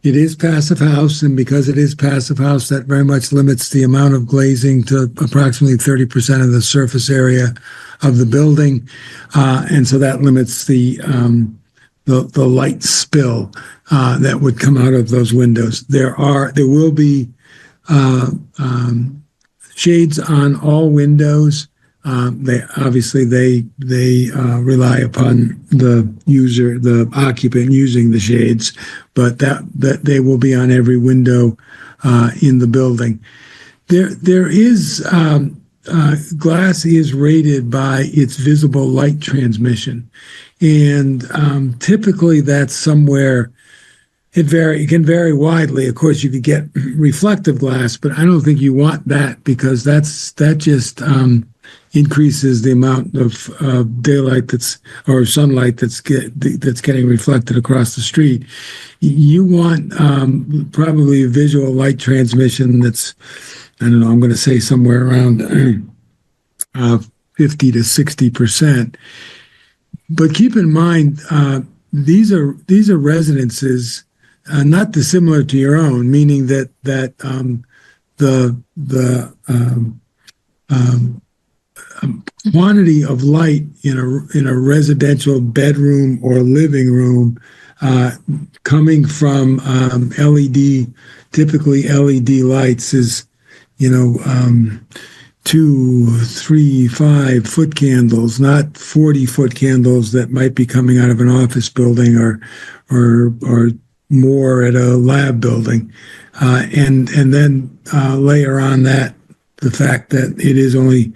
it is passive house, and because it is passive house, that very much limits the amount of glazing to approximately 30% of the surface area of the building, and so that limits the light spill that would come out of those windows. There will be shades on all windows. They rely upon the occupant using the shades, but that they will be on every window in the building. There is glass is rated by its visible light transmission, and typically that's somewhere. It can vary widely. Of course, you could get reflective glass, but I don't think you want that because that just increases the amount of daylight or sunlight that's getting reflected across the street. You want probably a visual light transmission that's, I don't know, I'm going to say somewhere around 50 to 60%. But keep in mind, these are residences. Not dissimilar to your own, meaning that quantity of light in a residential bedroom or living room coming from LED, typically LED lights is, 2, 3, 5-foot candles, not 40-foot candles that might be coming out of an office building or more at a lab building, and then layer on that the fact that it is only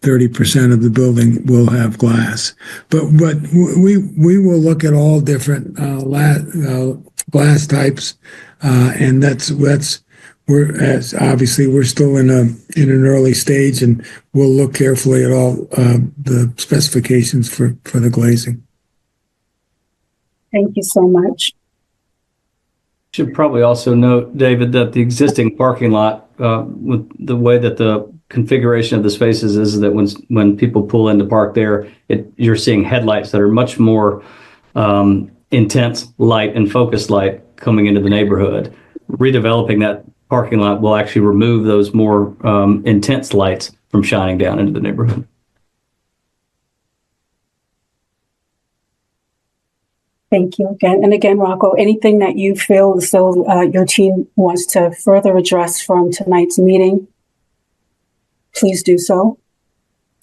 30% of the building will have glass. But we will look at all different glass types, and we're still in an early stage, and we'll look carefully at all the specifications for the glazing. Thank you so much. Should probably also note, David, that the existing parking lot, with the way that the configuration of the spaces is, that when people pull in to park there, you're seeing headlights that are much more intense light and focused light coming into the neighborhood. Redeveloping that parking lot will actually remove those more intense lights from shining down into the neighborhood. Thank you again. And again, Rocco, anything that you feel as though your team wants to further address from tonight's meeting, please do so.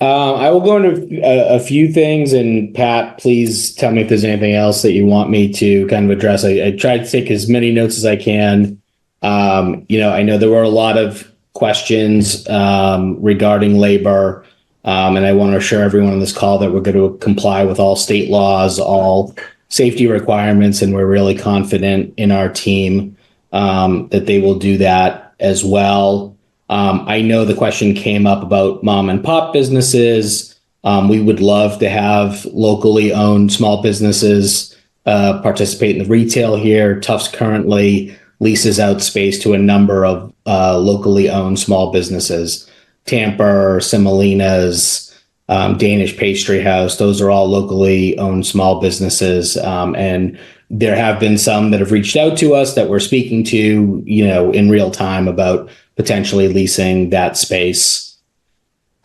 I will go into a few things, and Pat, please tell me if there's anything else that you want me to kind of address. I tried to take as many notes as I can. I know there were a lot of questions regarding labor, and I want to assure everyone on this call that we're going to comply with all state laws, all safety requirements, and we're really confident in our team that they will do that as well. I know the question came up about mom and pop businesses. We would love to have locally owned small businesses participate in the retail here. Tufts currently leases out space to a number of locally owned small businesses. Tamper, Semolina's, Danish Pastry House, those are all locally owned small businesses. And there have been some that have reached out to us that we're speaking to, in real time about potentially leasing that space.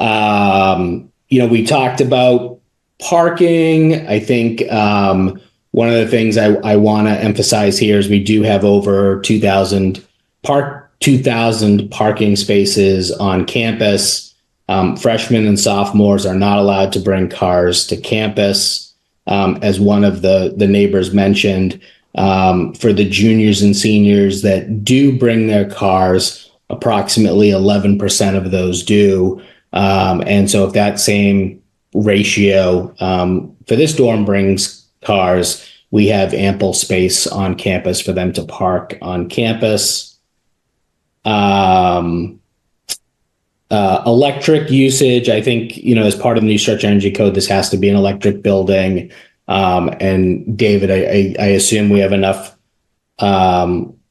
We talked about parking. I think one of the things I want to emphasize here is we do have over 2,000 parking spaces on campus. Freshmen and sophomores are not allowed to bring cars to campus. As one of the neighbors mentioned, for the juniors and seniors that do bring their cars, approximately 11% of those do. And so if that same ratio for this dorm brings cars, we have ample space on campus for them to park on campus. Electric usage, I think, as part of the new Stretch Energy Code, this has to be an electric building. And David, I assume we have enough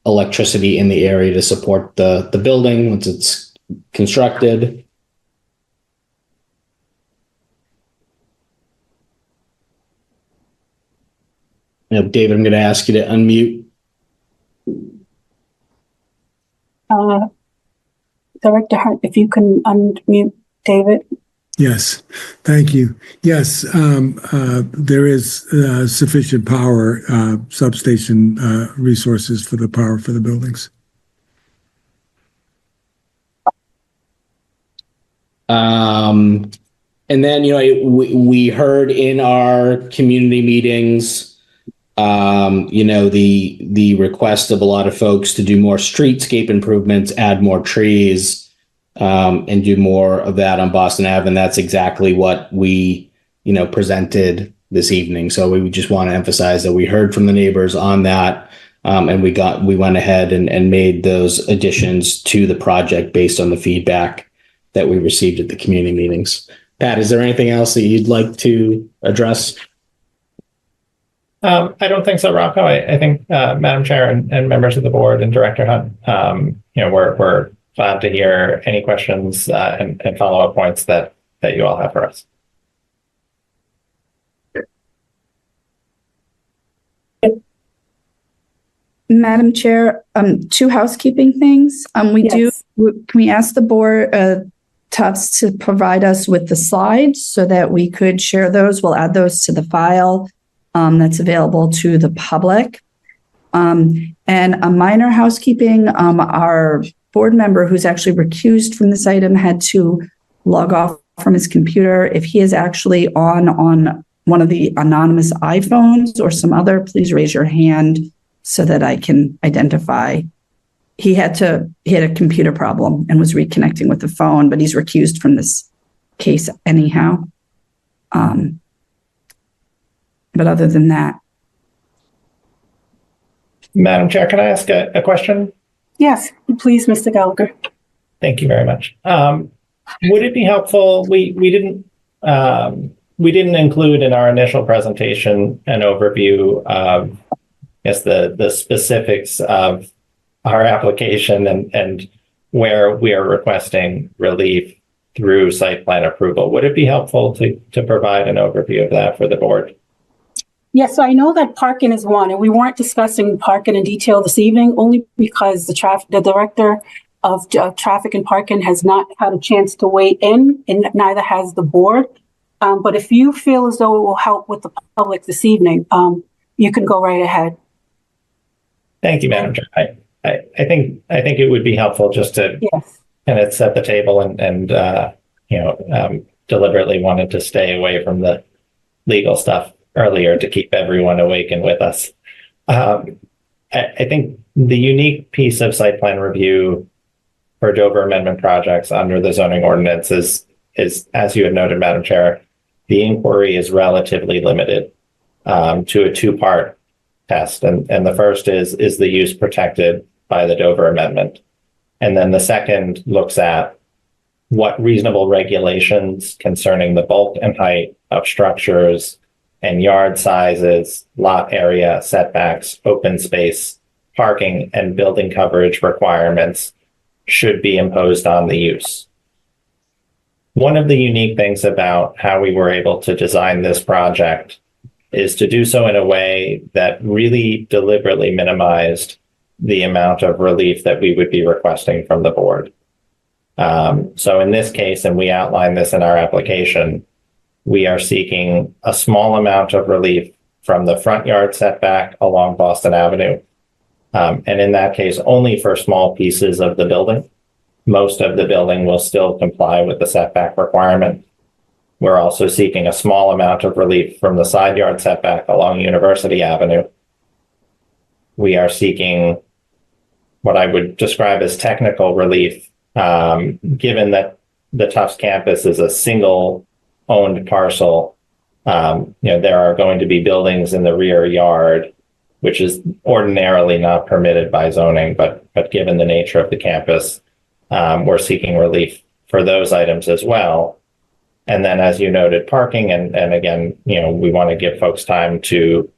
electricity in the area to support the building once it's constructed. David, I'm going to ask you to unmute. Director Hunt, if you can unmute David. Yes, thank you. Yes, there is sufficient power, substation resources for the power for the buildings. And then, we heard in our community meetings, the request of a lot of folks to do more streetscape improvements, add more trees, and do more of that on Boston Ave. And that's exactly what we, presented this evening. So we just want to emphasize that we heard from the neighbors on that. And we went ahead and made those additions to the project based on the feedback that we received at the community meetings. Pat, is there anything else that you'd like to address? I don't think so, Rocco. I think Madam Chair and members of the board and Director Hunt, we're glad to hear any questions and follow-up points that you all have for us. Madam Chair, two housekeeping things. Can we ask the board, Tufts to provide us with the slides so that we could share those. We'll add those to the file that's available to the public. And a minor housekeeping, our board member who's actually recused from this item had to log off from his computer. If he is actually on one of the anonymous iPhones or some other, please raise your hand so that I can identify. He had a computer problem and was reconnecting with the phone, but he's recused from this case anyhow. But other than that. Madam Chair, can I ask a question? Yes, please, Mr. Gallagher. Thank you very much. Would it be helpful? We didn't include in our initial presentation an overview of, I guess, the specifics of our application and where we are requesting relief through site plan approval. Would it be helpful to provide an overview of that for the board? Yes, so I know that parking is one, and we weren't discussing parking in detail this evening only because the director of traffic and parking has not had a chance to weigh in, and neither has the board. But if you feel as though it will help with the public this evening, you can go right ahead. Thank you, Madam Chair. I think it would be helpful just to kind of set the table and deliberately wanted to stay away from the legal stuff earlier to keep everyone awake and with us. I think the unique piece of site plan review for Dover amendment projects under the zoning ordinance is, as you had noted, Madam Chair, the inquiry is relatively limited to a two-part test. And the first is the use protected by the Dover amendment? And then the second looks at what reasonable regulations concerning the bulk and height of structures and yard sizes, lot area, setbacks, open space, parking, and building coverage requirements should be imposed on the use. One of the unique things about how we were able to design this project is to do so in a way that really deliberately minimized the amount of relief that we would be requesting from the board. So in this case, and we outline this in our application, we are seeking a small amount of relief from the front yard setback along Boston Avenue. And in that case, only for small pieces of the building. Most of the building will still comply with the setback requirement. We're also seeking a small amount of relief from the side yard setback along University Avenue. We are seeking what I would describe as technical relief, given that the Tufts campus is a single owned parcel. There are going to be buildings in the rear yard, which is ordinarily not permitted by zoning, but given the nature of the campus, we're seeking relief for those items as well. And then, as you noted, parking, and again, we want to give folks time to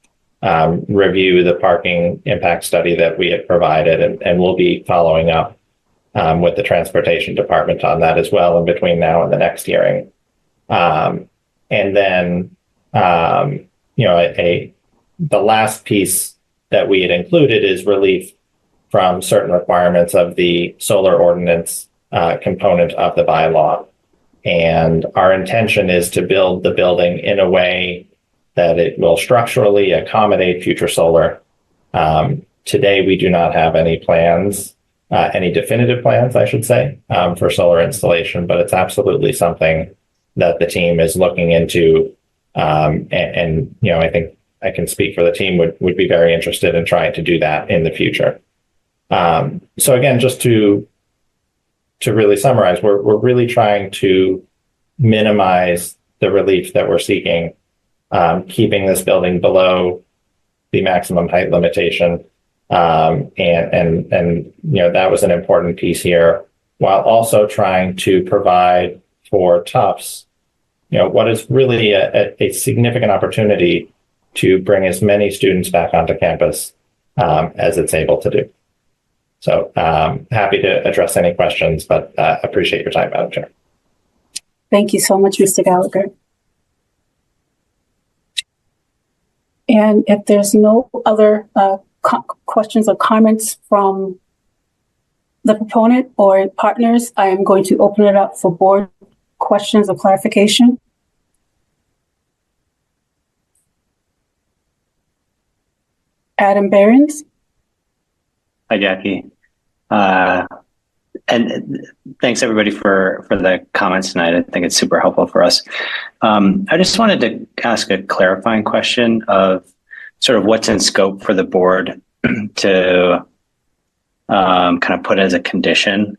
review the parking impact study that we had provided, and we'll be following up with the transportation department on that as well in between now and the next hearing. And then, the last piece that we had included is relief from certain requirements of the solar ordinance component of the bylaw. And our intention is to build the building in a way that it will structurally accommodate future solar. Today, we do not have any plans, any definitive plans, I should say, for solar installation, but it's absolutely something that the team is looking into. And I think I can speak for the team, would be very interested in trying to do that in the future. So again, just to really summarize, we're really trying to minimize the relief that we're seeking, keeping this building below the maximum height limitation. And that was an important piece here, while also trying to provide for Tufts, what is really a significant opportunity to bring as many students back onto campus as it's able to do. So happy to address any questions, but appreciate your time, Madam Chair. Thank you so much, Mr. Gallagher. And if there's no other questions or comments from the proponent or partners, I am going to open it up for board questions or clarification. Adam Behrens. Hi, Jackie. And thanks everybody for the comments tonight. I think it's super helpful for us. I just wanted to ask a clarifying question of sort of what's in scope for the board to kind of put as a condition.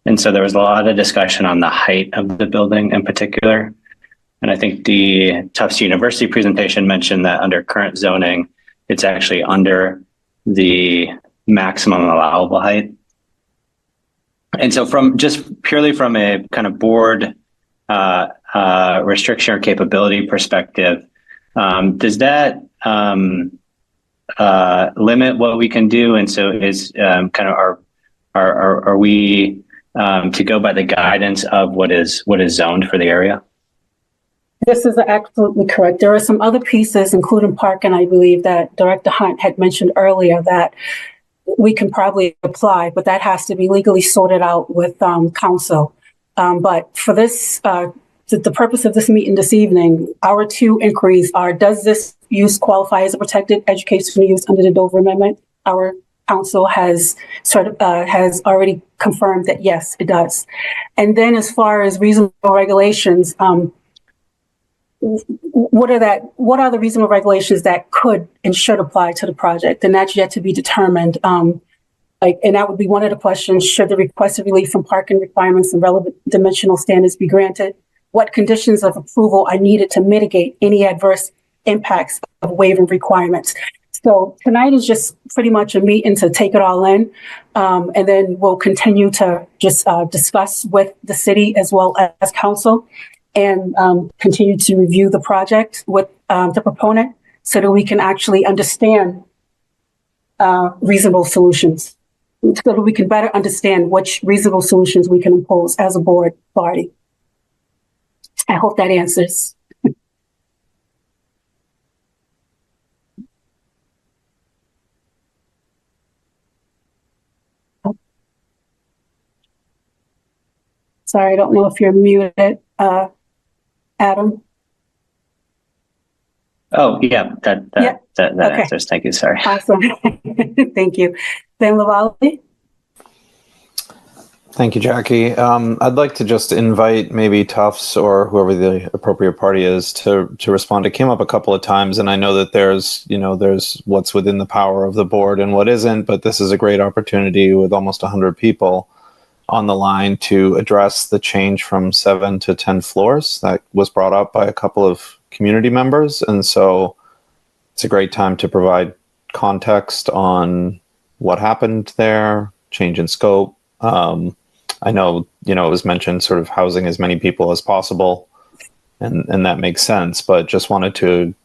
And so there was a lot of discussion on the height of the building in particular. And I think the Tufts University presentation mentioned that under current zoning, it's actually under the maximum allowable height. And so from just purely from a kind of board restriction or capability perspective, does that limit what we can do? And so is kind of are we to go by the guidance of what is zoned for the area? This is absolutely correct. There are some other pieces, including parking, I believe, that Director Hunt had mentioned earlier that we can probably apply, but that has to be legally sorted out with council. But for this, the purpose of this meeting this evening, our two inquiries are: does this use qualify as a protected educational use under the Dover Amendment? Our council has has already confirmed that yes, it does. And then, as far as reasonable regulations, what are the reasonable regulations that could and should apply to the project? And that's yet to be determined. And that would be one of the questions: should the requested relief from parking requirements and relevant dimensional standards be granted? What conditions of approval are needed to mitigate any adverse impacts of waiving requirements? So tonight is just pretty much a meeting to take it all in. And then we'll continue to just discuss with the city as well as council, and continue to review the project with the proponent so that we can actually understand reasonable solutions, so that we can better understand which reasonable solutions we can impose as a board body. I hope that answers. Sorry, I don't know if you're muted, Adam. Oh, yeah, that Okay. answers. Thank you. Sorry. Awesome. Thank you. Ben Lavallee. Thank you, Jackie. I'd like to just invite maybe Tufts or whoever the appropriate party is to respond. It came up a couple of times, and I know that there's what's within the power of the board and what isn't, but this is a great opportunity with almost 100 people on the line to address the change from 7 to 10 floors that was brought up by a couple of community members. And so it's a great time to provide context on what happened there, change in scope. I know, it was mentioned sort of housing as many people as possible, and that makes sense, but just wanted to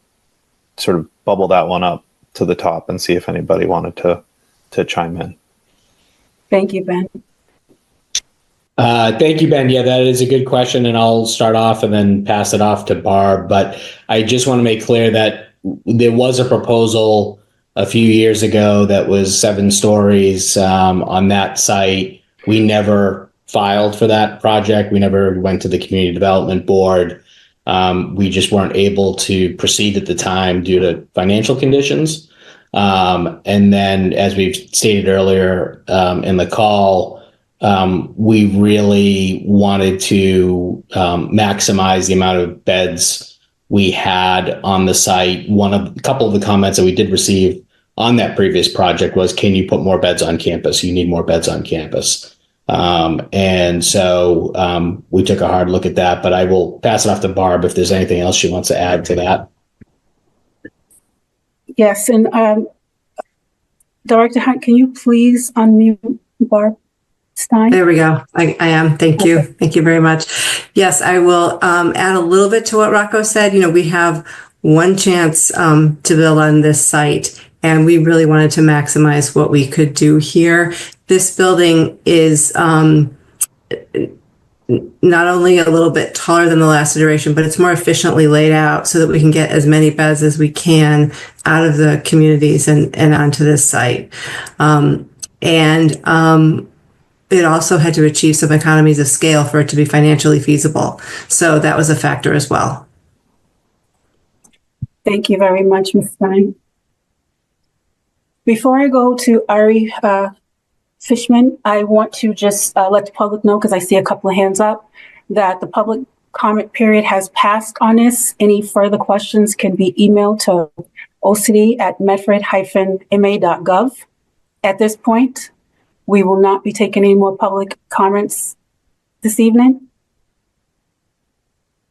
sort of bubble that one up to the top and see if anybody wanted to chime in. Thank you, Ben. Thank you, Ben. Yeah, that is a good question, and I'll start off and then pass it off to Barb. But I just want to make clear that there was a proposal a few years ago that was 7 stories on that site. We never filed for that project. We never went to the Community Development Board. We just weren't able to proceed at the time due to financial conditions. And then, as we've stated earlier in the call, we really wanted to maximize the amount of beds we had on the site. A couple of the comments that we did receive on that previous project was, can you put more beds on campus? You need more beds on campus. And so we took a hard look at that, but I will pass it off to Barb if there's anything else she wants to add to that. Yes, and Director Hunt, can you please unmute Barb Stein? There we go. I am. Thank you. Thank you very much. Yes, I will add a little bit to what Rocco said. We have one chance to build on this site, and we really wanted to maximize what we could do here. This building is not only a little bit taller than the last iteration, but it's more efficiently laid out so that we can get as many beds as we can out of the communities and onto this site. it also had to achieve some economies of scale for it to be financially feasible. So that was a factor as well. Thank you very much, Ms. Stein. Before I go to Ari Fishman, I want to just let the public know, because I see a couple of hands up, that the public comment period has passed on this. Any further questions can be emailed to ocd@medford-ma.gov. At this point, we will not be taking any more public comments this evening.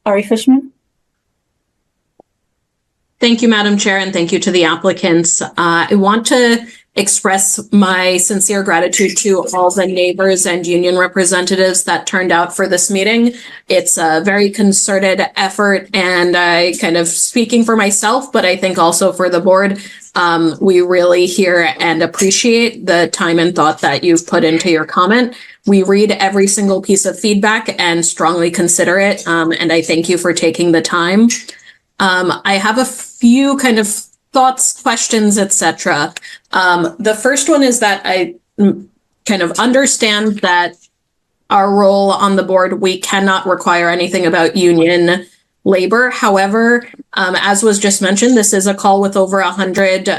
Ari Fishman? Thank you, Madam Chair, and thank you to the applicants. I want to express my sincere gratitude to all the neighbors and union representatives that turned out for this meeting. It's a very concerted effort, and I kind of speaking for myself, but I think also for the board, we really hear and appreciate the time and thought that you've put into your comment. We read every single piece of feedback and strongly consider it, and I thank you for taking the time. I have a few kind of thoughts, questions, etc. The first one is that I kind of understand that our role on the board, we cannot require anything about union labor. However, as was just mentioned, this is a call with over 100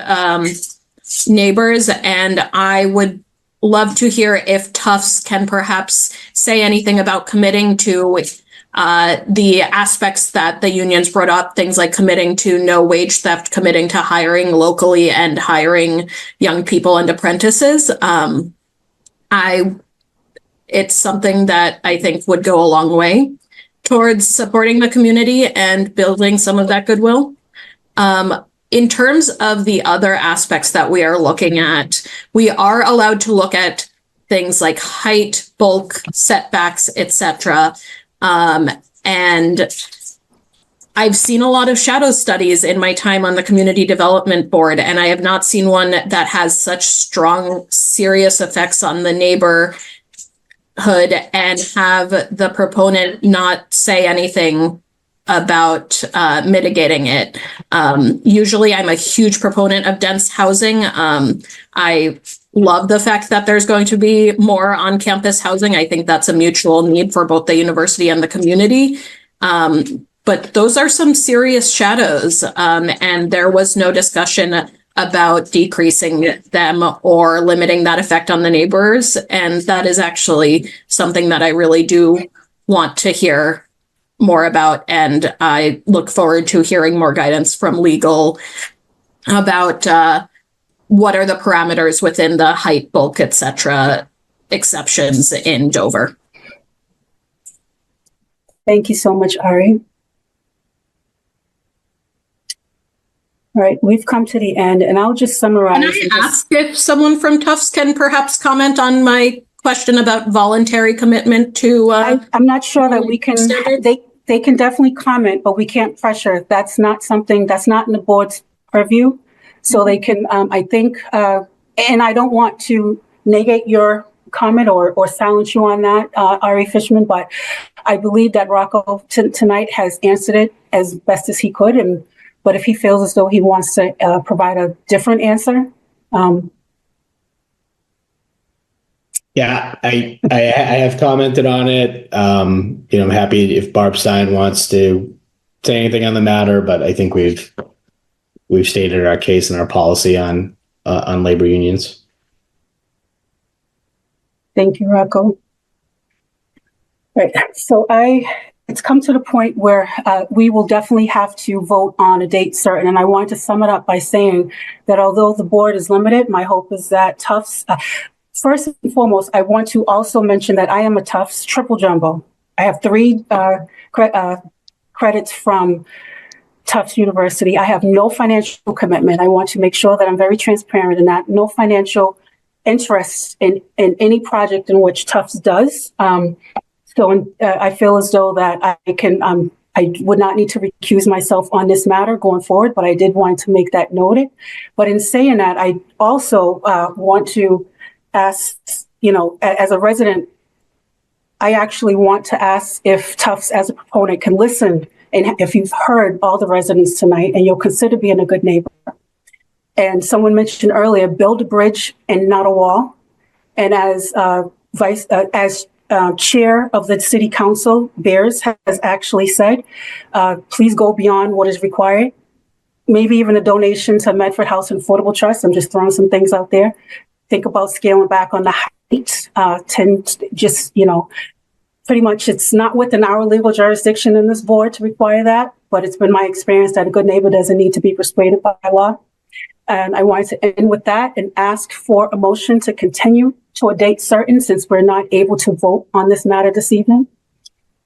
neighbors, and I would love to hear if Tufts can perhaps say anything about committing to the aspects that the unions brought up, things like committing to no wage theft, committing to hiring locally and hiring young people and apprentices. It's something that I think would go a long way towards supporting the community and building some of that goodwill. In terms of the other aspects that we are looking at, we are allowed to look at things like height, bulk, setbacks, etc. And I've seen a lot of shadow studies in my time on the Community Development Board, and I have not seen one that has such strong, serious effects on the neighborhood and have the proponent not say anything about mitigating it. Usually I'm a huge proponent of dense housing. I love the fact that there's going to be more on-campus housing. I think that's a mutual need for both the university and the community. But those are some serious shadows, and there was no discussion about decreasing them or limiting that effect on the neighbors. And that is actually something that I really do want to hear more about. And I look forward to hearing more guidance from legal about what are the parameters within the height, bulk, etc. exceptions in Dover. Thank you so much, Ari. All right, we've come to the end, and I'll just summarize. Can I ask if someone from Tufts can perhaps comment on my question about voluntary commitment to? I'm not sure that we can. They can definitely comment, but we can't pressure. That's not something that's not in the board's purview. So they can. I think, and I don't want to negate your comment or silence you on that, Ari Fishman, but I believe that Rocco tonight has answered it as best as he could. But if he feels as though he wants to provide a different answer. Yeah, I have commented on it. I'm happy if Barb Stein wants to say anything on the matter, but I think we've stated our case and our policy on labor unions. Thank you, Rocco. Right. So it's come to the point where we will definitely have to vote on a date certain. And I want to sum it up by saying that although the board is limited, my hope is that Tufts, first and foremost, I want to also mention that I am a Tufts triple jumbo. I have 3 credits from Tufts University. I have no financial commitment. I want to make sure that I'm very transparent in that. No financial interest in any project in which Tufts does. So I feel as though that I would not need to recuse myself on this matter going forward, but I did want to make that noted. But in saying that, I also want to ask, as a resident, I actually want to ask if Tufts as a proponent can listen, and if you've heard all the residents tonight and you'll consider being a good neighbor. And someone mentioned earlier, build a bridge and not a wall. And as chair of the city council, Bears, has actually said, please go beyond what is required. Maybe even a donation to Medford House and Affordable Trust. I'm just throwing some things out there. Think about scaling back on the height, pretty much it's not within our legal jurisdiction in this board to require that, but it's been my experience that a good neighbor doesn't need to be persuaded by law. And I wanted to end with that and ask for a motion to continue to a date certain since we're not able to vote on this matter this evening.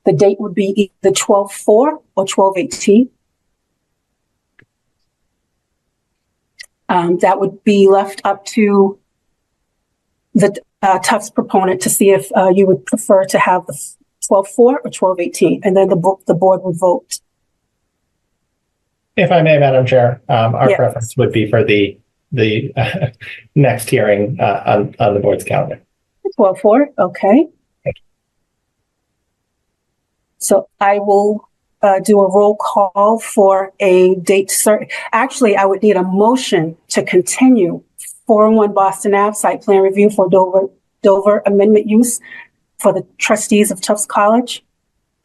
The date would be either 12/4 or 12/18. That would be left up to the Tufts proponent to see if you would prefer to have the 12/4 or 12/18, and then the board would vote. If I may, Madam Chair, our Yes. preference would be for the next hearing on the board's calendar. 12/4, okay. So I will do a roll call for a date certain. Actually, I would need a motion to continue 401 Boston Ave site plan review for Dover amendment use for the trustees of Tufts College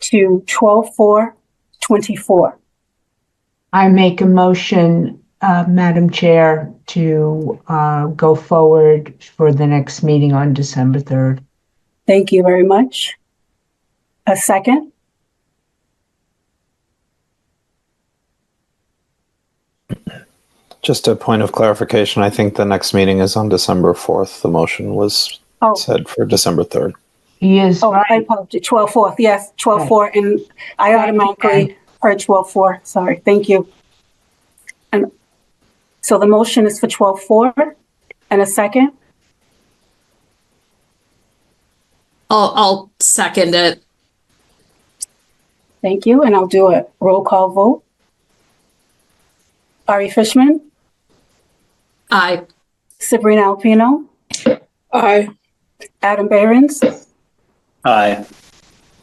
to 12/4/24. I make a motion, Madam Chair, to go forward for the next meeting on December 3rd. Thank you very much. A second? Just a point of clarification, I think the next meeting is on December 4th. The motion was said for December 3rd. Yes. Oh, I apologize. 12/4. Yes, 12/4. And I automatically heard 12/4. Sorry. Thank you. And so the motion is for 12/4 and a second. I'll second it. Thank you. And I'll do a roll call vote. Ari Fishman. Aye. Sabrina Alpino. Aye. Adam Behrens. Aye.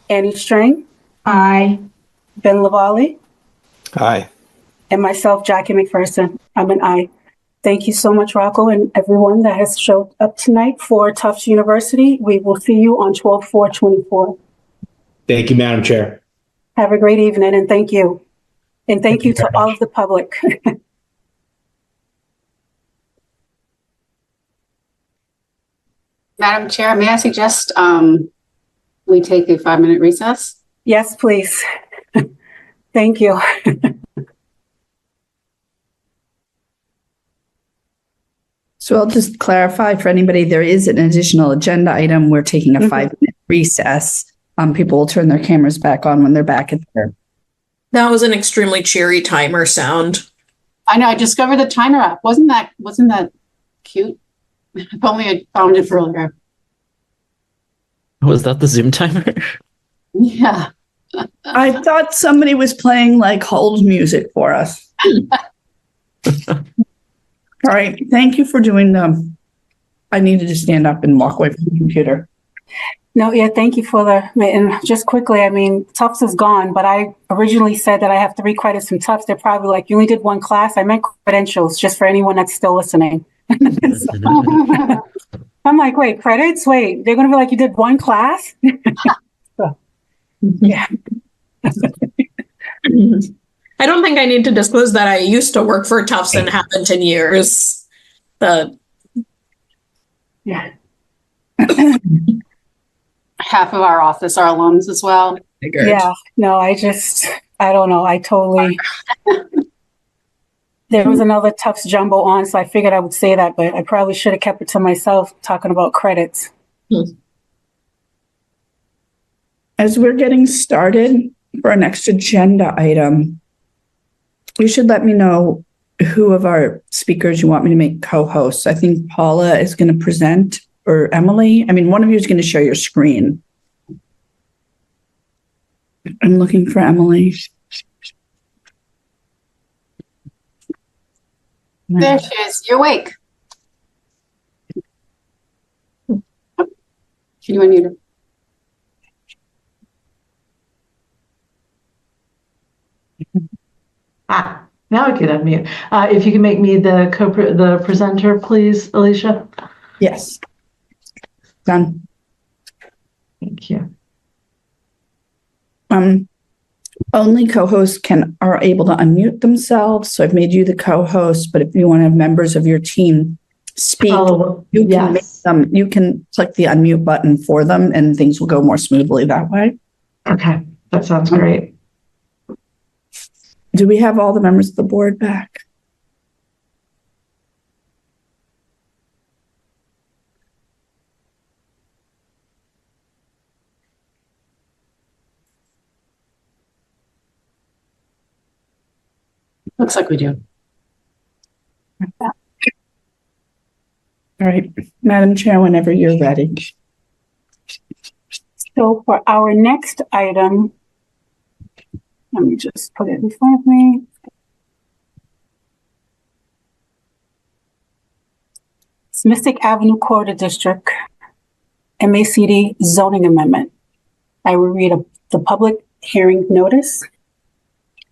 Annie Strang. Aye. Ben Lavalley. Aye. And myself, Jackie McPherson. I'm an aye. Thank you so much, Rocco, and everyone that has showed up tonight for Tufts University. We will see you on 12/4/24. Thank you, Madam Chair. Have a great evening, and thank you. And thank you to all of the public. Madam Chair, may I suggest we take a 5-minute recess? Yes, please. Thank you. So I'll just clarify for anybody, there is an additional agenda item. We're taking a 5-minute recess. People will turn their cameras back on when they're back at their. That was an extremely cheery timer sound. I know, I discovered the timer app. Wasn't that cute? If only I found it earlier. Was that the Zoom timer? Yeah. I thought somebody was playing like hold music for us. All right. Thank you for doing them. I needed to stand up and walk away from the computer. No, yeah, thank you for and just quickly, I mean, Tufts is gone, but I originally said that I have 3 credits from Tufts. They're probably like, you only did 1 class. I meant credentials, just for anyone that's still listening. I'm like, wait, credits? Wait, they're going to be like, you did 1 class? So, yeah. I don't think I need to disclose that I used to work for Tufts and haven't in years. Yeah. Half of our office are alums as well. Yeah, no, I don't know. I totally, there was another Tufts jumbo on, so I figured I would say that, but I probably should have kept it to myself talking about credits. As we're getting started for our next agenda item, you should let me know who of our speakers you want me to make co-hosts. I think Paula is going to present, or Emily. I mean, one of you is going to share your screen. I'm looking for Emily. There she is. You're awake. Can you unmute her? Now I can unmute. If you can make me the presenter, please, Alicia. Yes. Done. Thank you. Only co-hosts are able to unmute themselves. So I've made you the co-host, but if you want to have members of your team speak, you can make them, you can click the unmute button for them and things will go more smoothly that way. Okay, that sounds great. Do we have all the members of the board back? Looks like we do. All right, Madam Chair, whenever you're ready. So for our next item, let me just put it in front of me. It's Mystic Avenue Corridor District, MACD zoning amendment. I will read the public hearing notice.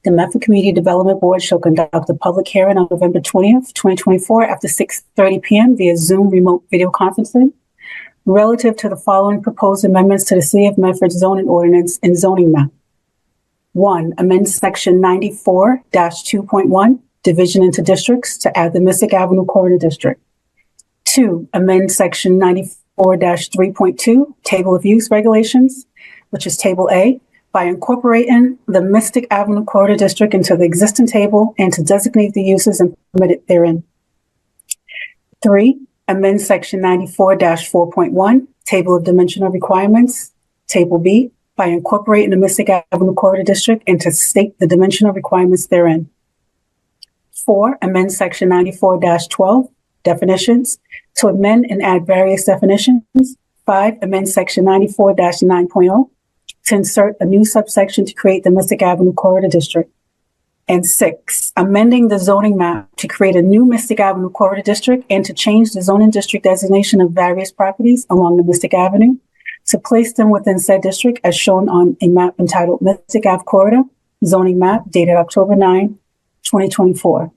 The Medford Community Development Board shall conduct a public hearing on November 20th, 2024 after 6:30 p.m. via Zoom remote video conferencing relative to the following proposed amendments to the City of Medford zoning ordinance and zoning map. 1. Amend section 94-2.1, division into districts, to add the Mystic Avenue Corridor District. 2. Amend section 94-3.2, table of use regulations, which is table A, by incorporating the Mystic Avenue Corridor District into the existing table and to designate the uses and permitted therein. 3. Amend section 94-4.1, table of dimensional requirements, table B, by incorporating the Mystic Avenue Corridor District and to state the dimensional requirements therein. 4. Amend section 94-12, definitions, to amend and add various definitions. 5. Amend section 94-9.0, to insert a new subsection to create the Mystic Avenue Corridor District. And 6, amending the zoning map to create a new Mystic Avenue Corridor District and to change the zoning district designation of various properties along the Mystic Avenue to place them within said district as shown on a map entitled Mystic Ave Corridor Zoning Map dated October 9, 2024.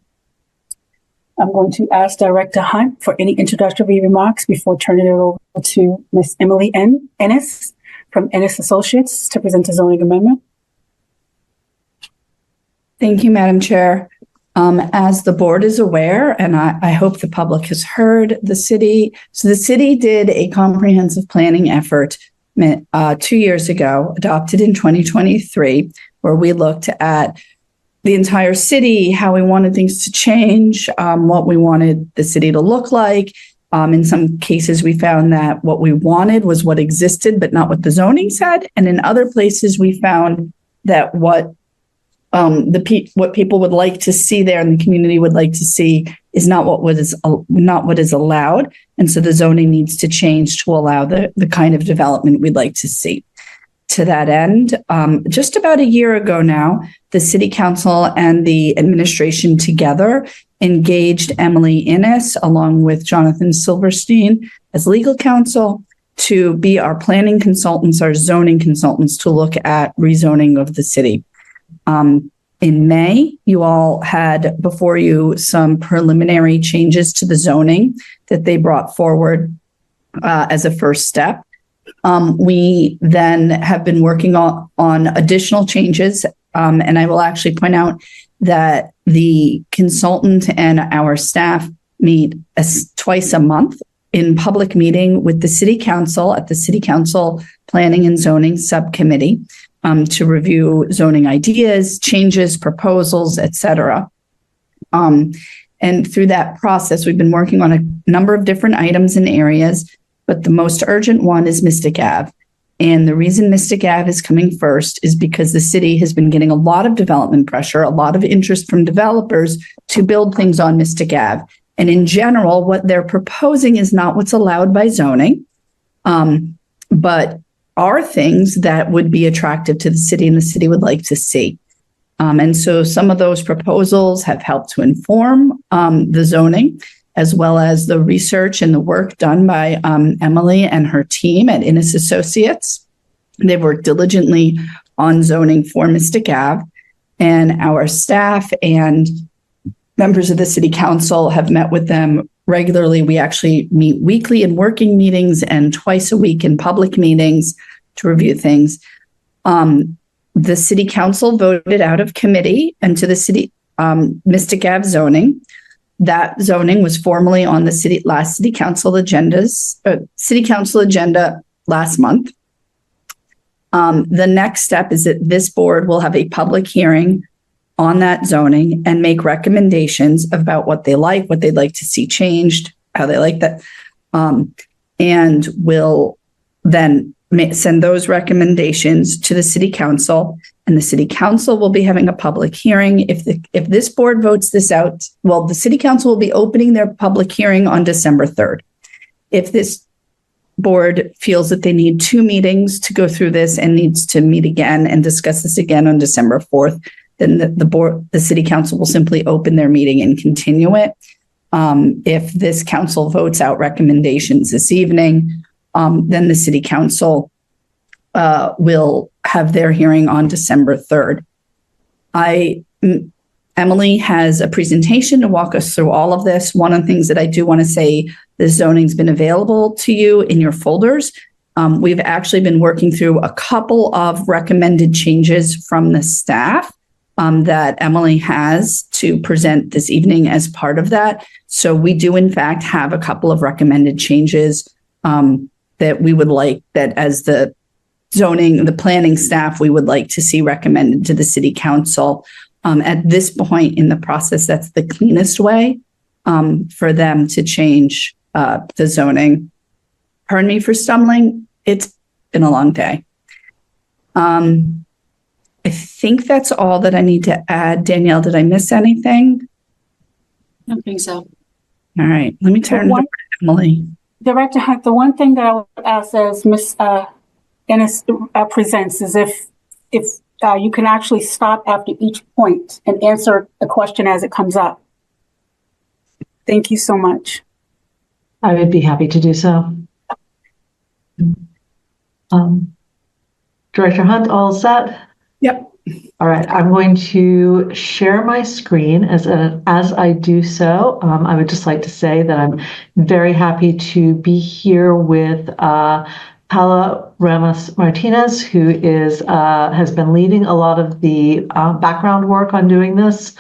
I'm going to ask Director Hunt for any introductory remarks before turning it over to Ms. Emily Ennis from Ennis Associates to present the zoning amendment. Thank you, Madam Chair. As the board is aware, and I hope the public has heard, the city did a comprehensive planning effort 2 years ago, adopted in 2023, where we looked at the entire city, how we wanted things to change, what we wanted the city to look like. In some cases, we found that what we wanted was what existed, but not what the zoning said. And in other places, we found that what people would like to see there and the community would like to see is not what is allowed. And so the zoning needs to change to allow the kind of development we'd like to see. To that end, just about a year ago now, the City Council and the administration together engaged Emily Innes along with Jonathan Silverstein as legal counsel to be our planning consultants, our zoning consultants, to look at rezoning of the city. In May, you all had before you some preliminary changes to the zoning that they brought forward as a first step. We then have been working on additional changes, and I will actually point out that the consultant and our staff meet twice a month in public meeting with the City Council at the City Council Planning and Zoning Subcommittee to review zoning ideas, changes, proposals, etc. And through that process, we've been working on a number of different items and areas, but the most urgent one is Mystic Ave. And the reason Mystic Ave is coming first is because the city has been getting a lot of development pressure, a lot of interest from developers to build things on Mystic Ave. And in general, what they're proposing is not what's allowed by zoning, but are things that would be attractive to the city and the city would like to see. And so some of those proposals have helped to inform the zoning, as well as the research and the work done by Emily and her team at Innes Associates. They've worked diligently on zoning for Mystic Ave, and our staff and members of the City Council have met with them regularly. We actually meet weekly in working meetings and twice a week in public meetings to review things. The city council voted out of committee and to the city, Mystic Ave zoning. That zoning was formally on the last city council agenda last month. The next step is that this board will have a public hearing on that zoning and make recommendations about what they like, what they'd like to see changed, how they like that, and will then send those recommendations to the city council, and the city council will be having a public hearing. If this board votes this out, well, the city council will be opening their public hearing on December 3rd. If this board feels that they need 2 meetings to go through this and needs to meet again and discuss this again on December 4th, then the city council will simply open their meeting and continue it. If this council votes out recommendations this evening, then the city council will have their hearing on December 3rd. Emily has a presentation to walk us through all of this. One of the things that I do want to say, the zoning's been available to you in your folders. We've actually been working through a couple of recommended changes from the staff that Emily has to present this evening as part of that. So we do in fact have a couple of recommended changes that we would like, that as the planning staff, we would like to see recommended to the city council. At this point in the process, that's the cleanest way for them to change the zoning. Pardon me for stumbling. It's been a long day. I think that's all that I need to add. Danielle, did I miss anything? I don't think so. All right, let me turn it over to Emily. Director Hunt, the one thing that I would ask as Ms. Ennis presents is if you can actually stop after each point and answer a question as it comes up. Thank you so much. I would be happy to do so. Director Hunt, all set? Yep. All right, I'm going to share my screen. As I do so, I would just like to say that I'm very happy to be here with Paula Ramos Martinez, who has been leading a lot of the background work on doing this.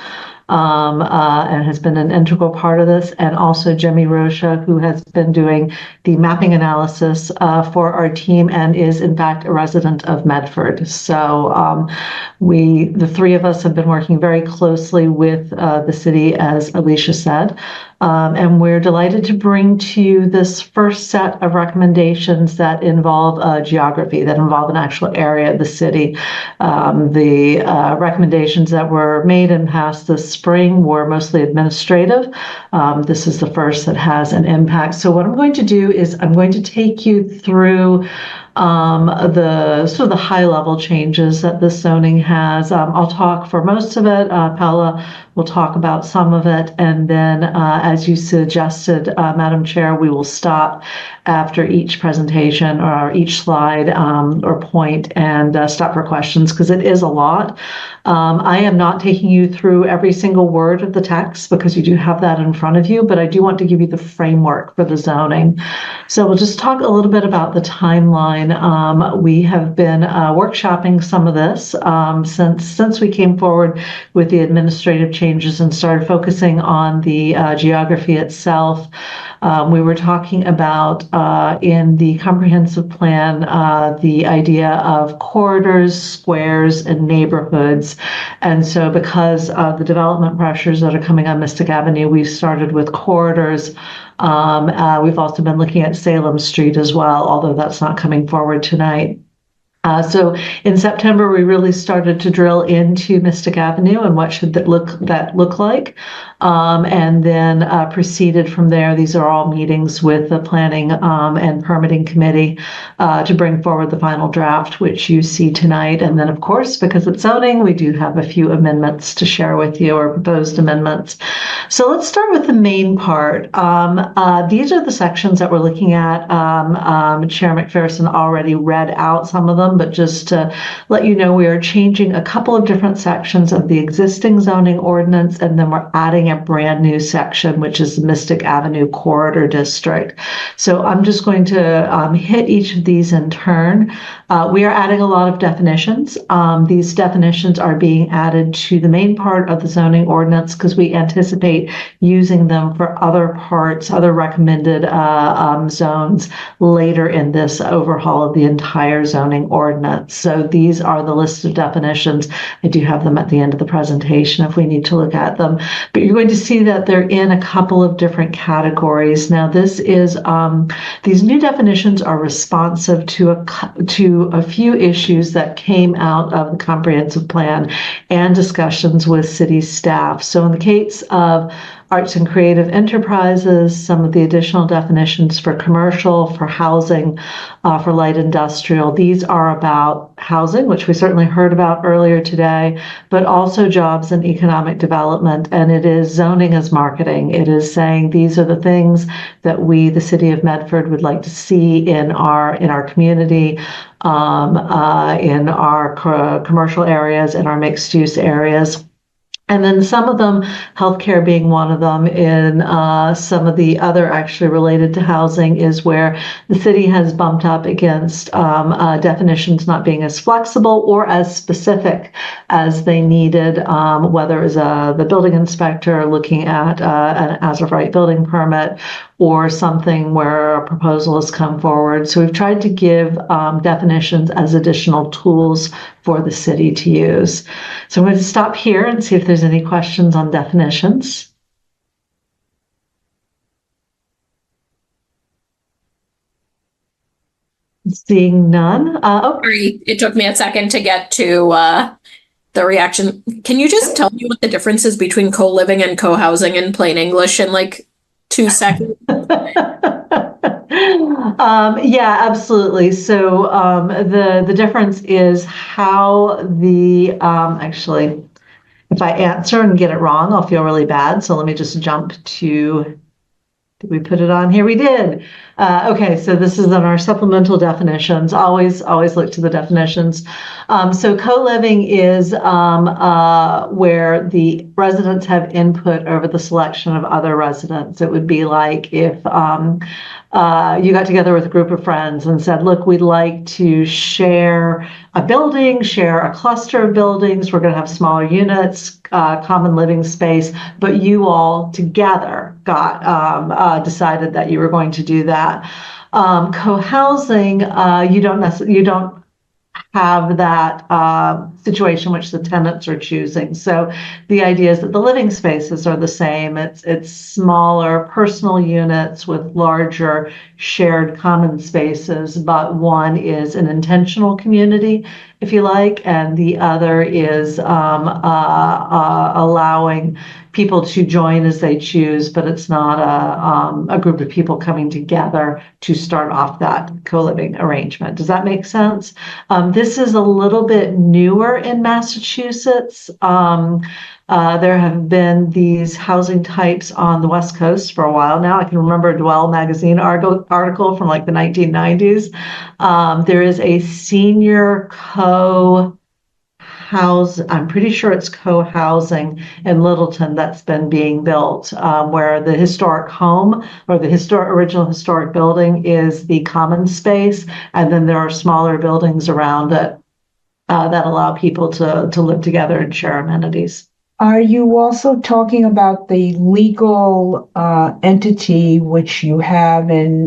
And has been an integral part of this, and also Jemmy Rocha, who has been doing the mapping analysis for our team and is in fact a resident of Medford. So the 3 of us have been working very closely with the city, as Alicia said. And we're delighted to bring to you this first set of recommendations that involve geography, that involve an actual area of the city. The recommendations that were made and passed this spring were mostly administrative. This is the first that has an impact. So what I'm going to do is I'm going to take you through the high level changes that this zoning has. I'll talk for most of it. Paula will talk about some of it. And then as you suggested, Madam Chair, we will stop after each presentation or each slide or point and stop for questions, because it is a lot. I am not taking you through every single word of the text because you do have that in front of you, but I do want to give you the framework for the zoning. So we'll just talk a little bit about the timeline. We have been workshopping some of this since we came forward with the administrative changes and started focusing on the geography itself. We were talking about in the comprehensive plan the idea of corridors, squares, and neighborhoods. And so because of the development pressures that are coming on Mystic Avenue, we started with corridors. We've also been looking at Salem Street as well, although that's not coming forward tonight. So in September, we really started to drill into Mystic Avenue and what should that look like, and then proceeded from there. These are all meetings with the planning and permitting committee to bring forward the final draft, which you see tonight. And then, of course, because it's zoning, we do have a few amendments to share with you, or proposed amendments. So let's start with the main part. These are the sections that we're looking at. Chair McPherson already read out some of them. them, but just to let you know, we are changing a couple of different sections of the existing zoning ordinance, and then we're adding a brand new section, which is the Mystic Avenue Corridor District. So I'm just going to hit each of these in turn. We are adding a lot of definitions. These definitions are being added to the main part of the zoning ordinance because we anticipate using them for other parts, other recommended zones later in this overhaul of the entire zoning ordinance. So these are the list of definitions. I do have them at the end of the presentation if we need to look at them. But you're going to see that they're in a couple of different categories. Now, this is these new definitions are responsive to a few issues that came out of the comprehensive plan and discussions with city staff. So in the case of arts and creative enterprises, some of the additional definitions for commercial, for housing, for light industrial, these are about housing, which we certainly heard about earlier today, but also jobs and economic development. And it is zoning as marketing. It is saying these are the things that we, the city of Medford, would like to see in our community, in our commercial areas, in our mixed use areas. And then some of them, healthcare being one of them, in some of the other actually related to housing, is where the city has bumped up against definitions not being as flexible or as specific as they needed, whether it was the building inspector looking at an as-of-right building permit or something where a proposal has come forward. So we've tried to give definitions as additional tools for the city to use. So I'm going to stop here and see if there's any questions on definitions. Seeing none. Sorry, it took me a second to get to the reaction. Can you just tell me what the difference is between co-living and co-housing in plain English in like 2 seconds? Yeah, absolutely. So the difference is how the actually, if I answer and get it wrong, I'll feel really bad. So let me just jump to, did we put it on here? We did. Okay, so this is in our supplemental definitions. Always look to the definitions. So co-living is where the residents have input over the selection of other residents. It would be like if you got together with a group of friends and said, look, we'd like to share a building, share a cluster of buildings. We're going to have smaller units, common living space, but you all together got decided that you were going to do that. Co-housing, you don't have that situation which the tenants are choosing. So the idea is that the living spaces are the same. It's smaller personal units with larger shared common spaces, but one is an intentional community, if you like, and the other is allowing people to join as they choose, but it's not a group of people coming together to start off that co-living arrangement. Does that make sense? This is a little bit newer in Massachusetts. There have been these housing types on the West Coast for a while now. I can remember a Dwell magazine article from like the 1990s. There is a senior I'm pretty sure it's co-housing in Littleton that's been being built, where the historic home or the original historic building is the common space, and then there are smaller buildings around it that allow people to live together and share amenities. Are you also talking about the legal entity which you have in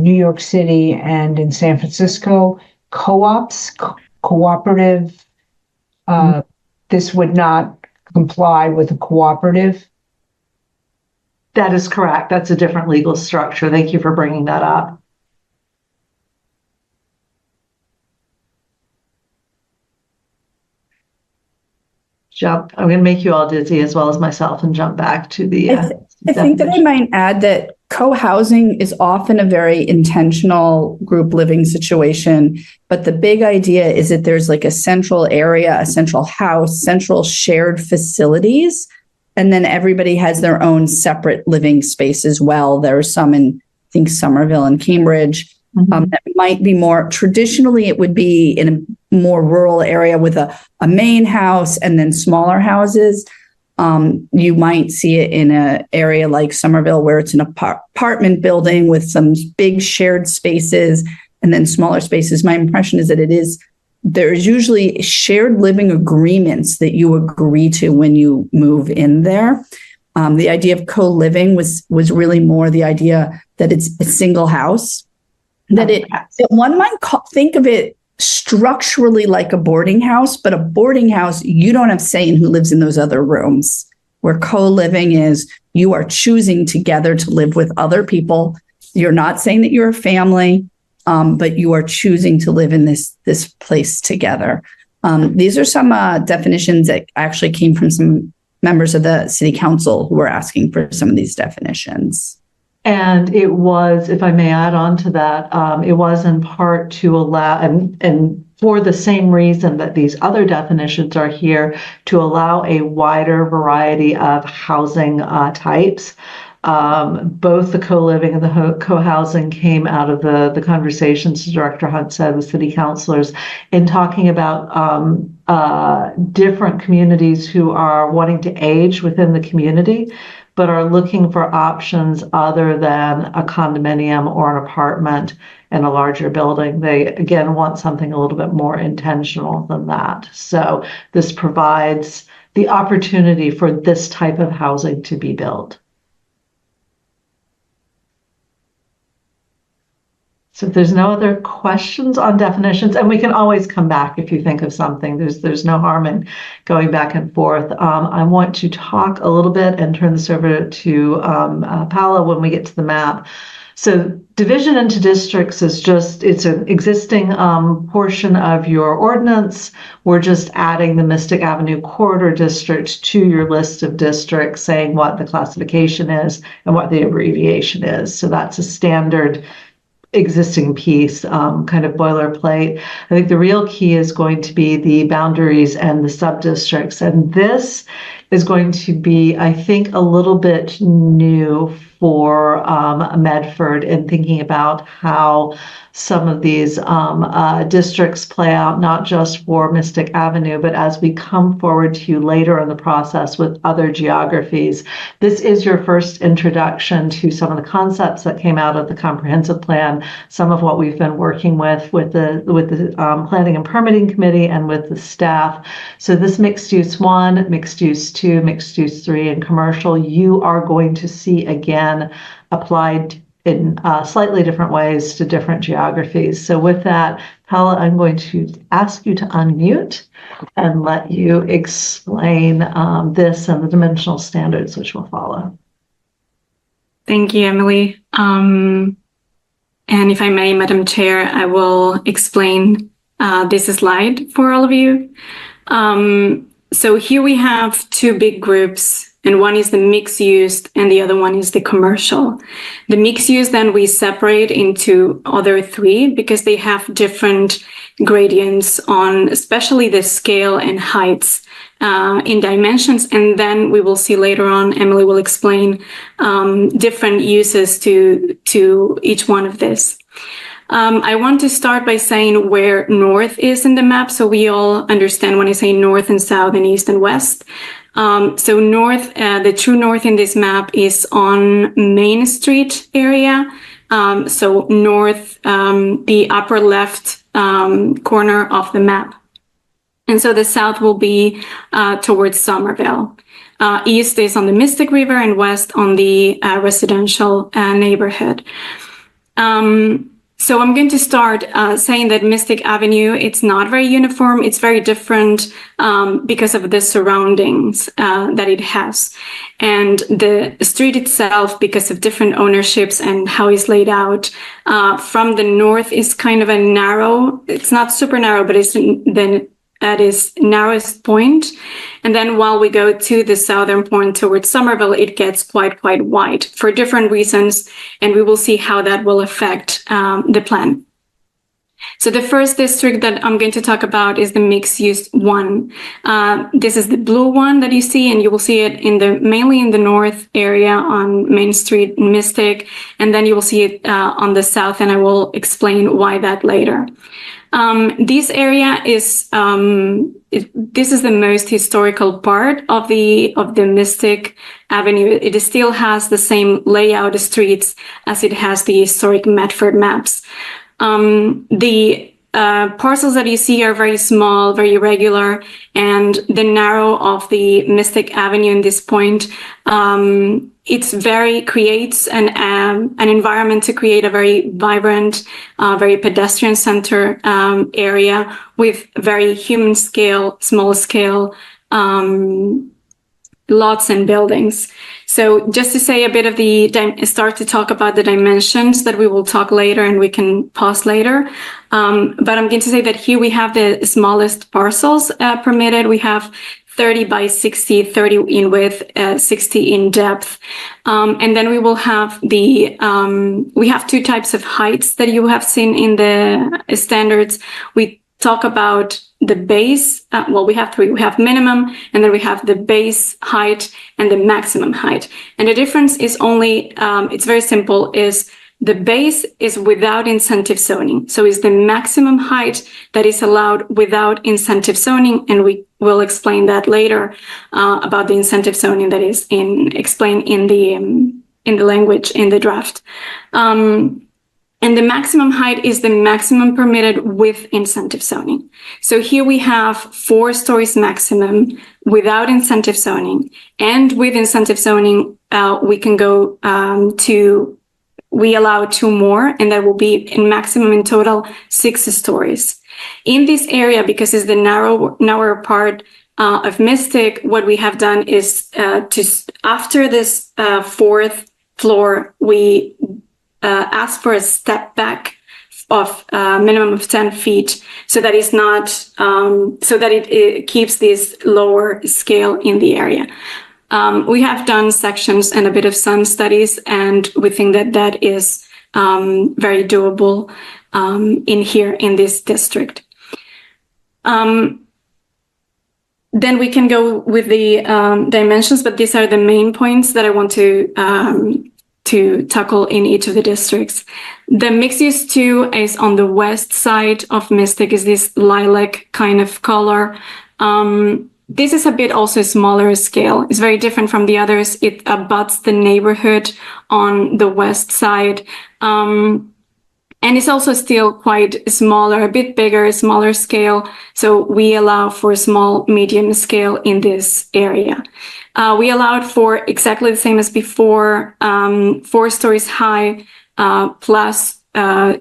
New York City and in San Francisco, co-ops, cooperative? This would not comply with a cooperative? That is correct. That's a different legal structure. Thank you for bringing that up. I'm going to make you all dizzy as well as myself and jump back to the. I think that I might add that co-housing is often a very intentional group living situation, but the big idea is that there's like a central area, a central house, central shared facilities, and then everybody has their own separate living space as well. There are some in, I think, Somerville and Cambridge That might be more traditionally, it would be in a more rural area with a main house and then smaller houses. You might see it in an area like Somerville where it's an apartment building with some big shared spaces and then smaller spaces. My impression is that there's usually shared living agreements that you agree to when you move in there. The idea of co-living was really more the idea that it's a single house, that one might think of it structurally like a boarding house, but a boarding house, you don't have say in who lives in those other rooms. Where co-living is, you are choosing together to live with other people. You're not saying that you're a family, but you are choosing to live in this place together. These are some definitions that actually came from some members of the city council who were asking for some of these definitions. And it was, if I may add on to that, it was in part to allow, and for the same reason that these other definitions are here, to allow a wider variety of housing types. Both the co-living and the co-housing came out of the conversations Director Hunt said with city councilors in talking about different communities who are wanting to age within the community, but are looking for options other than a condominium or an apartment in a larger building. They, again, want something a little bit more intentional than that. So this provides the opportunity for this type of housing to be built. So if there's no other questions on definitions, and we can always come back if you think of something, there's no harm in going back and forth. I want to talk a little bit and turn this over to Paula when we get to the map. So division into districts is it's an existing portion of your ordinance. We're just adding the Mystic Avenue Corridor District to your list of districts, saying what the classification is and what the abbreviation is. So that's a standard existing piece, kind of boilerplate. I think the real key is going to be the boundaries and the sub-districts. And this is going to be, I think, a little bit new for Medford in thinking about how some of these districts play out, not just for Mystic Avenue, but as we come forward to you later in the process with other geographies. This is your first introduction to some of the concepts that came out of the comprehensive plan, some of what we've been working with the Planning and Permitting Committee and with the staff. So this mixed use 1, mixed use 2, mixed use 3, and commercial, you are going to see again applied in slightly different ways to different geographies. So with that, Paula, I'm going to ask you to unmute and let you explain this and the dimensional standards which will follow. Thank you, Emily. And if I may, Madam Chair, I will explain this slide for all of you. So here we have two big groups, and one is the mixed use and the other one is the commercial. The mixed use then we separate into other three because they have different gradients on especially the scale and heights in dimensions. And then we will see later on, Emily will explain different uses to each one of this. I want to start by saying where north is in the map, so we all understand when I say north and south and east and west. So north, the true north in this map is on Main Street area. So north, the upper left corner of the map. And so the south will be towards Somerville. East is on the Mystic River and west on the residential neighborhood. So I'm going to start saying that Mystic Avenue, it's not very uniform. It's very different because of the surroundings that it has. And the street itself, because of different ownerships and how it's laid out, from the north is kind of a narrow, it's not super narrow, but it's then at its narrowest point. And then while we go to the southern point towards Somerville, it gets quite wide for different reasons. And we will see how that will affect the plan. So the first district that I'm going to talk about is the mixed use one. This is the blue one that you see, and you will see it mainly in the north area on Main Street in Mystic, and then you will see it on the south, and I will explain why that later. This area is this is the most historical part of the Mystic Avenue. It still has the same layout of streets as it has the historic Medford maps. The parcels that you see are very small, very irregular, and the narrow of the Mystic Avenue in this point, creates an environment to create a very vibrant, very pedestrian center area with very human scale, small scale lots and buildings. So just to say a bit of start to talk about the dimensions that we will talk later, and we can pause later. But I'm going to say that here we have the smallest parcels permitted. We have 30 by 60, 30 in width, 60 in depth. And then we will have we have two types of heights that you have seen in the standards. We talk about the base, we have three. We have minimum, and then we have the base height and the maximum height. And the difference is only, it's very simple, is the base is without incentive zoning. So it's the maximum height that is allowed without incentive zoning. And we will explain that later about the incentive zoning that is explained in the language in the draft. And the maximum height is the maximum permitted with incentive zoning. So here we have 4 stories maximum without incentive zoning. And with incentive zoning, we can go we allow 2 more, and that will be in maximum in total 6 stories. In this area, because it's the narrower part of Mystic, what we have done is after this 4th floor, we ask for a step back of minimum of 10 feet, so that it's not, so that it keeps this lower scale in the area. We have done sections and a bit of some studies, and we think that that is very doable in this district. Then we can go with the dimensions, but these are the main points that I want to tackle in each of the districts. The mixed use 2 is on the west side of Mystic, is this lilac kind of color. This is a bit also smaller scale. It's very different from the others. It abuts the neighborhood on the west side. And it's also still quite smaller, a bit bigger, smaller scale. So we allow for small, medium scale in this area. We allowed for exactly the same as before, 4 stories high, plus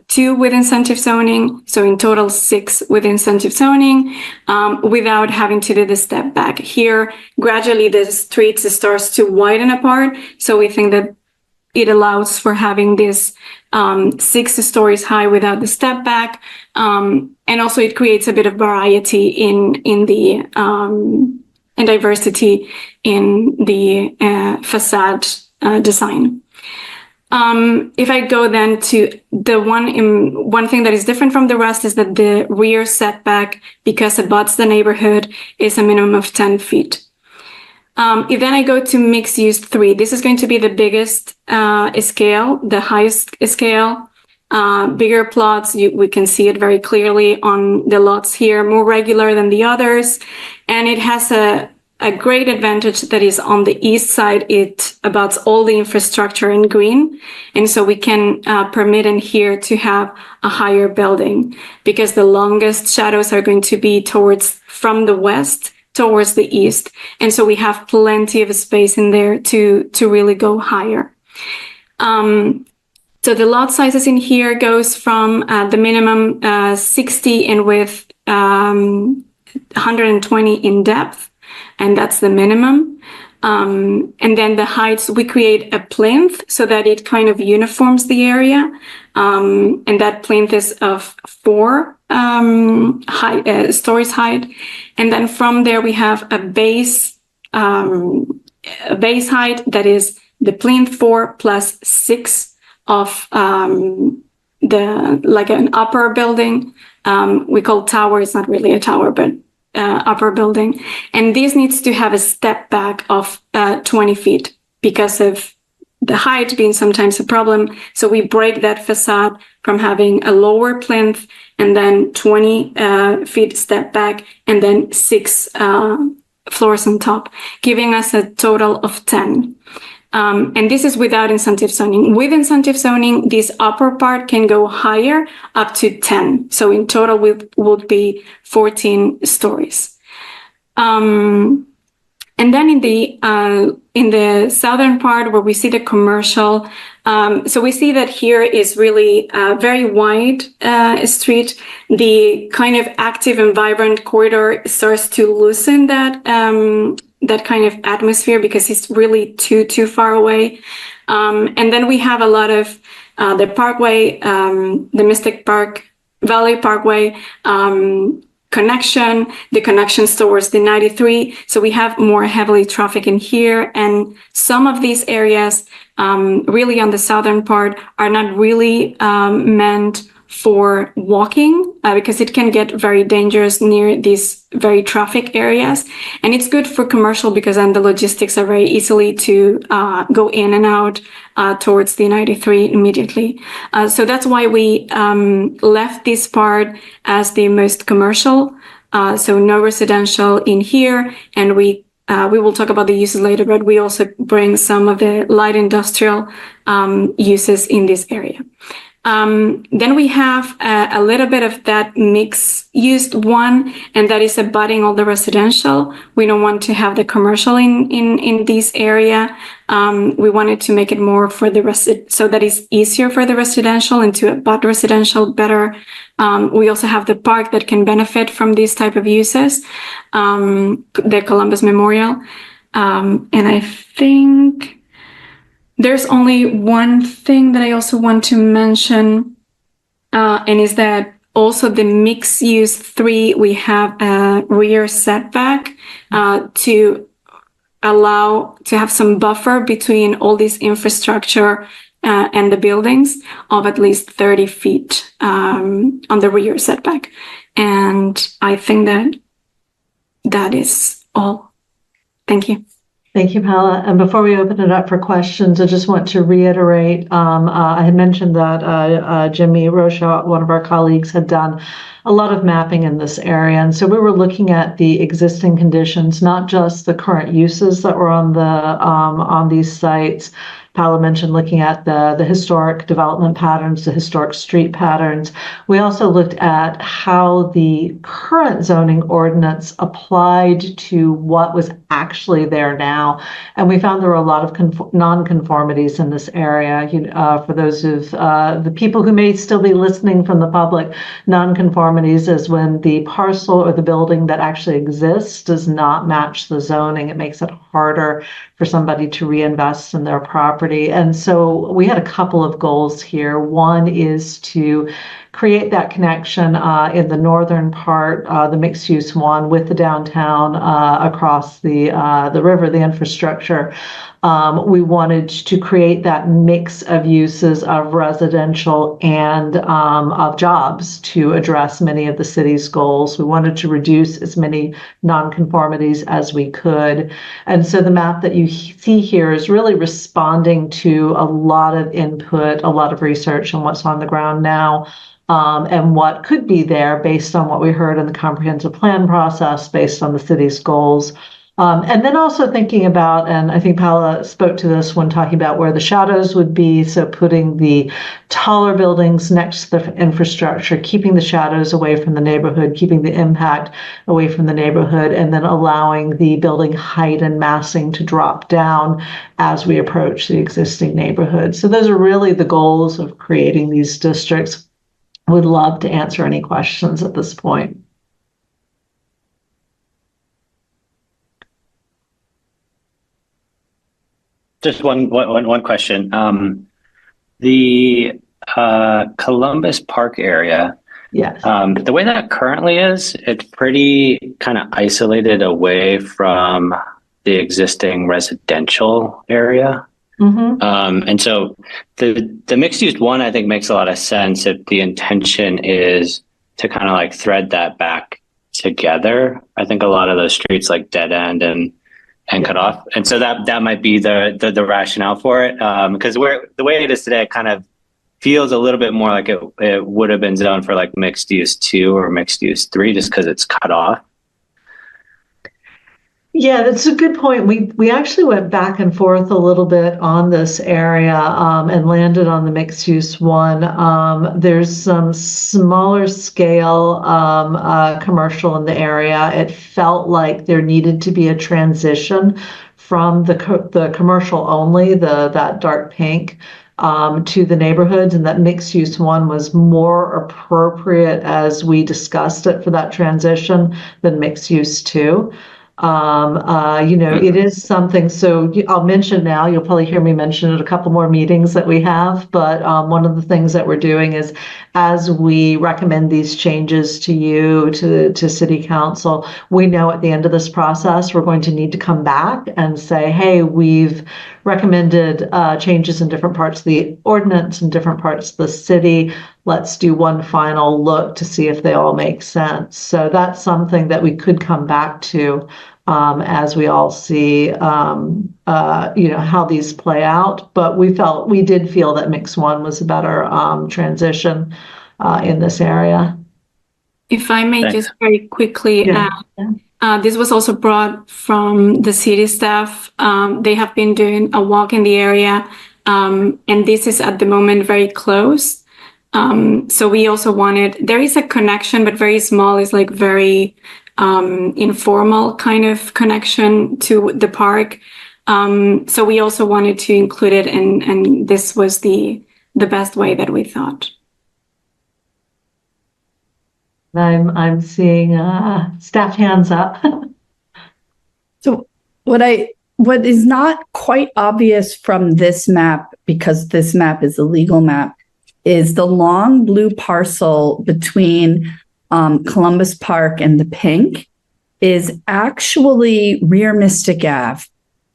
2 with incentive zoning. So in total, 6 with incentive zoning, without having to do the step back. Here, gradually the streets starts to widen apart. So we think that it allows for having this 6 stories high without the step back. And also it creates a bit of variety in the and diversity in the facade design. If I go then to the one thing that is different from the rest is that the rear setback, because it abuts the neighborhood, is a minimum of 10 feet. If then I go to mixed use 3, this is going to be the biggest scale, the highest scale, bigger plots. We can see it very clearly on the lots here, more regular than the others. And it has a great advantage that is on the east side, it abuts all the infrastructure in green. And so we can permit in here to have a higher building, because the longest shadows are going to be from the west towards the east. And so we have plenty of space in there to really go higher. So the lot sizes in here goes from the minimum 60 in width, 120 in depth, and that's the minimum. And then the heights, we create a plinth so that it kind of uniforms the area. And that plinth is of 4 stories height. And then from there we have a base height that is the plinth 4 plus 6 of like an upper building. We call tower, it's not really a tower, but upper building. And this needs to have a step back of 20 feet because of the height being sometimes a problem. So we break that facade from having a lower plinth and then 20 feet step back and then 6 floors on top, giving us a total of 10. And this is without incentive zoning. With incentive zoning, this upper part can go higher up to 10. So in total, would be 14 stories. And then in the southern part where we see the commercial, so we see that here is really a very wide street. The kind of active and vibrant corridor starts to loosen that that kind of atmosphere because it's really too far away. And then we have a lot of the Parkway, the Mystic Park Valley Parkway, connection, the connections towards the 93. So we have more heavily traffic in here. And some of these areas, really on the southern part, are not really meant for walking because it can get very dangerous near these very traffic areas. And it's good for commercial because then the logistics are very easily to go in and out towards the 93 immediately. So that's why we left this part as the most commercial. So no residential in here. And we will talk about the uses later, but we also bring some of the light industrial uses in this area. Then we have a little bit of that mixed-used one, and that is abutting all the residential. We don't want to have the commercial in this area. We wanted to make it more for the so that it's easier for the residential and to abut residential better. We also have the park that can benefit from these type of uses, the Columbus Memorial. And I think there's only one thing that I also want to mention, and is that also the mixed use 3, we have a rear setback to allow to have some buffer between all this infrastructure and the buildings of at least 30 feet on the rear setback. And I think that is all. Thank you. Thank you, Paula. And before we open it up for questions, I just want to reiterate, I had mentioned that Jimmy Rocha, one of our colleagues, had done a lot of mapping in this area. And so we were looking at the existing conditions, not just the current uses that were on these sites. Paula mentioned looking at the historic development patterns, the historic street patterns. We also looked at how the current zoning ordinance applied to what was actually there now. And we found there were a lot of non-conformities in this area. For those of the people who may still be listening from the public, non-conformities is when the parcel or the building that actually exists does not match the zoning. It makes it harder for somebody to reinvest in their property. And so we had a couple of goals here. One is to create that connection in the northern part, the mixed use one, with the downtown across the river, the infrastructure. We wanted to create that mix of uses of residential and of jobs to address many of the city's goals. We wanted to reduce as many nonconformities as we could. And so the map that you see here is really responding to a lot of input, a lot of research on what's on the ground now. And what could be there based on what we heard in the comprehensive plan process, based on the city's goals. And then also thinking about, and I think Paula spoke to this when talking about where the shadows would be. So putting the taller buildings next to the infrastructure, keeping the shadows away from the neighborhood, keeping the impact away from the neighborhood, and then allowing the building height and massing to drop down as we approach the existing neighborhood. So those are really the goals of creating these districts. Would love to answer any questions at this point. Just one question. The Columbus Park area. Yes. The way that currently is, it's pretty kind of isolated away from the existing residential area. And so the mixed use one, I think, makes a lot of sense if the intention is to kind of like thread that back together. I think a lot of those streets like dead end and cut off. And so that might be the rationale for it. Because the way it is today, it kind of feels a little bit more like it would have been zoned for like mixed use 2 or mixed use 3, just because it's cut off. Yeah, that's a good point. We actually went back and forth a little bit on this area and landed on the mixed use 1. There's some smaller scale commercial in the area. It felt like there needed to be a transition from the commercial only, that dark pink, to the neighborhoods, and that mixed use 1 was more appropriate as we discussed it for that transition than mixed use 2. It is something, so I'll mention now, you'll probably hear me mention it a couple more meetings that we have, but one of the things that we're doing is as we recommend these changes to you, to City Council, we know at the end of this process, we're going to need to come back and say, hey, we've recommended changes in different parts of the ordinance and different parts of the city. Let's do one final look to see if they all make sense. So that's something that we could come back to as we all see, how these play out. But we did feel that Mix 1 was a better transition in this area. If I may just very quickly add, this was also brought from the city staff. They have been doing a walk in the area, and this is at the moment very close. So we also there is a connection, but very small. It's like very informal kind of connection to the park. So we also wanted to include it, and this was the best way that we thought. I'm seeing staff hands up. So what is not quite obvious from this map, because this map is a legal map, is the long blue parcel between Columbus Park and the pink is actually rear Mystic Ave.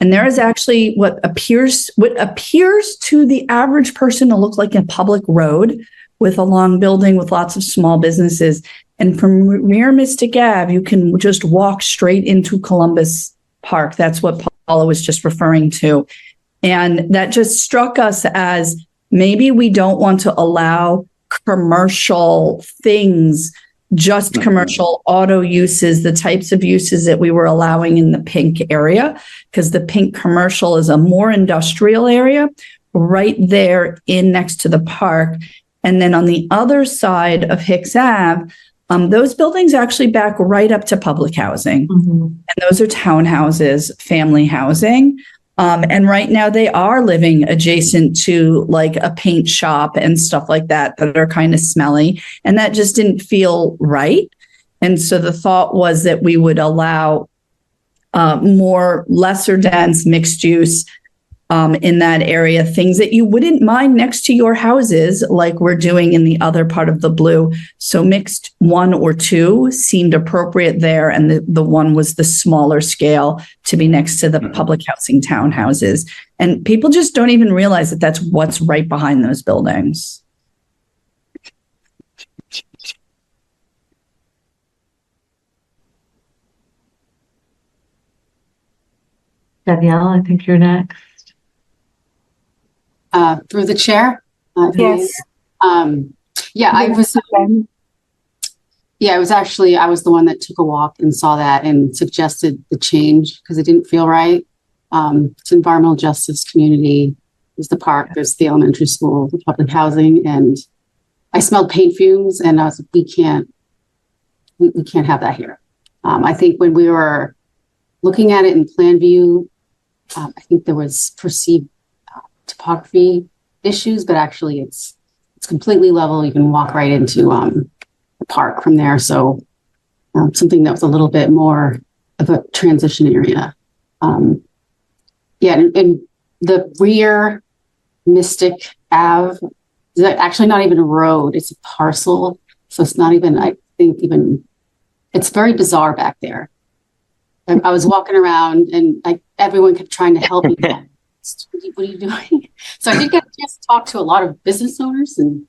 And there is actually what appears to the average person to look like a public road with a long building with lots of small businesses. And from rear Mystic Ave, you can just walk straight into Columbus Park. That's what Paula was just referring to. And that just struck us as maybe we don't want to allow commercial things, just commercial auto uses, the types of uses that we were allowing in the pink area, because the pink commercial is a more industrial area right there in next to the park. And then on the other side of Hicks Ave, those buildings actually back right up to public housing. And those are townhouses, family housing. And right now they are living adjacent to like a paint shop and stuff like that are kind of smelly. And that just didn't feel right. And so the thought was that we would allow more lesser dense mixed use in that area, things that you wouldn't mind next to your houses, like we're doing in the other part of the blue. So mixed 1 or 2 seemed appropriate there. And the one was the smaller scale to be next to the public housing townhouses. And people just don't even realize that that's what's right behind those buildings. Danielle, I think you're next. Through the chair. Yes. I was the one that took a walk and saw that and suggested the change because it didn't feel right. It's environmental justice community. There's the park, there's the elementary school, the public housing, and I smelled paint fumes and I was like, we can't have that here. I think when we were looking at it in plan view, I think there was perceived topography issues, but actually it's completely level. You can walk right into the park from there. So something that was a little bit more of a transition area. And the rear Mystic Ave is actually not even a road. It's a parcel. So it's not even, it's very bizarre back there. I was walking around and everyone kept trying to help me. What are you doing? So I did get a chance to talk to a lot of business owners and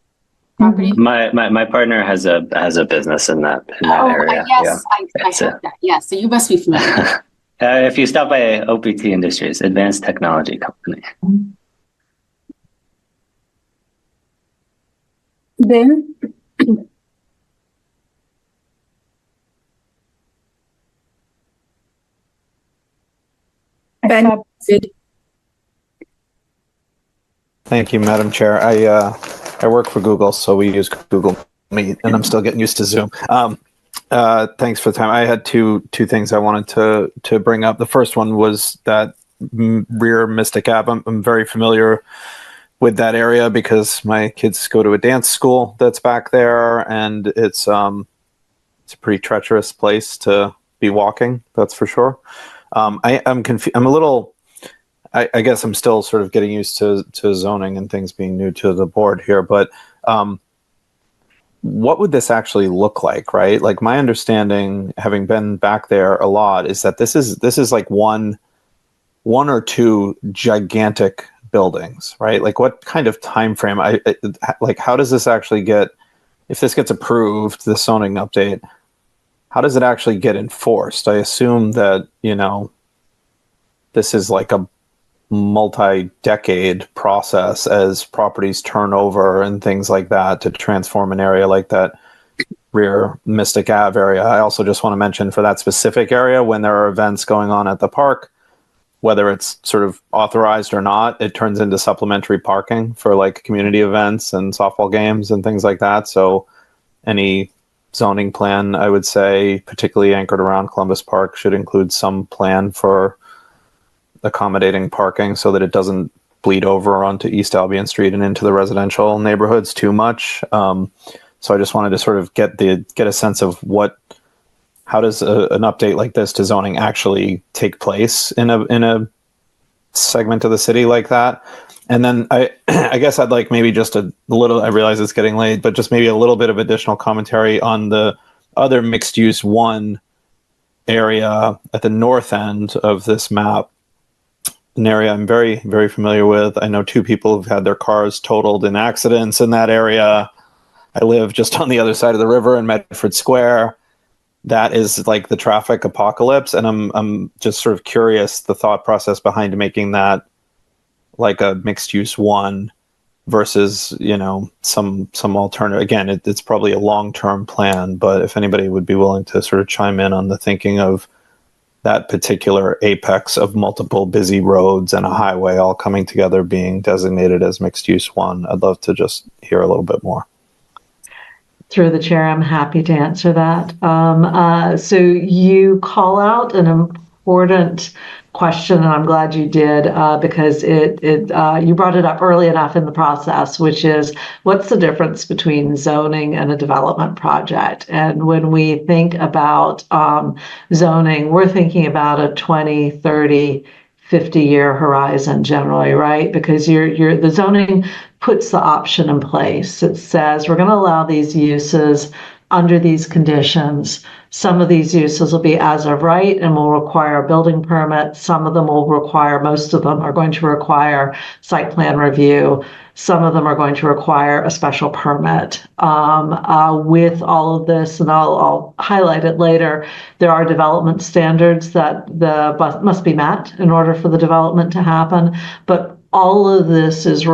property. My partner has a business in that area. Yes, I heard that. Yeah, so you must be familiar. If you stop by OPT Industries, Advanced Technology Company. Ben? Ben, Thank you, Madam Chair. I work for Google, so we use Google Meet, and I'm still getting used to Zoom. Thanks for the time. I had two things I wanted to bring up. The first one was that rear Mystic Ave. I'm very familiar with that area because my kids go to a dance school that's back there, and it's a pretty treacherous place to be walking. That's for sure. I'm confused. I'm a little. I guess I'm still sort of getting used to zoning and things being new to the board here, but what would this actually look like, right? Like my understanding, having been back there a lot, is that this is like one or two gigantic buildings, right? Like what kind of time frame? Like how does this actually get? If this gets approved, the zoning update, how does it actually get enforced? I assume that this is like a multi-decade process as properties turn over and things like that to transform an area like that rear Mystic Ave area. I also just want to mention for that specific area, when there are events going on at the park, whether it's sort of authorized or not, it turns into supplementary parking for like community events and softball games and things like that. So any zoning plan, I would say, particularly anchored around Columbus Park, should include some plan for accommodating parking so that it doesn't bleed over onto East Albion Street and into the residential neighborhoods too much. So I just wanted to sort of get a sense of how does an update like this to zoning actually take place in a segment of the city like that. And then I guess I'd like maybe just a little, I realize it's getting late, but just maybe a little bit of additional commentary on the other mixed use one area at the north end of this map. An area I'm very, very familiar with. I know two people have had their cars totaled in accidents in that area. I live just on the other side of the river in Medford Square. That is like the traffic apocalypse, and I'm just sort of curious the thought process behind making that like a mixed use one versus some alternative. Again, it's probably a long-term plan, but if anybody would be willing to sort of chime in on the thinking of that particular apex of multiple busy roads and a highway all coming together being designated as mixed use one, I'd love to just hear a little bit more. Through the chair, I'm happy to answer that. So you call out an important question, and I'm glad you did, because you brought it up early enough in the process, which is what's the difference between zoning and a development project? And when we think about zoning, we're thinking about a 20, 30, 50-year horizon generally, right? Because the zoning puts the option in place. It says we're going to allow these uses under these conditions. Some of these uses will be as of right and will require a building permit. Some of them most of them are going to require site plan review. Some of them are going to require a special permit. With all of this, and I'll highlight it later, there are development standards that must be met in order for the development to happen. But all of this is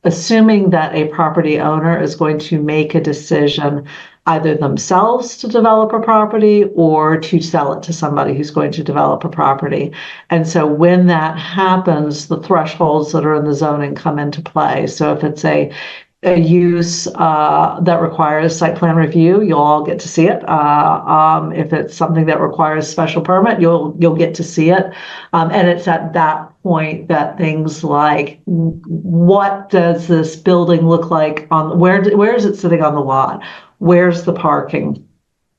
assuming that a property owner is going to make a decision either themselves to develop a property or to sell it to somebody who's going to develop a property. And so when that happens, the thresholds that are in the zoning come into play. So if it's a use that requires site plan review, you'll all get to see it. If it's something that requires special permit, you'll get to see it. And it's at that point that things like, what does this building look like where is it sitting on the lot? Where's the parking?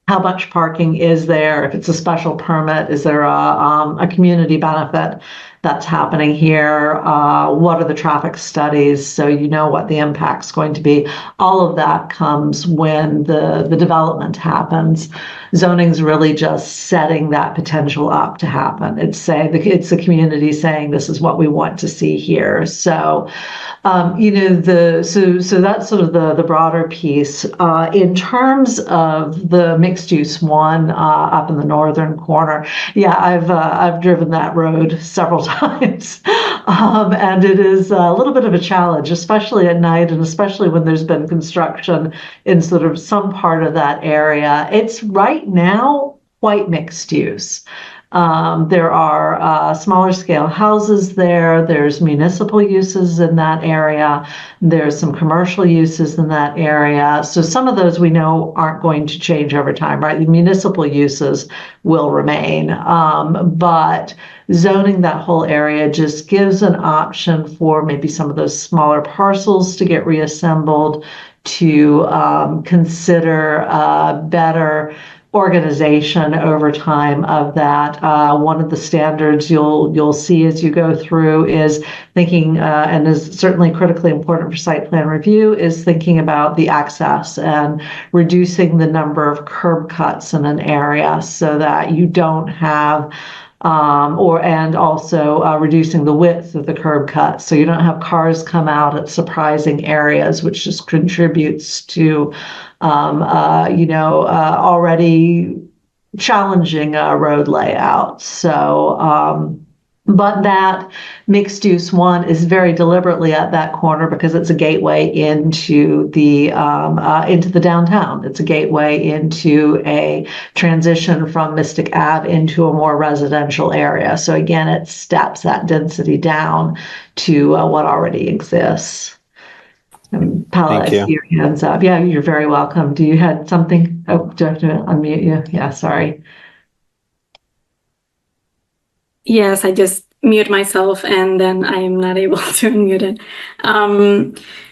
How much parking is there? If it's a special permit, is there a community benefit? that's happening here. What are the traffic studies? So you know what the impact's going to be. All of that comes when the development happens. Zoning's really just setting that potential up to happen. It's the community saying this is what we want to see here. So, so that's sort of the broader piece. In terms of the mixed use one up in the northern corner, yeah, I've driven that road several times, and it is a little bit of a challenge, especially at night, and especially when there's been construction in sort of some part of that area. It's right now quite mixed use. There are smaller scale houses there. There's municipal uses in that area. There's some commercial uses in that area. So some of those we know aren't going to change over time, right? The municipal uses will remain. But zoning that whole area just gives an option for maybe some of those smaller parcels to get reassembled, to consider better organization over time of that. One of the standards you'll see as you go through is thinking, and is certainly critically important for site plan review, is thinking about the access and reducing the number of curb cuts in an area so that you don't have and also reducing the width of the curb cut, so you don't have cars come out at surprising areas, which just contributes to already challenging road layout. So, but that mixed use one is very deliberately at that corner because it's a gateway into the downtown. It's a gateway into a transition from Mystic Ave into a more residential area. So again, it steps that density down to what already exists. Paula, I see your hands up. Yeah, you're very welcome. Do you have something? Oh, do I have to unmute you? Yeah, sorry. Yes, I just mute myself and then I am not able to unmute it.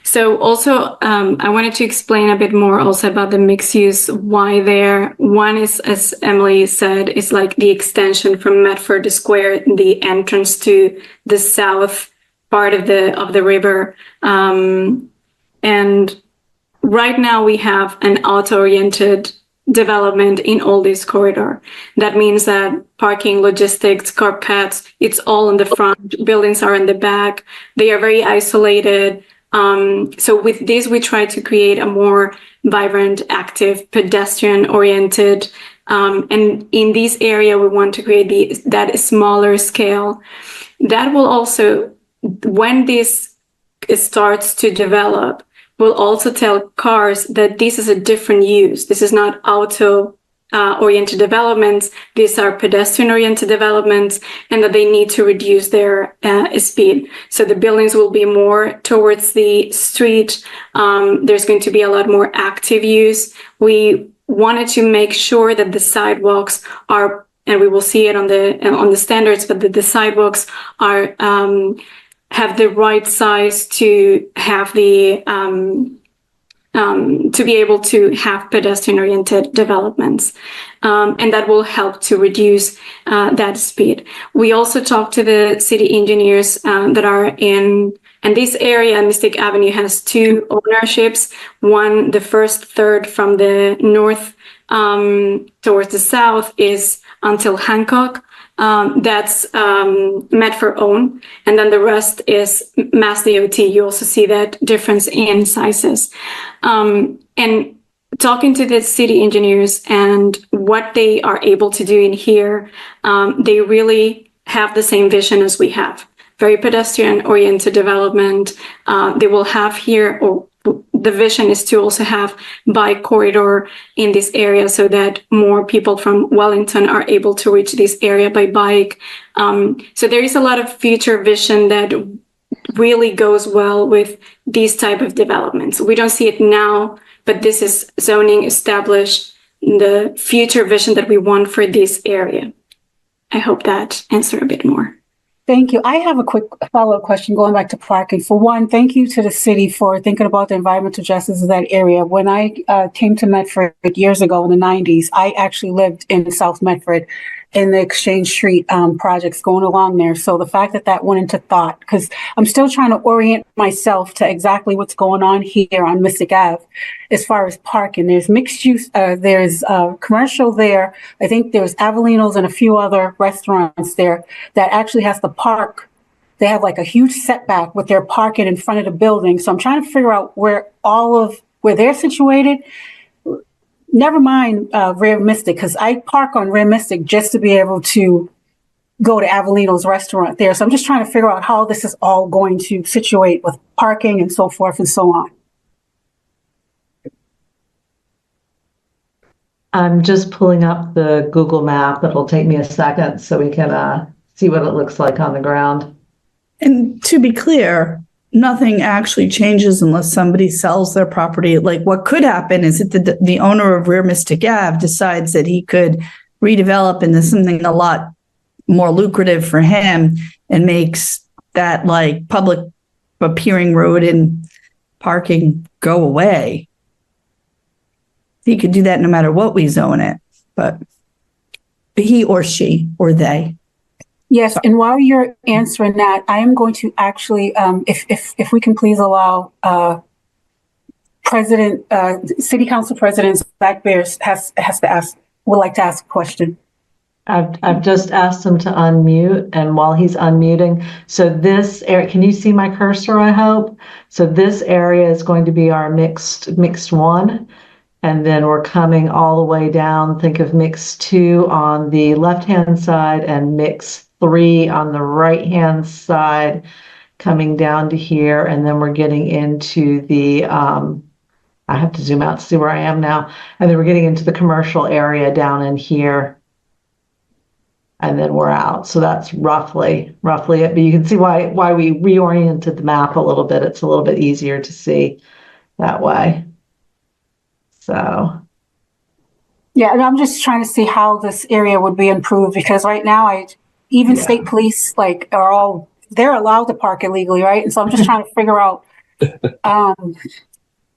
So also, I wanted to explain a bit more also about the mixed use, why there. One is, as Emily said, is like the extension from Medford Square, the entrance to the south part of the river. And right now we have an auto-oriented development in all this corridor. That means that parking, logistics, curb cuts, it's all in the front, buildings are in the back. They are very isolated. So with this, we try to create a more vibrant, active, pedestrian-oriented, and in this area, we want to create that smaller scale. That will also, when this starts to develop, will also tell cars that this is a different use. This is not auto-oriented developments. These are pedestrian-oriented developments, and that they need to reduce their speed. So the buildings will be more towards the street. There's going to be a lot more active use. We wanted to make sure that the sidewalks are, and we will see it on the standards, but that the sidewalks are have the right size to have the to be able to have pedestrian-oriented developments, and that will help to reduce that speed. We also talked to the city engineers that are in this area. Mystic Avenue has two ownerships. One, the first third from the north towards the south is until Hancock. That's Medford owned, and then the rest is Mass DOT. You also see that difference in sizes. And talking to the city engineers and what they are able to do in here, they really have the same vision as we have. Very pedestrian-oriented development. They will have here, or the vision is to also have bike corridor in this area so that more people from Wellington are able to reach this area by bike. So there is a lot of future vision that really goes well with these type of developments. We don't see it now, but this is zoning established, the future vision that we want for this area. I hope that answered a bit more. Thank you. I have a quick follow-up question going back to parking. For one, thank you to the city for thinking about the environmental justice of that area. When I came to Medford years ago in the 90s, I actually lived in South Medford. in the Exchange Street projects going along there. So the fact that that went into thought, because I'm still trying to orient myself to exactly what's going on here on Mystic Ave as far as parking. There's mixed use, there's commercial there. I think there's Avelinos and a few other restaurants there that actually has to park. They have like a huge setback with their parking in front of the building. So I'm trying to figure out where they're situated. Never mind Rare Mystic, because I park on Rare Mystic just to be able to go to Avellino's restaurant there. So I'm just trying to figure out how this is all going to situate with parking and so forth and so on. I'm just pulling up the Google map. It'll take me a second so we can see what it looks like on the ground. And to be clear, nothing actually changes unless somebody sells their property. Like what could happen is that the owner of Rear Mystic Ave decides that he could redevelop into something a lot more lucrative for him and makes that like public appearing road and parking go away. He could do that no matter what we zone it, but he or she or they. Yes, and while you're answering that, I am going to actually, if we can please allow City Council President Zach Bears would like to ask a question. I've just asked him to unmute, and while he's unmuting, so this area, can you see my cursor, I hope? So this area is going to be our mixed one, and then we're coming all the way down. Think of mix 2 on the left-hand side and mix 3 on the right-hand side, coming down to here, and then we're getting into the, I have to zoom out to see where I am now, and then we're getting into the commercial area down in here, and then we're out. So that's roughly it, but you can see why we reoriented the map a little bit. It's a little bit easier to see that way. So. Yeah, and I'm just trying to see how this area would be improved, because right now state police they're allowed to park illegally, right? And so I'm just trying to figure out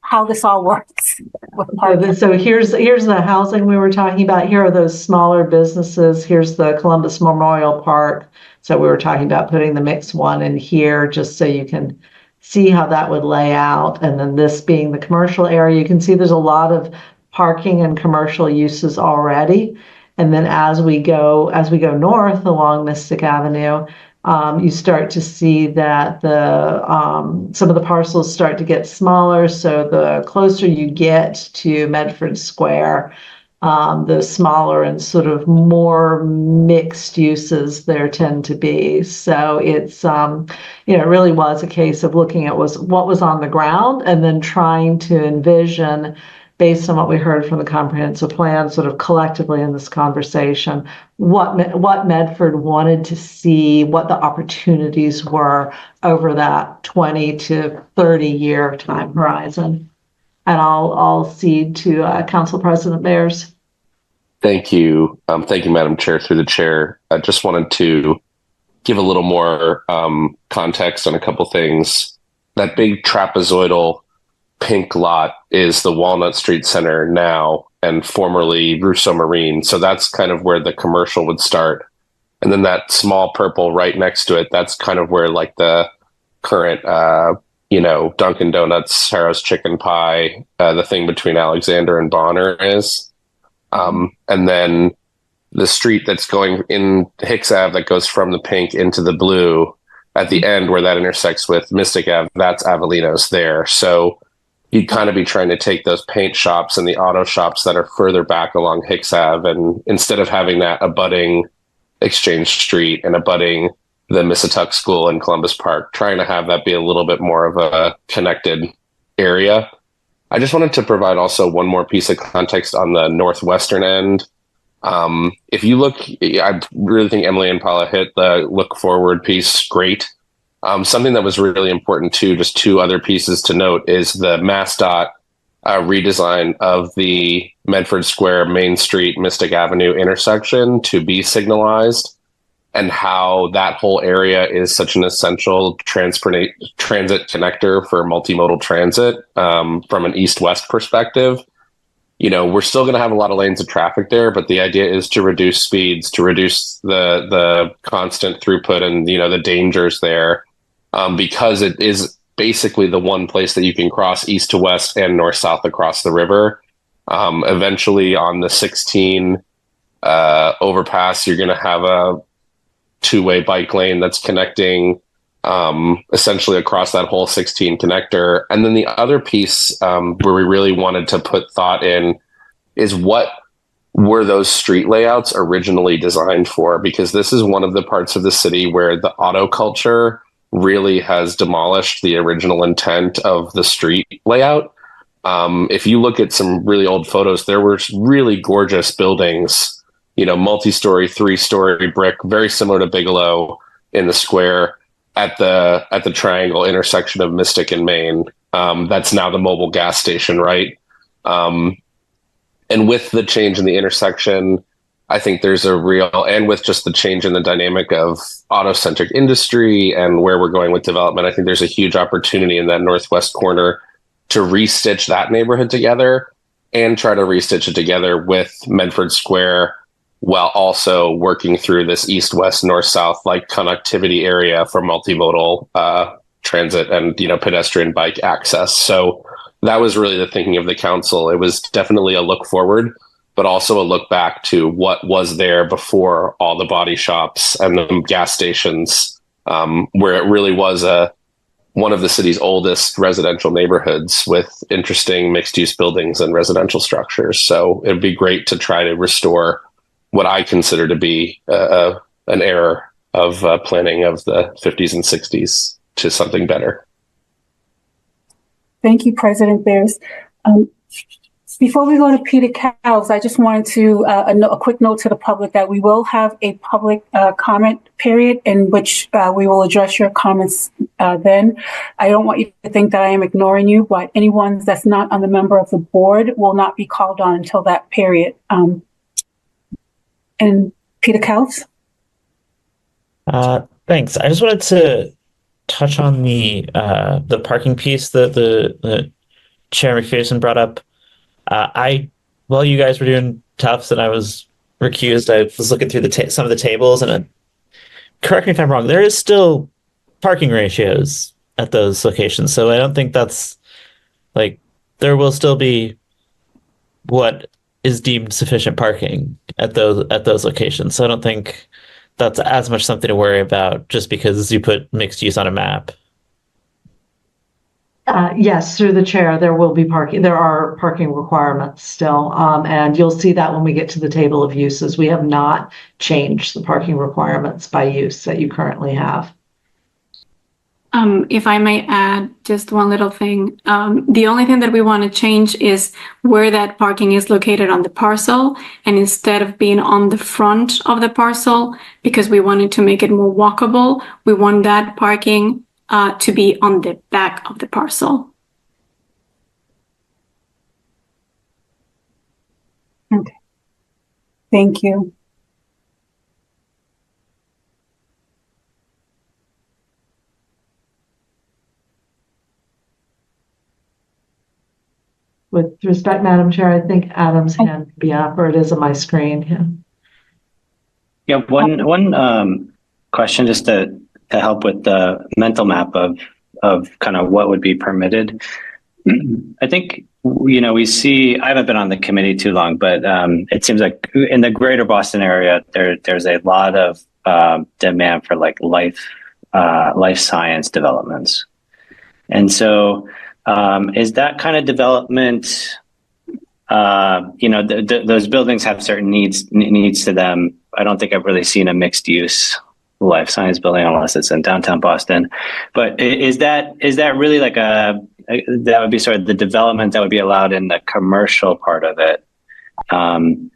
how this all works with parking. So here's the housing we were talking about. Here are those smaller businesses. Here's the Columbus Memorial Park. So we were talking about putting the mixed one in here just so you can see how that would lay out. And then this being the commercial area, you can see there's a lot of parking and commercial uses already. And then as we go north along Mystic Avenue, you start to see that some of the parcels start to get smaller. So the closer you get to Medford Square, the smaller and sort of more mixed uses there tend to be. So it's, it really was a case of looking at what was on the ground and then trying to envision, based on what we heard from the comprehensive plan, sort of collectively in this conversation, what Medford wanted to see, what the opportunities were over that 20 to 30 year time horizon. And I'll cede to Council President Bears. Thank you. Thank you, Madam Chair. Through the chair, I just wanted to give a little more context on a couple things. That big trapezoidal pink lot is the Walnut Street Center now, and formerly Rousseau Marine. So that's kind of where the commercial would start. And then that small purple right next to it, that's kind of where like the current, Dunkin' Donuts, Harrow's Chicken Pie, the thing between Alexander and Bonner is. And then the street that's going in Hicks Ave that goes from the pink into the blue at the end where that intersects with Mystic Ave, that's Avellino's there. So you'd kind of be trying to take those paint shops and the auto shops that are further back along Hicks Ave, and instead of having that abutting Exchange Street and abutting the Missatuck School in Columbus Park, trying to have that be a little bit more of a connected area. I just wanted to provide also one more piece of context on the northwestern end. If you look, I really think Emily and Paula hit the look forward piece great. Something that was really important too, just two other pieces to note, is the MassDOT redesign of the Medford Square, Main Street, Mystic Avenue intersection to be signalized, and how that whole area is such an essential transit connector for multimodal transit from an east-west perspective. we're still going to have a lot of lanes of traffic there, but the idea is to reduce speeds, to reduce the constant throughput and, the dangers there, because it is basically the one place that you can cross east to west and north south across the river. Eventually on the 16 overpass, you're going to have a two-way bike lane that's connecting essentially across that whole 16 connector. And then the other piece where we really wanted to put thought in is what were those street layouts originally designed for? Because this is one of the parts of the city where the auto culture really has demolished the original intent of the street layout. If you look at some really old photos, there were really gorgeous buildings, multi-story, 3-story brick, very similar to Bigelow in the square at the triangle intersection of Mystic and Main. That's now the Mobil gas station, right? And with the change in the intersection, I think there's and with just the change in the dynamic of auto-centric industry and where we're going with development, I think there's a huge opportunity in that northwest corner to restitch that neighborhood together and try to restitch it together with Medford Square, while also working through this east-west, north-south like connectivity area for multimodal transit and pedestrian bike access. So that was really the thinking of the council. It was definitely a look forward, but also a look back to what was there before all the body shops and the gas stations, where it really was one of the city's oldest residential neighborhoods with interesting mixed-use buildings and residential structures. So it'd be great to try to restore what I consider to be an error of planning of the 50s and 60s to something better. Thank you, President Bears. Before we go to Peter Cowles, I just wanted to a quick note to the public that we will have a public comment period in which we will address your comments then. I don't want you to think that I am ignoring you, but anyone that's not on the member of the board will not be called on until that period. And Peter Cowles? Thanks. I just wanted to touch on the parking piece that the Chair McPherson brought up. While you guys were doing Tufts and I was recused, I was looking through some of the tables, and correct me if I'm wrong, there is still parking ratios at those locations. So I don't think that's there will still be what is deemed sufficient parking at those locations. So I don't think that's as much something to worry about just because you put mixed use on a map. Yes, through the chair, there will be parking. There are parking requirements still, and you'll see that when we get to the table of uses. We have not changed the parking requirements by use that you currently have. If I may add just one little thing, the only thing that we want to change is where that parking is located on the parcel, and instead of being on the front of the parcel, because we wanted to make it more walkable, we want that parking to be on the back of the parcel. Okay. Thank you. With respect, Madam Chair, I think Adam's hand could be up, or it is on my screen. Yeah, one question just to help with the mental map of kind of what would be permitted. I think, we see, I haven't been on the committee too long, but it seems like in the greater Boston area, there's a lot of demand for life science developments. And so is that kind of development, those buildings have certain needs to them. I don't think I've really seen a mixed use life science building unless it's in downtown Boston. But is that really that would be sort of the development that would be allowed in the commercial part of it? And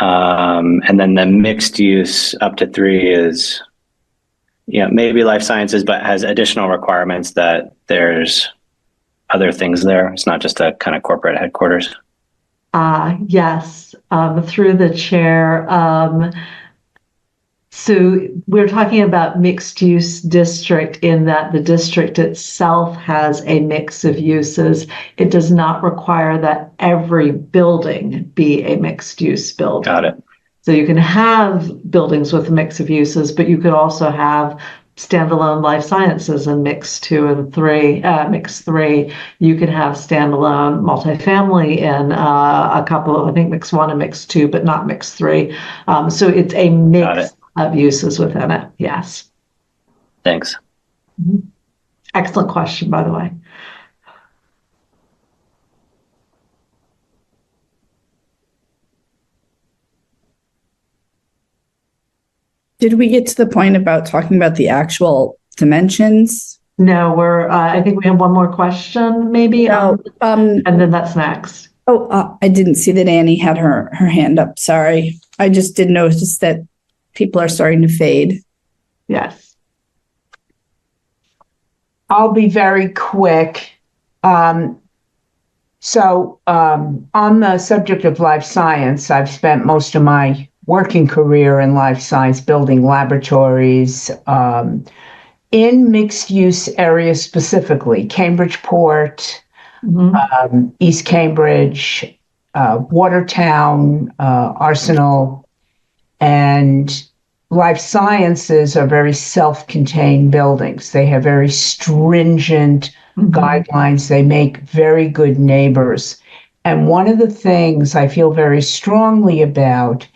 then the mixed use up to 3 is, maybe life sciences, but has additional requirements that there's other things there. It's not just a kind of corporate headquarters. Yes, through the chair. So we're talking about mixed use district in that the district itself has a mix of uses. It does not require that every building be a mixed use building. Got it. So you can have buildings with a mix of uses, but you could also have standalone life sciences in mix 2 and 3, mix 3. You could have standalone multifamily in a couple of, I think mix 1 and mix 2, but not mix 3. So it's a mix of uses within it. Yes. Thanks. Mhm. Excellent question, by the way. Did we get to the point about talking about the actual dimensions? No, I think we have one more question, maybe. No, and then that's next. Oh, I didn't see that Annie had her hand up. Sorry. I just did notice that people are starting to fade. Yes. I'll be very quick. On the subject of life science, I've spent most of my working career in life science, building laboratories in mixed use areas, specifically Cambridgeport, East Cambridge, Watertown, Arsenal, and life sciences are very self-contained buildings. They have very stringent guidelines. They make very good neighbors. And one of the things I feel very strongly about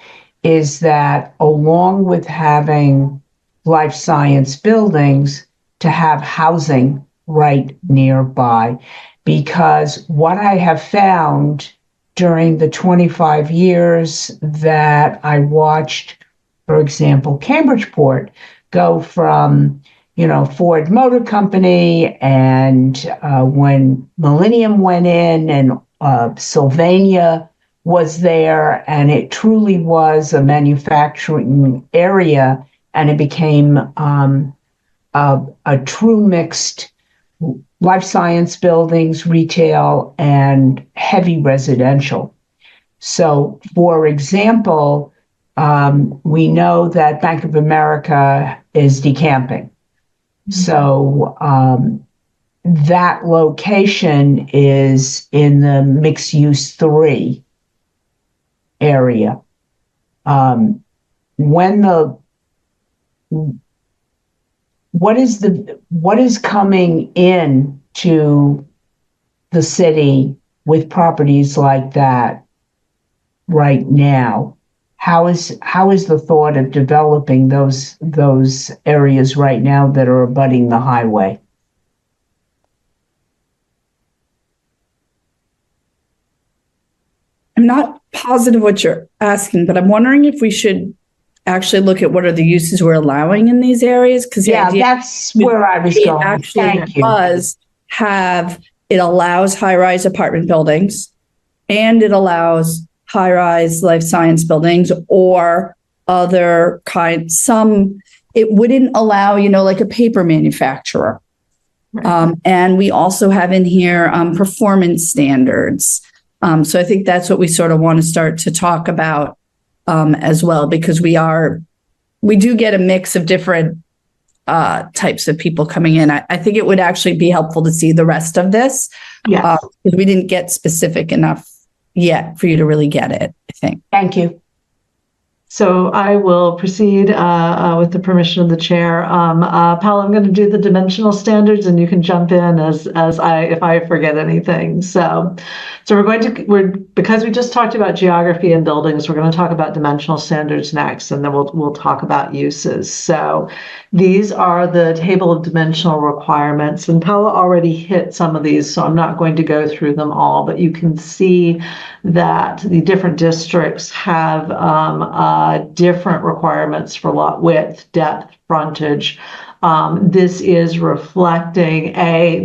is that along with having life science buildings, to have housing right nearby. Because what I have found during the 25 years that I watched, for example, Cambridgeport go from, Ford Motor Company, and when Millennium went in and Sylvania was there, and it truly was a manufacturing area, and it became a true mixed life science buildings, retail, and heavy residential. So, for example, we know that Bank of America is decamping. So that location is in the mixed use 3 area. What is coming in to the city with properties like that right now? How is the thought of developing those areas right now that are abutting the highway? I'm not positive what you're asking, but I'm wondering if we should actually look at what are the uses we're allowing in these areas. Because that's where I was going. Actually, Thank you. does have it allows high-rise apartment buildings, and it allows high-rise life science buildings or other kinds. Some it wouldn't allow, like a paper manufacturer. Right. And we also have in here performance standards. So I think that's what we sort of want to start to talk about as well, because we do get a mix of different types of people coming in. I think it would actually be helpful to see the rest of this. Yes. Because we didn't get specific enough yet for you to really get it, I think. Thank you. So I will proceed with the permission of the chair. Paul, I'm going to do the dimensional standards, and you can jump in if I forget anything. So because we just talked about geography and buildings, we're going to talk about dimensional standards next, and then we'll talk about uses. So these are the table of dimensional requirements, and Paula already hit some of these, so I'm not going to go through them all, but you can see that the different districts have different requirements for lot width, depth, frontage. This is reflecting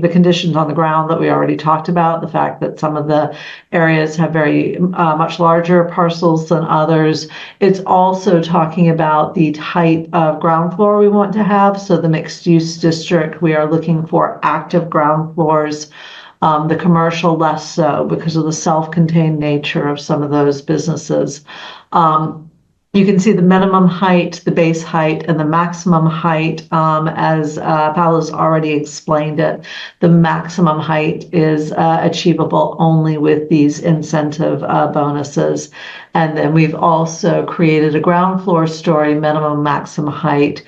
the conditions on the ground that we already talked about, the fact that some of the areas have very much larger parcels than others. It's also talking about the type of ground floor we want to have. So the mixed use district, we are looking for active ground floors. The commercial less so because of the self-contained nature of some of those businesses. You can see the minimum height, the base height, and the maximum height. As Paolo's already explained it, the maximum height is achievable only with these incentive bonuses. And then we've also created a ground floor story minimum maximum height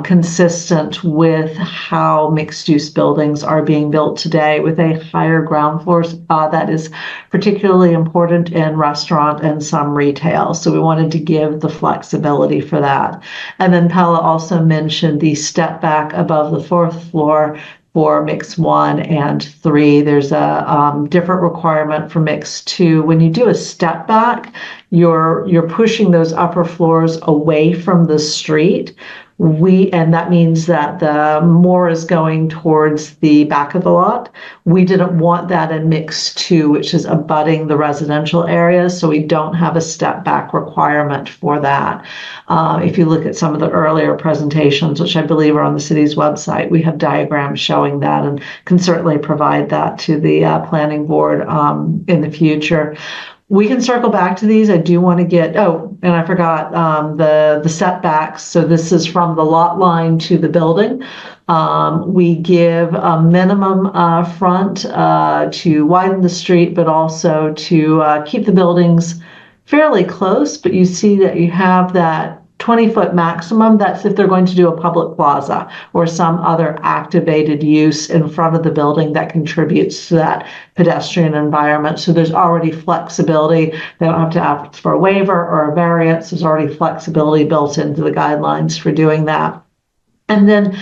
consistent with how mixed-use buildings are being built today, with a higher ground floor that is particularly important in restaurant and some retail. So we wanted to give the flexibility for that. And then Paola also mentioned the step back above the fourth floor for mix 1 and 3. There's a different requirement for mix 2. When you do a step back, you're pushing those upper floors away from the street. And that means that the more is going towards the back of the lot. We didn't want that in mix 2, which is abutting the residential areas, so we don't have a step back requirement for that. If you look at some of the earlier presentations, which I believe are on the city's website, we have diagrams showing that and can certainly provide that to the planning board in the future. We can circle back to these. I do want to get, and I forgot the setbacks. So this is from the lot line to the building. We give a minimum front to widen the street, but also to keep the buildings fairly close. But you see that you have that 20-foot maximum. That's if they're going to do a public plaza or some other activated use in front of the building that contributes to that pedestrian environment. So there's already flexibility. They don't have to ask for a waiver or a variance. There's already flexibility built into the guidelines for doing that. And then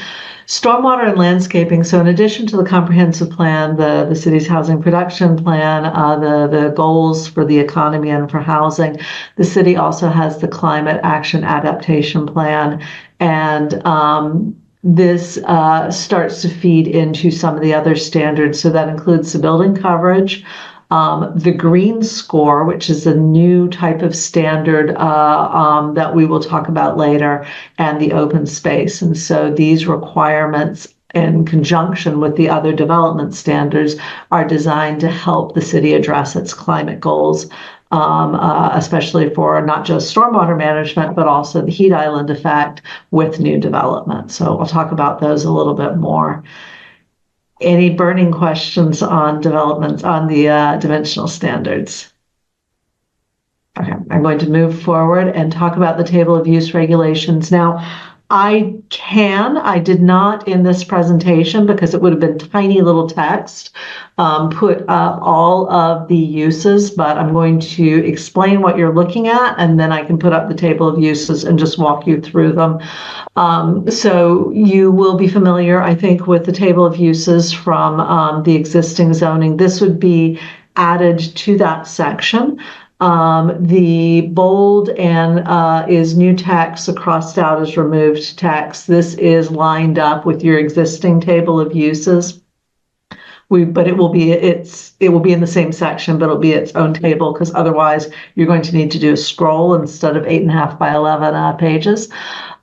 stormwater and landscaping. So in addition to the comprehensive plan, the city's housing production plan, the goals for the economy and for housing, the city also has the climate action adaptation plan. And this starts to feed into some of the other standards. So that includes the building coverage, the green score, which is a new type of standard that we will talk about later, and the open space. And so these requirements, in conjunction with the other development standards, are designed to help the city address its climate goals, especially for not just stormwater management, but also the heat island effect with new development. So I'll talk about those a little bit more. Any burning questions on developments on the dimensional standards? Okay, I'm going to move forward and talk about the table of use regulations. Now, I did not in this presentation, because it would have been tiny little text, put up all of the uses, but I'm going to explain what you're looking at, and then I can put up the table of uses and just walk you through them. So you will be familiar, I think, with the table of uses from the existing zoning. This would be added to that section. The bold and is new text, the crossed out is removed text. This is lined up with your existing table of uses. But it will be in the same section, but it'll be its own table, because otherwise you're going to need to do a scroll instead of 8.5 by 11 pages.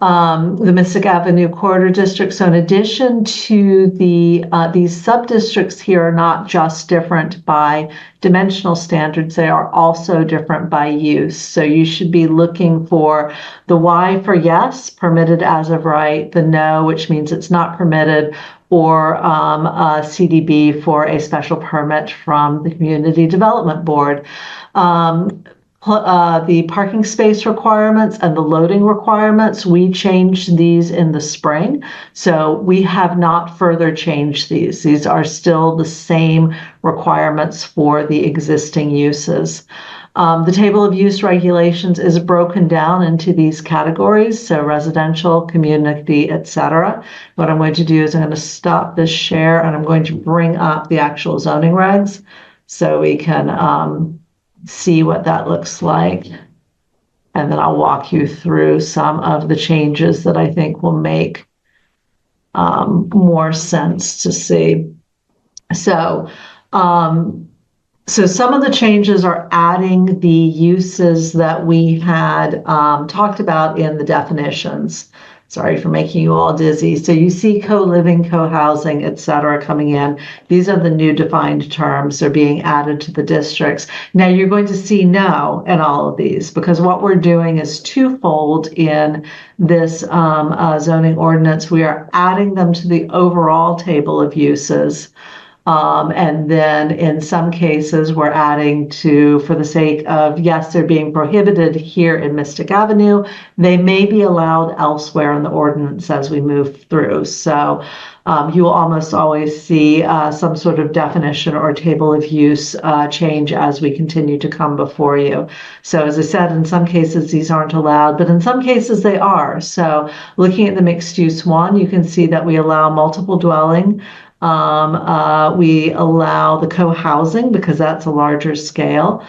The Mystic Avenue Corridor District. So in addition to these sub-districts here are not just different by dimensional standards, they are also different by use. So you should be looking for the Y for yes, permitted as of right, the no, which means it's not permitted, or a CDB for a special permit from the Community Development Board. The parking space requirements and the loading requirements, we changed these in the spring. So we have not further changed these. These are still the same requirements for the existing uses. The table of use regulations is broken down into these categories, so residential, community, etc. What I'm going to do is I'm going to stop this share, and I'm going to bring up the actual zoning regs so we can see what that looks like. And then I'll walk you through some of the changes that I think will make more sense to see. So some of the changes are adding the uses that we had talked about in the definitions. Sorry for making you all dizzy. So you see co-living, co-housing, et cetera, coming in. These are the new defined terms that are being added to the districts. Now you're going to see no in all of these, because what we're doing is twofold in this zoning ordinance. We are adding them to the overall table of uses. And then in some cases, we're adding to, for the sake of, yes, they're being prohibited here in Mystic Avenue, they may be allowed elsewhere in the ordinance as we move through. So you will almost always see some sort of definition or table of use change as we continue to come before you. So as I said, in some cases, these aren't allowed, but in some cases they are. So looking at the mixed use one, you can see that we allow multiple dwelling. We allow the co-housing because that's a larger scale.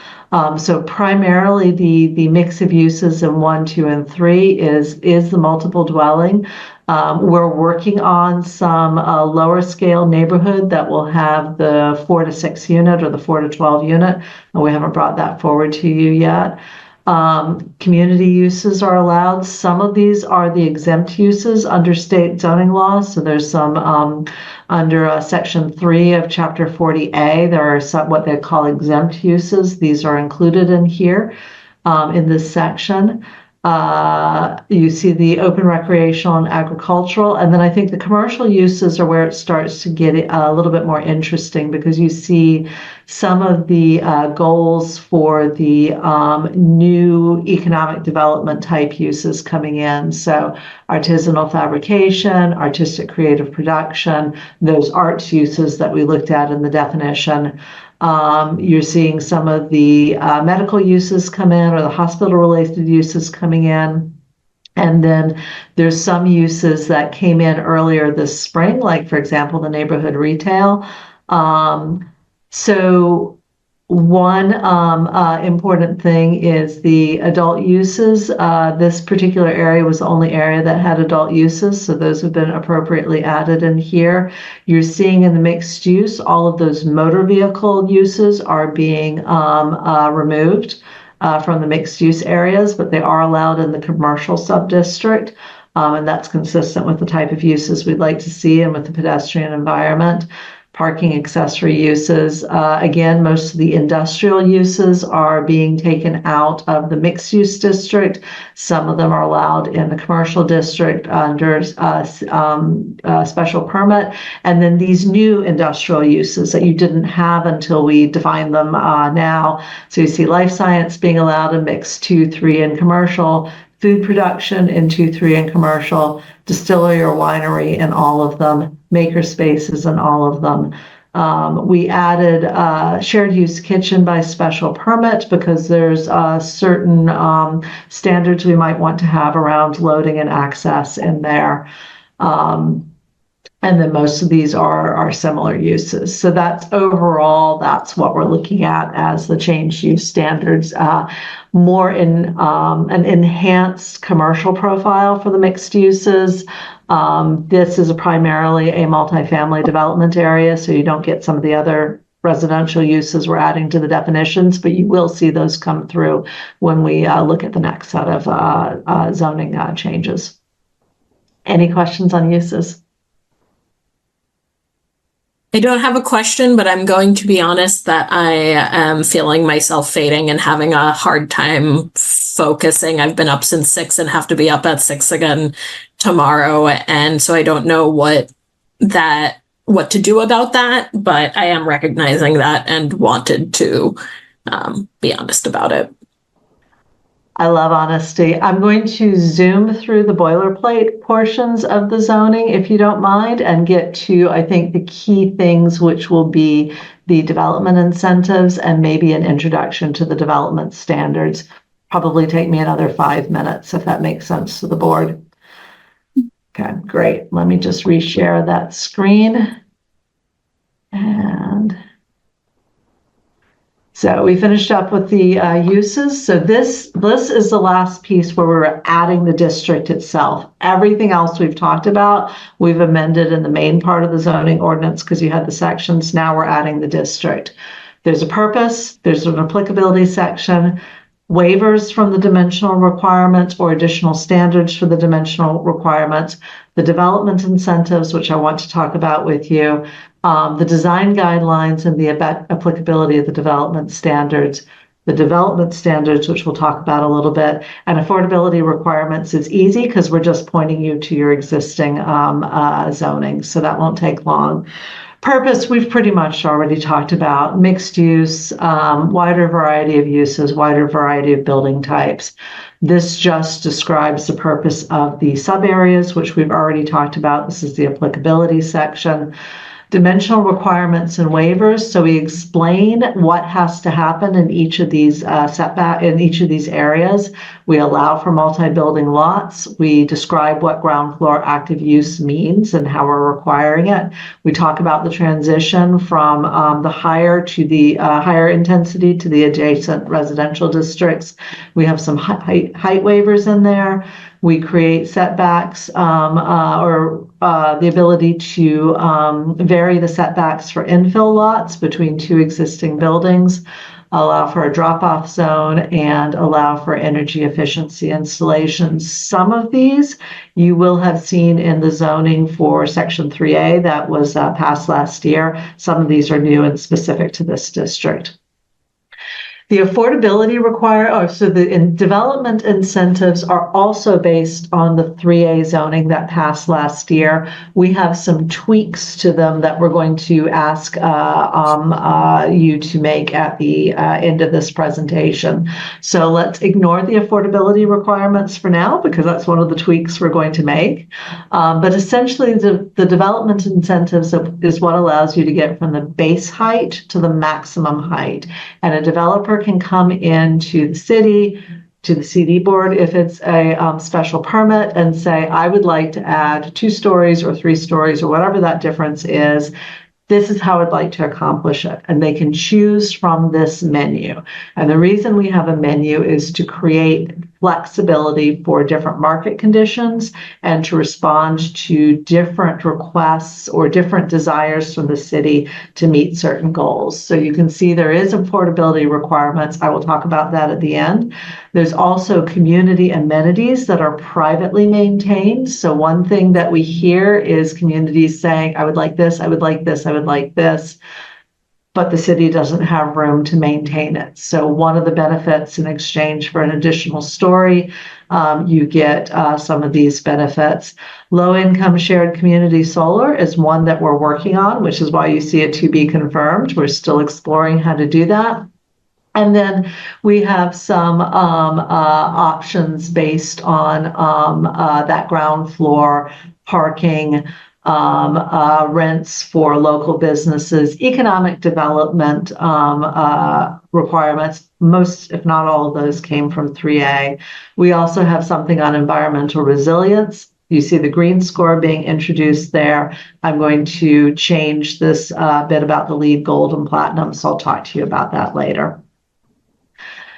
So primarily the mix of uses in 1, 2, and 3 is the multiple dwelling. We're working on some lower scale neighborhood that will have the 4 to 6 unit or the 4 to 12 unit. And we haven't brought that forward to you yet. Community uses are allowed. Some of these are the exempt uses under state zoning laws. So there's some under Section 3 of Chapter 40A, there are some what they call exempt uses. These are included in here in this section. You see the open recreational and agricultural, and then I think the commercial uses are where it starts to get a little bit more interesting, because you see some of the goals for the new economic development type uses coming in. So artisanal fabrication, artistic creative production, those arts uses that we looked at in the definition. You're seeing some of the medical uses come in, or the hospital-related uses coming in. And then there's some uses that came in earlier this spring, like, for example, the neighborhood retail. So one important thing is the adult uses. This particular area was the only area that had adult uses, so those have been appropriately added in here. You're seeing in the mixed use, all of those motor vehicle uses are being removed from the mixed use areas, but they are allowed in the commercial sub-district. And that's consistent with the type of uses we'd like to see and with the pedestrian environment. Parking accessory uses. Again, most of the industrial uses are being taken out of the mixed use district. Some of them are allowed in the commercial district under special permit. And then these new industrial uses that you didn't have until we define them now. So you see life science being allowed in mixed 2, 3 and commercial, food production in 2, 3 and commercial, distillery or winery in all of them, maker spaces in all of them. We added shared use kitchen by special permit because there's certain standards we might want to have around loading and access in there. And then most of these are similar uses. So that's overall, that's what we're looking at as the change use standards, more in an enhanced commercial profile for the mixed uses. This is primarily a multifamily development area, so you don't get some of the other residential uses we're adding to the definitions, but you will see those come through when we look at the next set of zoning changes. Any questions on uses? I don't have a question, but I'm going to be honest that I am feeling myself fading and having a hard time focusing. I've been up since 6 and have to be up at 6 again tomorrow. And so I don't know what to do about that, but I am recognizing that and wanted to be honest about it. I love honesty. I'm going to zoom through the boilerplate portions of the zoning, if you don't mind, and get to, I think, the key things, which will be the development incentives and maybe an introduction to the development standards. Probably take me another 5 minutes, if that makes sense to the board. Okay, great. Let me just reshare that screen. And so we finished up with the uses. So this is the last piece where we're adding the district itself. Everything else we've talked about, we've amended in the main part of the zoning ordinance because you had the sections. Now we're adding the district. There's a purpose, there's an applicability section. waivers from the dimensional requirements or additional standards for the dimensional requirements, the development incentives, which I want to talk about with you, the design guidelines and the applicability of the development standards, the development standards, which we'll talk about a little bit, and affordability requirements is easy because we're just pointing you to your existing zoning, so that won't take long. Purpose, we've pretty much already talked about. Mixed use, wider variety of uses, wider variety of building types. This just describes the purpose of the sub areas, which we've already talked about. This is the applicability section. Dimensional requirements and waivers. So we explain what has to happen in each of these in each of these areas. We allow for multi-building lots. We describe what ground floor active use means and how we're requiring it. We talk about the transition from the higher to the higher intensity to the adjacent residential districts. We have some height waivers in there. We create setbacks or the ability to vary the setbacks for infill lots between two existing buildings, allow for a drop-off zone, and allow for energy efficiency installations. Some of these you will have seen in the zoning for Section 3A that was passed last year. Some of these are new and specific to this district. The affordability development incentives are also based on the 3A zoning that passed last year. We have some tweaks to them that we're going to ask you to make at the end of this presentation. So let's ignore the affordability requirements for now, because that's one of the tweaks we're going to make. But essentially, the development incentives is what allows you to get from the base height to the maximum height. And a developer can come into the city, to the CD board if it's a special permit, and say, I would like to add 2 stories or 3 stories or whatever that difference is. This is how I'd like to accomplish it. And they can choose from this menu. And the reason we have a menu is to create flexibility for different market conditions and to respond to different requests or different desires from the city to meet certain goals. So you can see there is affordability requirements. I will talk about that at the end. There's also community amenities that are privately maintained. So one thing that we hear is communities saying, I would like this, I would like this, I would like this, but the city doesn't have room to maintain it. So one of the benefits in exchange for an additional story, you get some of these benefits. Low-income shared community solar is one that we're working on, which is why you see it to be confirmed. We're still exploring how to do that. And then we have some options based on that ground floor parking, rents for local businesses, economic development requirements. Most, if not all of those came from 3A. We also have something on environmental resilience. You see the green score being introduced there. I'm going to change this bit about the LEED Gold and Platinum, so I'll talk to you about that later.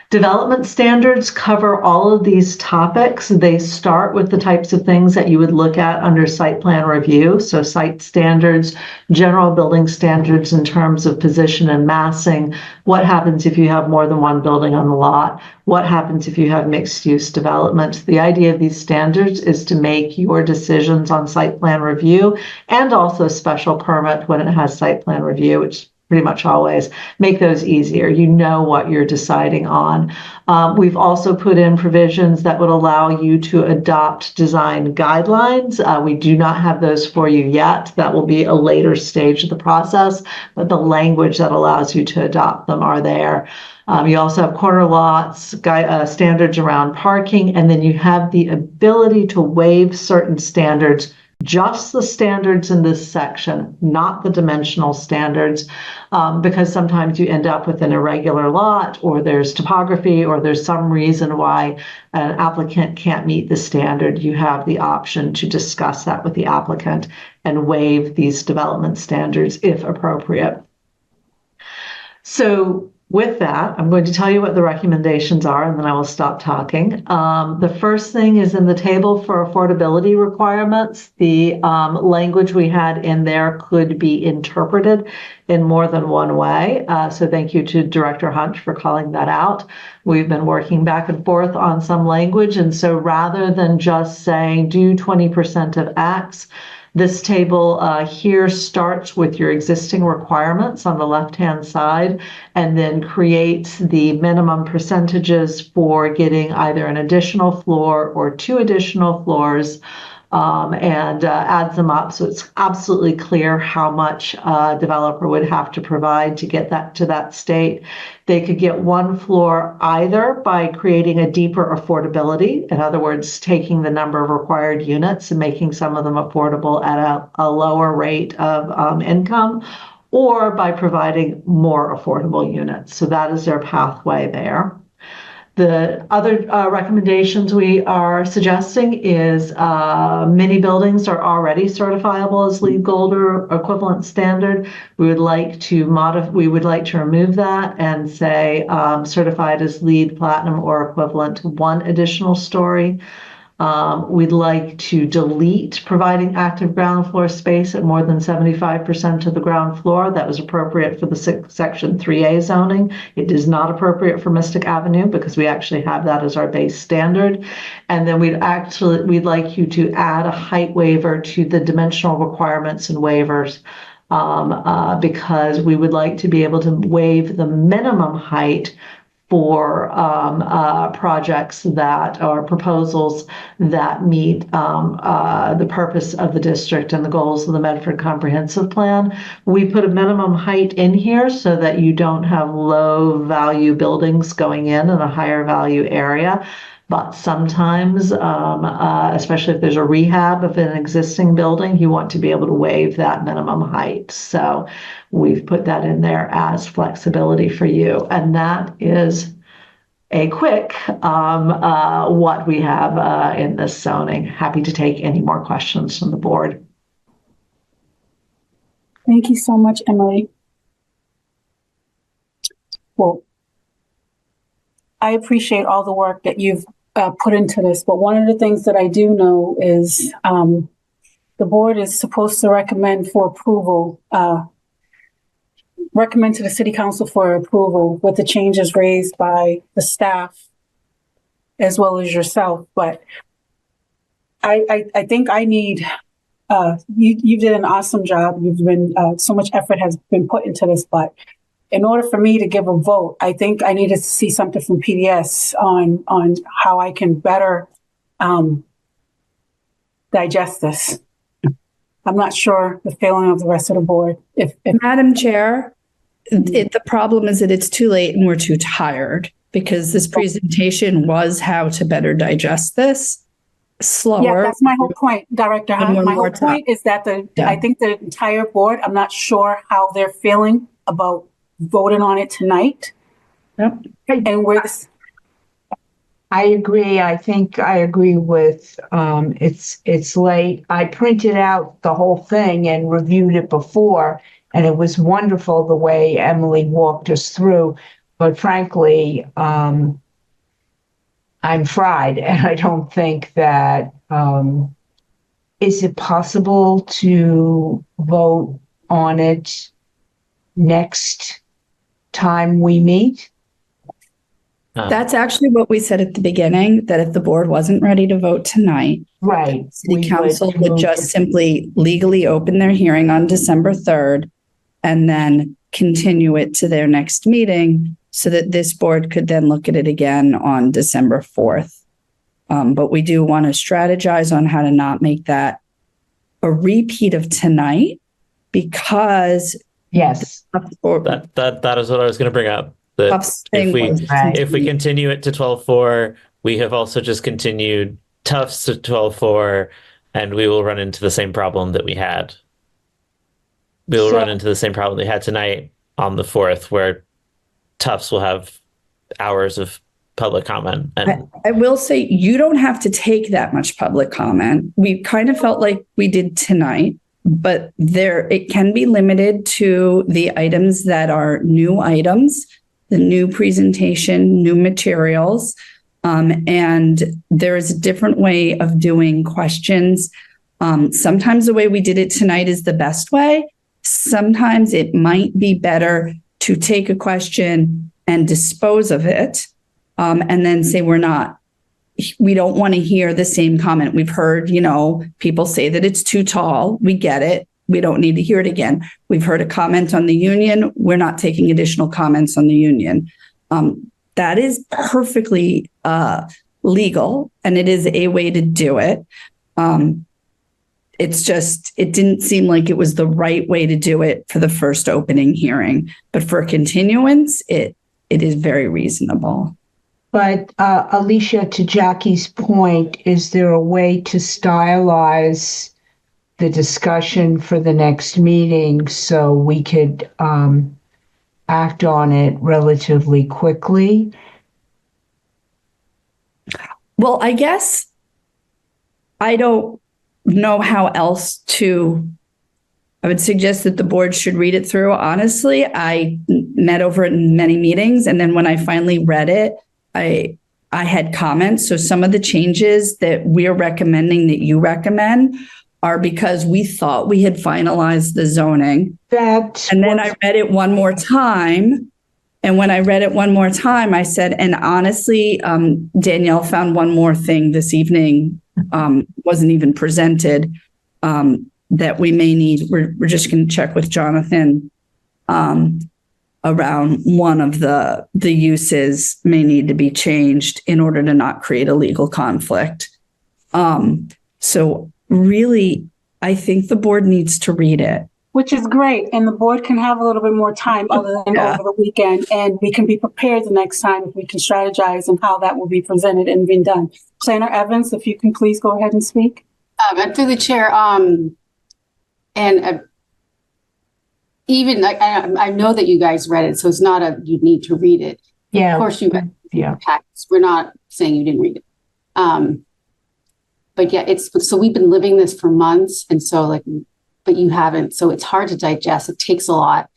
Development standards cover all of these topics. They start with the types of things that you would look at under site plan review. So site standards, general building standards in terms of position and massing. What happens if you have more than one building on the lot? What happens if you have mixed use development? The idea of these standards is to make your decisions on site plan review and also special permit when it has site plan review, which pretty much always make those easier. You know what you're deciding on. We've also put in provisions that would allow you to adopt design guidelines. We do not have those for you yet. That will be a later stage of the process, but the language that allows you to adopt them are there. You also have corner lots, standards around parking, and then you have the ability to waive certain standards, just the standards in this section, not the dimensional standards, because sometimes you end up with an irregular lot, or there's topography, or there's some reason why an applicant can't meet the standard. You have the option to discuss that with the applicant and waive these development standards if appropriate. So With that, I'm going to tell you what the recommendations are, and then I will stop talking. The first thing is in the table for affordability requirements. The language we had in there could be interpreted in more than one way. So thank you to Director Hunt for calling that out. We've been working back and forth on some language, and so rather than just saying do 20% of X, this table here starts with your existing requirements on the left-hand side and then creates the minimum percentages for getting either an additional floor or 2 additional floors, and adds them up. So it's absolutely clear how much a developer would have to provide to get that to that state. They could get 1 floor either by creating a deeper affordability, in other words, taking the number of required units and making some of them affordable at a lower rate of income, or by providing more affordable units. So that is their pathway there. The other recommendations we are suggesting is many buildings are already certifiable as LEED Gold or equivalent standard. We would like to remove that and say certified as LEED Platinum or equivalent to 1 additional story. We'd like to delete providing active ground floor space at more than 75% of the ground floor. That was appropriate for the Section 3A zoning. It is not appropriate for Mystic Avenue because we actually have that as our base standard. And then we'd like you to add a height waiver to the dimensional requirements and waivers, because we would like to be able to waive the minimum height for projects that are proposals that meet the purpose of the district and the goals of the Medford Comprehensive Plan. We put a minimum height in here so that you don't have low value buildings going in a higher value area. But sometimes, especially if there's a rehab of an existing building, you want to be able to waive that minimum height. So we've put that in there as flexibility for you. And that is a quick what we have in this zoning. Happy to take any more questions from the board. Thank you so much, Emily. Well, I appreciate all the work that you've put into this, but one of the things that I do know is the board is supposed to recommend for approval, recommend to the city council for approval with the changes raised by the staff as well as yourself. But I think I need, you did an awesome job. You've been, so much effort has been put into this, but in order for me to give a vote, I think I needed to see something from PDS on how I can better digest this. I'm not sure the feeling of the rest of the board. If Madam Chair, the problem is that it's too late and we're too tired because this presentation was how to better digest this slower. Yeah, that's my whole point, Director Hunt. My whole point is that I think the entire board, I'm not sure how they're feeling about voting on it tonight. Yep. And where this. I agree. I think I agree with it's late. I printed out the whole thing and reviewed it before, and it was wonderful the way Emily walked us through. But frankly, I'm fried, and I don't think that is it possible to vote on it next time we meet? That's actually what we said at the beginning, that if the board wasn't ready to vote tonight, right, City Council would just simply legally open their hearing on December 3rd and then continue it to their next meeting so that this board could then look at it again on December 4th. But we do want to strategize on how to not make that a repeat of tonight, because that is what I was going to bring up. That if we continue it to 12-4, we have also just continued Tufts to 12-4, and we will run into the same problem that we had. We will run into the same problem we had tonight on the 4th, where Tufts will have hours of public comment. And I will say you don't have to take that much public comment. We kind of felt like we did tonight, but it can be limited to the items that are new items the new presentation, new materials. And there is a different way of doing questions. Sometimes the way we did it tonight is the best way. Sometimes it might be better to take a question and dispose of it, and then say we don't want to hear the same comment. We've heard, people say that it's too tall. We get it. We don't need to hear it again. We've heard a comment on the union. We're not taking additional comments on the union. That is perfectly legal, and it is a way to do it. It's just, it didn't seem like it was the right way to do it for the first opening hearing. But for continuance, it is very reasonable. But Alicia, to Jackie's point, is there a way to stylize the discussion for the next meeting so we could act on it relatively quickly? Well, I guess I don't know how else I would suggest that the board should read it through. Honestly, I met over it in many meetings, and then when I finally read it, I had comments. So some of the changes that we're recommending that you recommend are because we thought we had finalized the zoning. And then I read it one more time. And when I read it one more time, I said, and honestly, Danielle found one more thing this evening, wasn't even presented, that we may need. We're just going to check with Jonathan around one of the uses may need to be changed in order to not create a legal conflict. So really, I think the board needs to read it. Which is great. And the board can have a little bit more time other than over the weekend. And we can be prepared the next time if we can strategize on how that will be presented and been done. Planner Evans, if you can please go ahead and speak. And through the chair, even I know that you guys read it, so it's not you need to read it. Yeah. Of course you read it. We're not saying you didn't read it. But yeah, so we've been living this for months, and so but you haven't, so it's hard to digest. It takes a lot.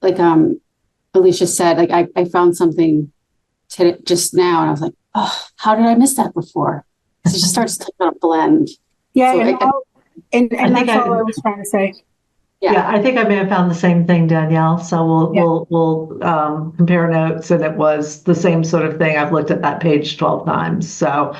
Like Alicia said, I found something just now, and I was like, oh, how did I miss that before? Because it just starts to blend. Yeah, so and that's all I was trying to say. Yeah, I think I may have found the same thing, Danielle. So we'll compare notes, and it was the same sort of thing. I've looked at that page 12 times. So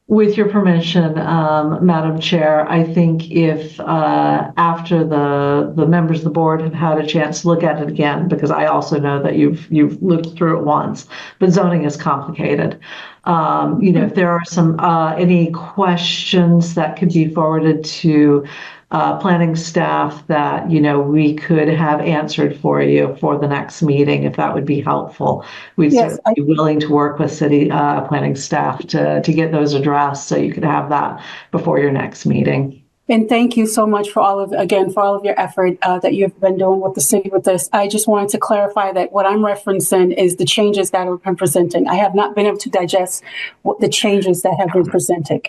with your permission, Madam Chair, I think if after the members of the board have had a chance to look at it again, because I also know that you've looked through it once, but zoning is complicated. If there are some any questions that could be forwarded to planning staff that we could have answered for you for the next meeting, if that would be helpful. We'd be willing to work with city planning staff to get those addressed so you could have that before your next meeting. And thank you so much for all of your effort that you've been doing with the city with this. I just wanted to clarify that what I'm referencing is the changes that have been presenting. I have not been able to digest what the changes that have been presented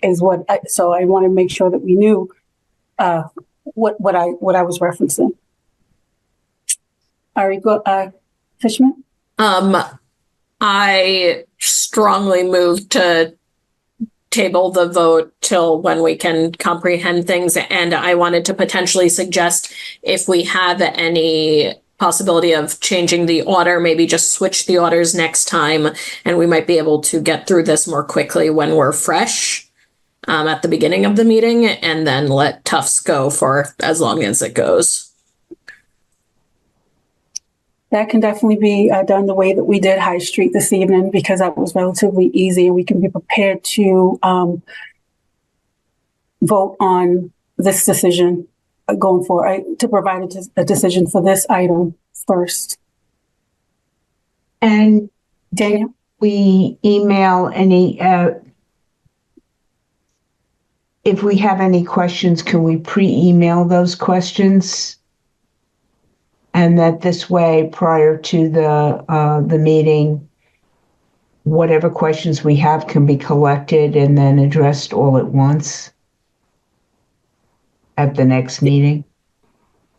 so I want to make sure that we knew what I was referencing. Ari, Fishman? I strongly move to table the vote till when we can comprehend things. And I wanted to potentially suggest if we have any possibility of changing the order, maybe just switch the orders next time, and we might be able to get through this more quickly when we're fresh at the beginning of the meeting, and then let Tufts go for as long as it goes. That can definitely be done the way that we did High Street this evening, because that was relatively easy, and we can be prepared to vote on this decision going forward, to provide a decision for this item first. And Daniel, we email any, if we have any questions, can we pre-email those questions? And that this way, prior to the meeting, whatever questions we have can be collected and then addressed all at once at the next meeting?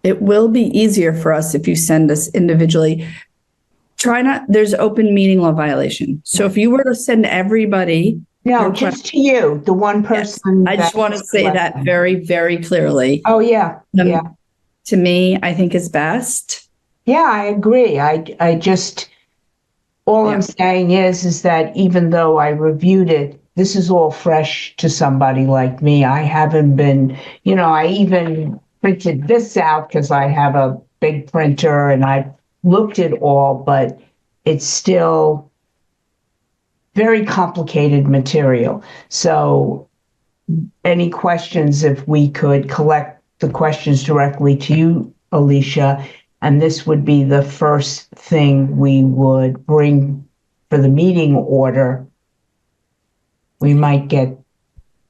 it will be easier for us if you send us individually. There's open meeting law violation. So if you were to send everybody. No, just to you, the one person. I just want to say that very, very clearly. Oh, yeah. Yeah. To me, I think is best. Yeah, I agree. I just, all I'm saying is that even though I reviewed it, this is all fresh to somebody like me. I haven't been, I even printed this out because I have a big printer and I looked at all, but it's still very complicated material. So any questions, if we could collect the questions directly to you, Alicia, and this would be the first thing we would bring for the meeting order, we might get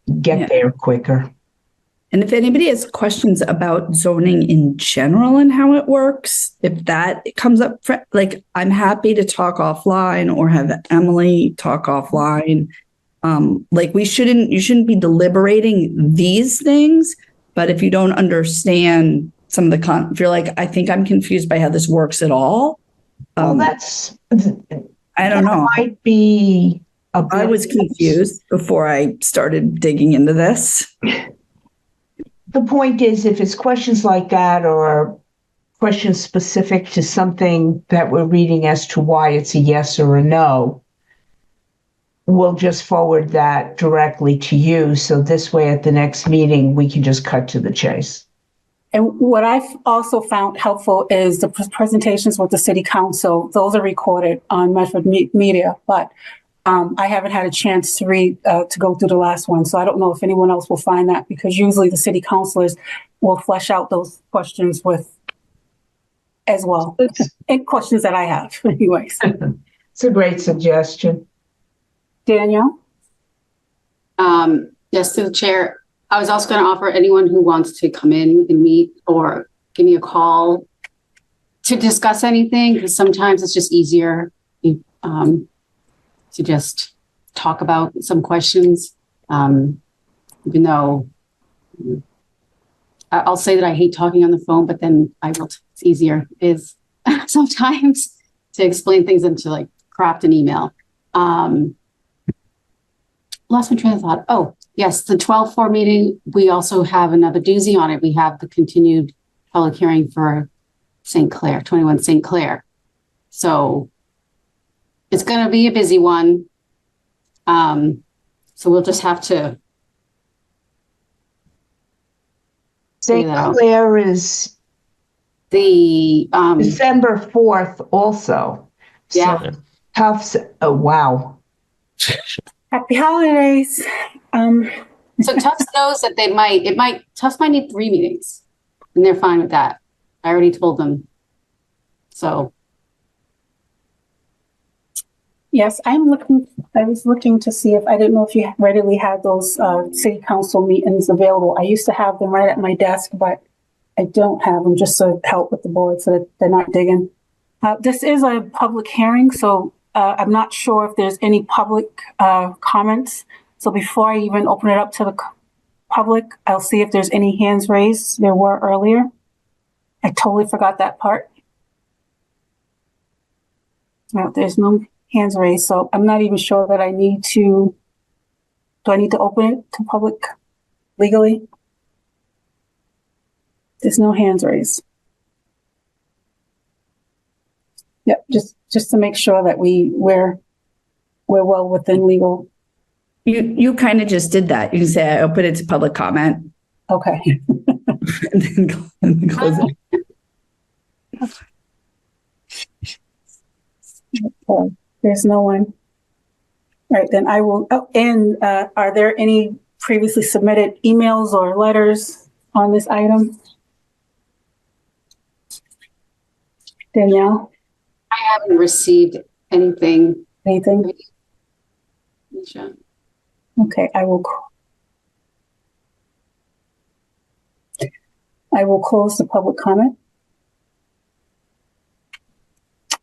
there quicker. And if anybody has questions about zoning in general and how it works, if that comes up, I'm happy to talk offline or have Emily talk offline. You shouldn't be deliberating these things, but if you don't understand some of the if you're like, I think I'm confused by how this works at all. I don't know. Might be. I was confused before I started digging into this. The point is, if it's questions like that or questions specific to something that we're reading as to why it's a yes or a no, we'll just forward that directly to you. So this way at the next meeting, we can just cut to the chase. And what I've also found helpful is the presentations with the city council. Those are recorded on Medford Media, but I haven't had a chance to read, to go through the last one. So I don't know if anyone else will find that, because usually the city councilors will flesh out those questions as well. And questions that I have anyways. It's a great suggestion. Danielle? Yes, through the chair. I was also going to offer anyone who wants to come in and meet or give me a call to discuss anything, because sometimes it's just easier to just talk about some questions, even though I'll say that I hate talking on the phone, but then it's easier is sometimes to explain things and to craft an email. Lost my train of thought. Oh, yes, the 12-4 meeting, we also have another doozy on it. We have the continued public hearing for St. Clair, 21 St. Clair. So it's going to be a busy one. So we'll just have to. St. Clair is the December 4th also. Yeah. So Tufts. Oh, wow. Happy holidays. So Tufts knows that Tufts might need 3 meetings, and they're fine with that. I already told them. So. Yes, I was looking to see if, I didn't know if you readily had those city council meetings available. I used to have them right at my desk, but I don't have them, just to help with the board so that they're not digging. This is a public hearing, so I'm not sure if there's any public comments. So before I even open it up to the public, I'll see if there's any hands raised. There were earlier. I totally forgot that part. No, there's no hands raised, so I'm not even sure that I need to. Do I need to open it to public legally? There's no hands raised. Yep, just to make sure that we're well within legal. You kind of just did that. You can say I open it to public comment. Okay. and then close it. Okay. There's no one. Right, then I will. Oh, and are there any previously submitted emails or letters on this item? Danielle? I haven't received anything. Anything? Okay, I will close the public comment.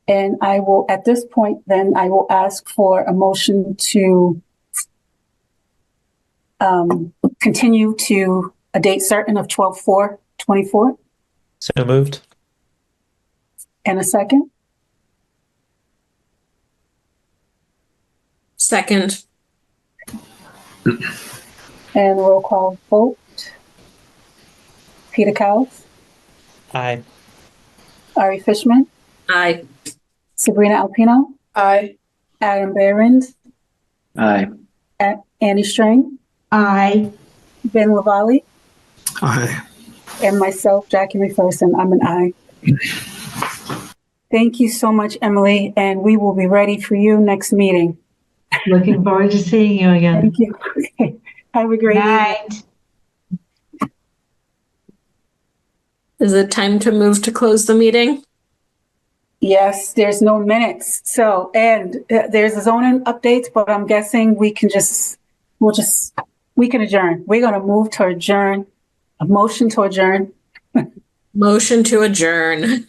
And I will, at this point, then I will ask for a motion to continue to a date certain of 12/4/24. So moved. And a second? Second. And roll call vote. Peter Cowles, Aye. Ari Fishman, Aye. Sabrina Alpino, Aye. Adam Behrens, Aye. Annie Strang, Aye. Ben Lavalley, Aye. and myself, Jackie McPherson. I'm an aye. Thank you so much, Emily, and we will be ready for you next meeting. Looking forward to seeing you again. Thank you. Okay. Have a great evening. Is it time to move to close the meeting? Yes, there's no minutes. So, and there's a zoning updates, but I'm guessing we can we can adjourn. We're going to move to adjourn. A motion to adjourn. Motion to adjourn.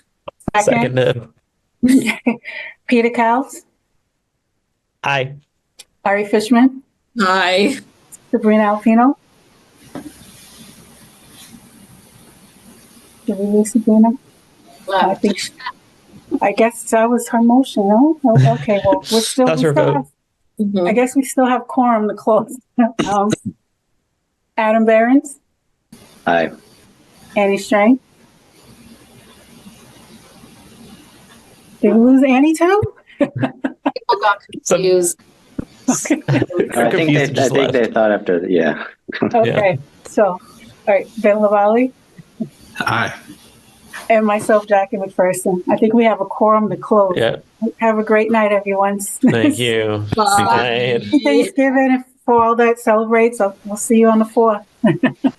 Seconded. Peter Cowles, Aye. Ari Fishman, Aye. Sabrina Alpino. Did we lose Sabrina? I guess that was her motion, no? Oh, okay, well, we're still, That's her vote. I guess we still have quorum to close. Adam Behrens, Aye. Annie Strang. Did we lose Annie too? People got confused. I think they thought after the, yeah. Okay, so, all right, Ben Lavalley Aye. and myself, Jackie McPherson. I think we have a quorum to close. Yeah. Have a great night, everyone. Thank you. Bye. Good night. Happy Thanksgiving for all that celebrates. We'll see you on the 4th.